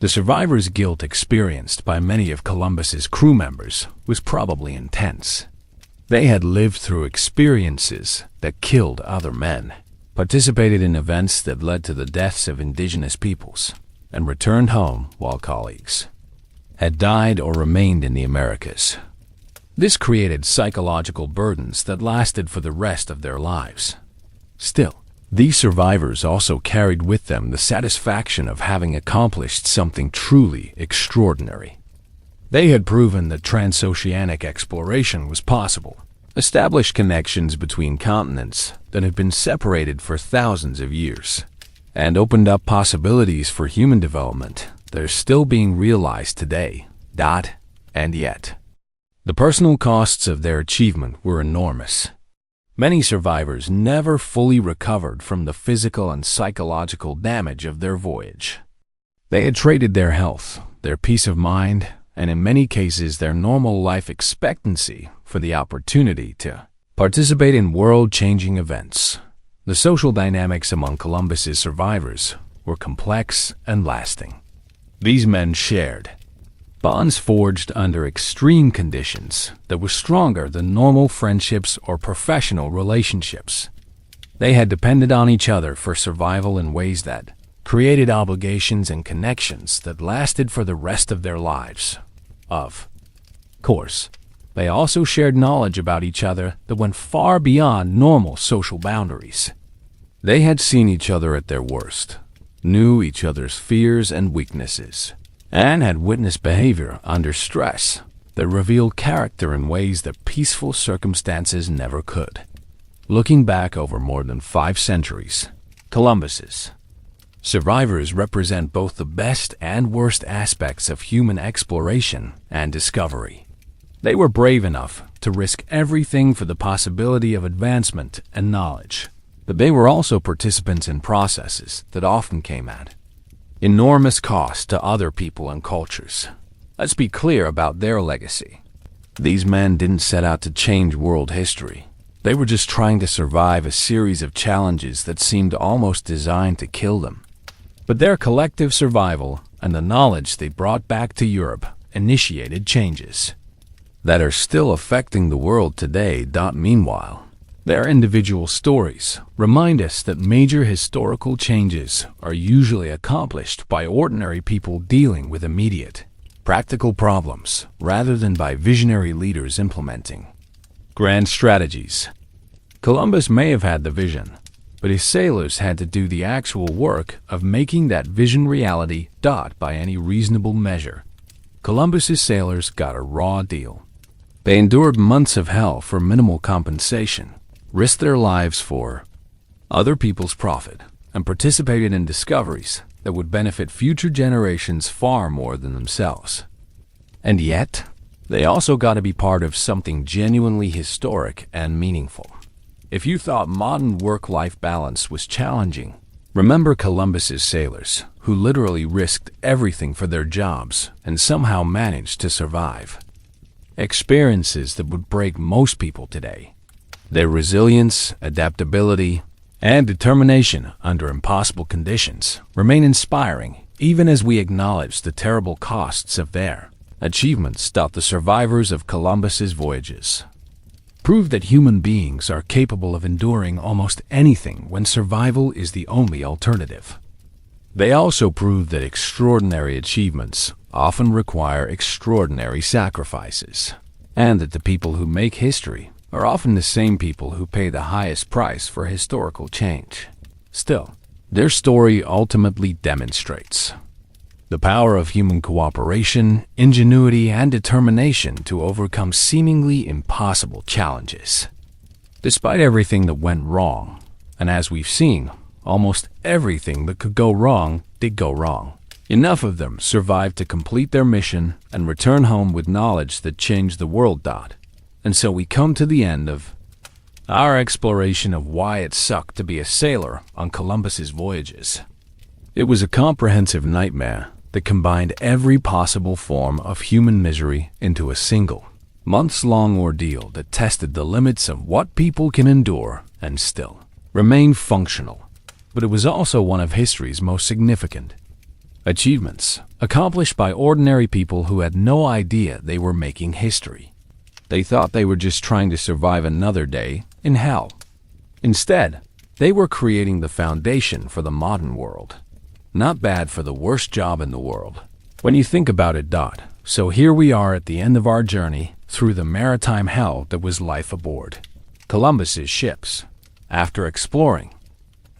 The survivor's guilt experienced by many of Columbus's crew members was probably intense. They had lived through experiences that killed other men, participated in events that led to the deaths of indigenous peoples, and returned home while colleagues had died or remained in the Americas. This created psychological burdens that lasted for the rest of their lives. Still, these survivors also carried with them the satisfaction of having accomplished something truly extraordinary. They had proven that transoceanic exploration was possible, established connections between continents that had been separated for thousands of years, and opened up possibilities for human development that are still being realized today. And yet, the personal costs of their achievement were enormous. Many survivors never fully recovered from the physical and psychological damage of their voyage. They had traded their health, their peace of mind, and in many cases their normal life expectancy for the opportunity to participate in world-changing events. The social dynamics among Columbus's survivors were complex and lasting. These men shared bonds forged under extreme conditions that were stronger than normal friendships or professional relationships. They had depended on each other for survival in ways that created obligations and connections that lasted for the rest of their lives. Of course, they also shared knowledge about each other that went far beyond normal social boundaries. They had seen each other at their worst, knew each other's fears and weaknesses, and had witnessed behavior under stress that revealed character in ways that peaceful circumstances never could. Looking back over more than 5 centuries, Columbus's survivors represent both the best and worst aspects of human exploration and discovery. They were brave enough to risk everything for the possibility of advancement and knowledge, but they were also participants in processes that often came at enormous cost to other people and cultures. Let's be clear about their legacy. These men didn't set out to change world history. They were just trying to survive a series of challenges that seemed almost designed to kill them. But their collective survival and the knowledge they brought back to Europe initiated changes that are still affecting the world today. Meanwhile, their individual stories remind us that major historical changes are usually accomplished by ordinary people dealing with immediate, practical problems rather than by visionary leaders implementing grand strategies. Columbus may have had the vision, but his sailors had to do the actual work of making that vision reality. By any reasonable measure, Columbus's sailors got a raw deal. They endured months of hell for minimal compensation, risked their lives for other people's profit, and participated in discoveries that would benefit future generations far more than themselves. And yet, they also got to be part of something genuinely historic and meaningful. If you thought modern work-life balance was challenging, remember Columbus's sailors, who literally risked everything for their jobs and somehow managed to survive. Experiences that would break most people today. Their resilience, adaptability, and determination under impossible conditions remain inspiring even as we acknowledge the terrible costs of their achievements. The survivors of Columbus's voyages prove that human beings are capable of enduring almost anything when survival is the only alternative. They also prove that extraordinary achievements often require extraordinary sacrifices, and that the people who make history are often the same people who pay the highest price for historical change. Still, their story ultimately demonstrates the power of human cooperation, ingenuity, and determination to overcome seemingly impossible challenges. Despite everything that went wrong, and as we've seen, almost everything that could go wrong did go wrong. Enough of them survived to complete their mission and return home with knowledge that changed the world. And so we come to the end of our exploration of why it sucked to be a sailor on Columbus's voyages. It was a comprehensive nightmare that combined every possible form of human misery into a single, months-long ordeal that tested the limits of what people can endure and still remain functional. But it was also one of history's most significant achievements, accomplished by ordinary people who had no idea they were making history. They thought they were just trying to survive another day in hell. Instead, they were creating the foundation for the modern world. Not bad for the worst job in the world, when you think about it. So here we are at the end of our journey through the maritime hell that was life aboard Columbus's ships. After exploring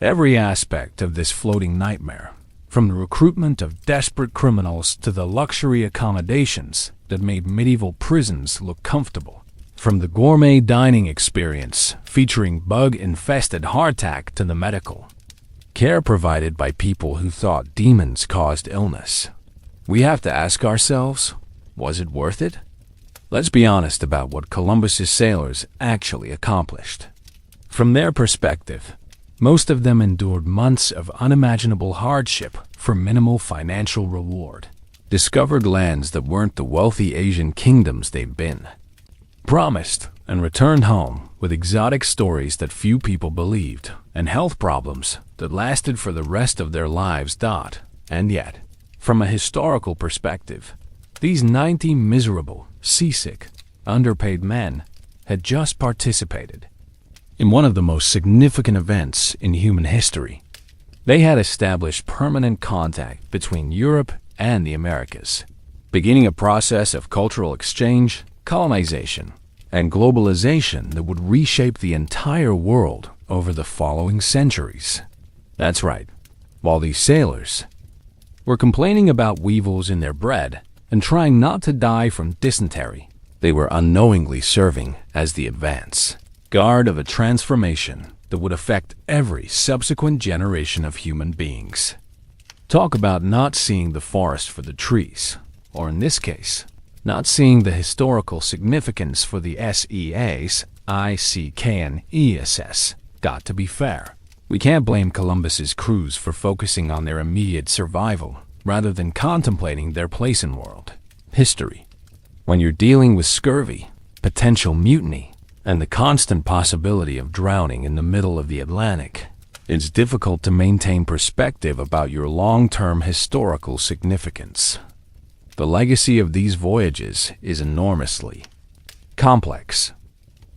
every aspect of this floating nightmare, from the recruitment of desperate criminals to the luxury accommodations that made medieval prisons look comfortable, from the gourmet dining experience featuring bug-infested hardtack to the medical care provided by people who thought demons caused illness, we have to ask ourselves, was it worth it? Let's be honest about what Columbus's sailors actually accomplished. From their perspective, most of them endured months of unimaginable hardship for minimal financial reward, discovered lands that weren't the wealthy Asian kingdoms they'd been promised, and returned home with exotic stories that few people believed, and health problems that lasted for the rest of their lives. And yet, from a historical perspective, these 90 miserable, seasick, underpaid men had just participated in one of the most significant events in human history. They had established permanent contact between Europe and the Americas, beginning a process of cultural exchange, colonization, and globalization that would reshape the entire world over the following centuries. That's right, while these sailors were complaining about weevils in their bread and trying not to die from dysentery, they were unknowingly serving as the advance guard of a transformation that would affect every subsequent generation of human beings. Talk about not seeing the forest for the trees, or in this case, not seeing the historical significance for the SEAs, ICK and ESS. Got to be fair, we can't blame Columbus's crews for focusing on their immediate survival rather than contemplating their place in world history. When you're dealing with scurvy, potential mutiny, and the constant possibility of drowning in the middle of the Atlantic, it's difficult to maintain perspective about your long-term historical significance. The legacy of these voyages is enormously complex.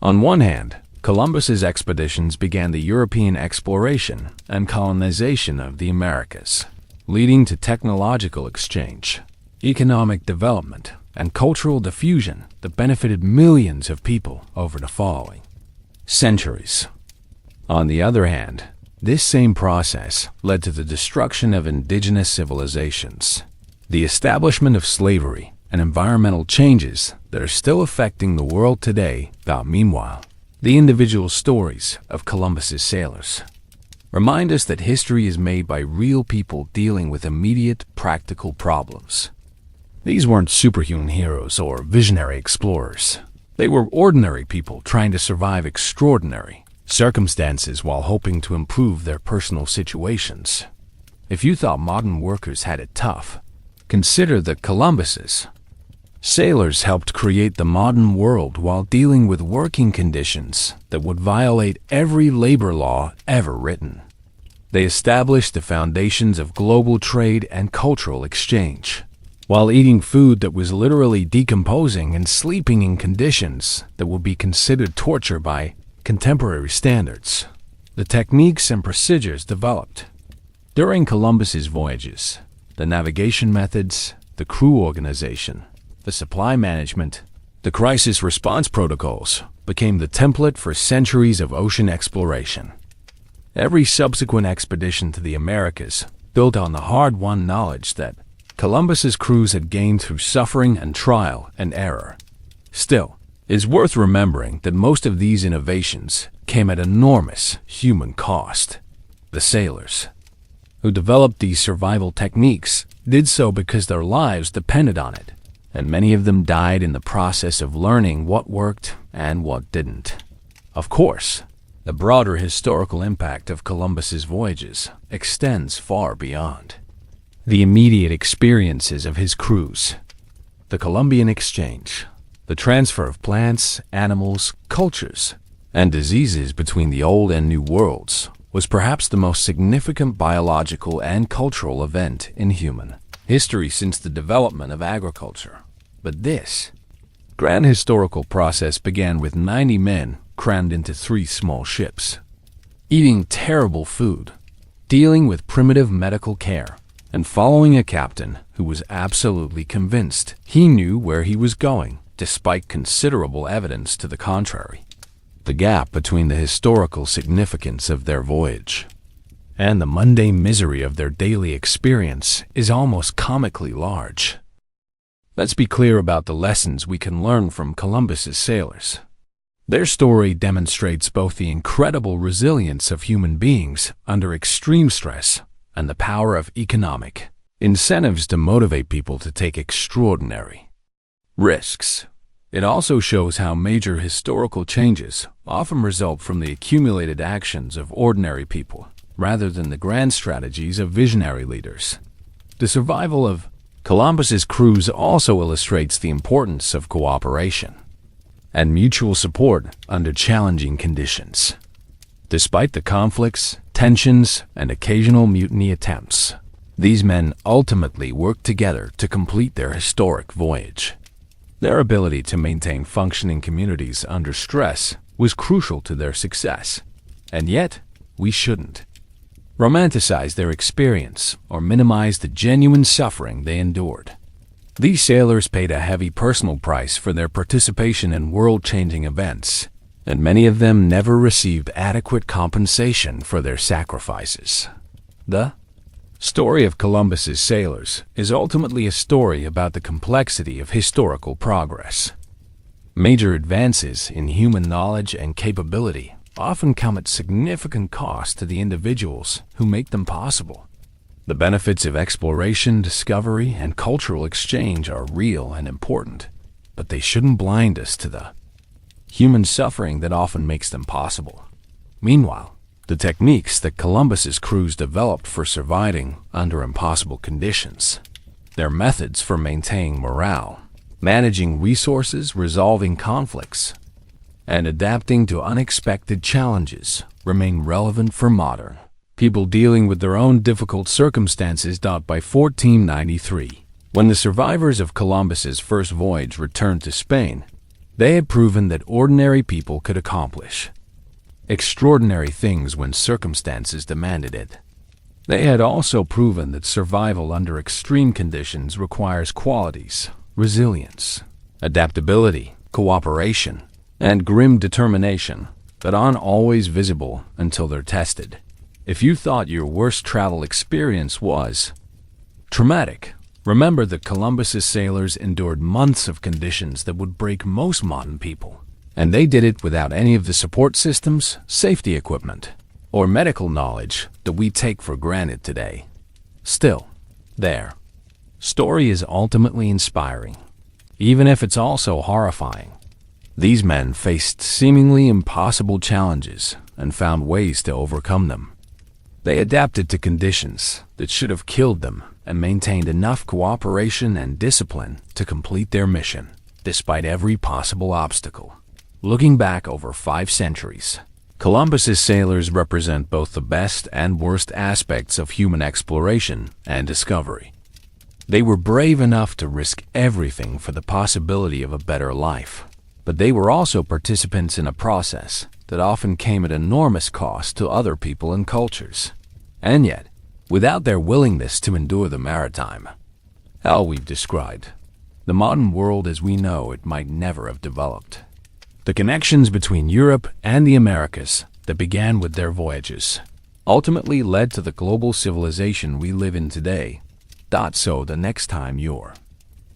On one hand, Columbus's expeditions began the European exploration and colonization of the Americas, leading to technological exchange, economic development, and cultural diffusion that benefited millions of people over the following centuries. On the other hand, this same process led to the destruction of indigenous civilizations, the establishment of slavery, and environmental changes that are still affecting the world today. Meanwhile, the individual stories of Columbus's sailors remind us that history is made by real people dealing with immediate, practical problems. These weren't superhuman heroes or visionary explorers. They were ordinary people trying to survive extraordinary circumstances while hoping to improve their personal situations. If you thought modern workers had it tough, consider that Columbus's sailors helped create the modern world while dealing with working conditions that would violate every labor law ever written. They established the foundations of global trade and cultural exchange, while eating food that was literally decomposing and sleeping in conditions that would be considered torture by contemporary standards. The techniques and procedures developed during Columbus's voyages, the navigation methods, the crew organization, the supply management, the crisis response protocols, became the template for centuries of ocean exploration. Every subsequent expedition to the Americas built on the hard-won knowledge that Columbus's crews had gained through suffering and trial and error. Still, it's worth remembering that most of these innovations came at enormous human cost. The sailors who developed these survival techniques did so because their lives depended on it, and many of them died in the process of learning what worked and what didn't. Of course, the broader historical impact of Columbus's voyages extends far beyond the immediate experiences of his crews. The Columbian Exchange, the transfer of plants, animals, cultures, and diseases between the Old and New Worlds, was perhaps the most significant biological and cultural event in human history since the development of agriculture. But this grand historical process began with 90 men crammed into 3 small ships, eating terrible food, dealing with primitive medical care, and following a captain who was absolutely convinced he knew where he was going, despite considerable evidence to the contrary. The gap between the historical significance of their voyage and the mundane misery of their daily experience is almost comically large. Let's be clear about the lessons we can learn from Columbus's sailors. Their story demonstrates both the incredible resilience of human beings under extreme stress and the power of economic incentives to motivate people to take extraordinary risks. It also shows how major historical changes often result from the accumulated actions of ordinary people rather than the grand strategies of visionary leaders. The survival of Columbus's crews also illustrates the importance of cooperation and mutual support under challenging conditions. Despite the conflicts, tensions, and occasional mutiny attempts, these men ultimately worked together to complete their historic voyage. Their ability to maintain functioning communities under stress was crucial to their success, and yet we shouldn't romanticize their experience or minimize the genuine suffering they endured. These sailors paid a heavy personal price for their participation in world-changing events, and many of them never received adequate compensation for their sacrifices. The story of Columbus's sailors is ultimately a story about the complexity of historical progress. Major advances in human knowledge and capability often come at significant cost to the individuals who make them possible. The benefits of exploration, discovery, and cultural exchange are real and important, but they shouldn't blind us to the human suffering that often makes them possible. Meanwhile, the techniques that Columbus's crews developed for surviving under impossible conditions, their methods for maintaining morale, managing resources, resolving conflicts, and adapting to unexpected challenges remain relevant for modern people dealing with their own difficult circumstances. By 1493, when the survivors of Columbus's first voyage returned to Spain, they had proven that ordinary people could accomplish extraordinary things when circumstances demanded it. They had also proven that survival under extreme conditions requires qualities, resilience, adaptability, cooperation, and grim determination that aren't always visible until they're tested. If you thought your worst travel experience was traumatic, remember that Columbus's sailors endured months of conditions that would break most modern people, and they did it without any of the support systems, safety equipment, or medical knowledge that we take for granted today. Still, their story is ultimately inspiring, even if it's also horrifying. These men faced seemingly impossible challenges and found ways to overcome them. They adapted to conditions that should have killed them and maintained enough cooperation and discipline to complete their mission, despite every possible obstacle. Looking back over 5 centuries, Columbus's sailors represent both the best and worst aspects of human exploration and discovery. They were brave enough to risk everything for the possibility of a better life, but they were also participants in a process that often came at enormous cost to other people and cultures. And yet, without their willingness to endure the maritime hell we've described, the modern world as we know it might never have developed. The connections between Europe and the Americas that began with their voyages ultimately led to the global civilization we live in today. So the next time you're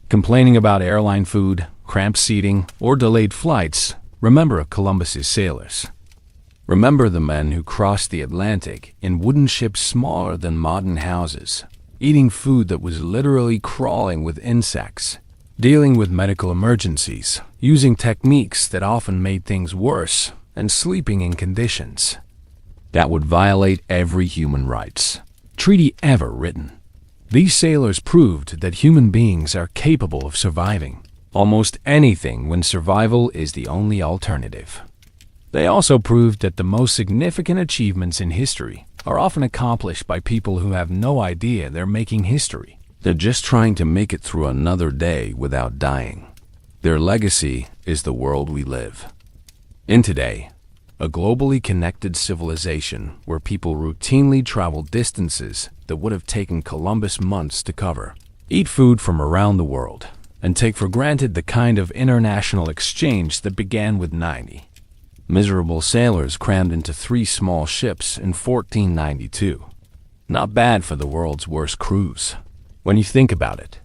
complaining about airline food, cramped seating, or delayed flights, remember Columbus's sailors. Remember the men who crossed the Atlantic in wooden ships smaller than modern houses, eating food that was literally crawling with insects, dealing with medical emergencies, using techniques that often made things worse, and sleeping in conditions that would violate every human rights treaty ever written. These sailors proved that human beings are capable of surviving almost anything when survival is the only alternative. They also proved that the most significant achievements in history are often accomplished by people who have no idea they're making history. They're just trying to make it through another day without dying. Their legacy is the world we live in today, a globally connected civilization where people routinely travel distances that would have taken Columbus months to cover, eat food from around the world, and take for granted the kind of international exchange that began with 90 miserable sailors crammed into 3 small ships in 1492. Not bad for the world's worst cruise, when you think about it.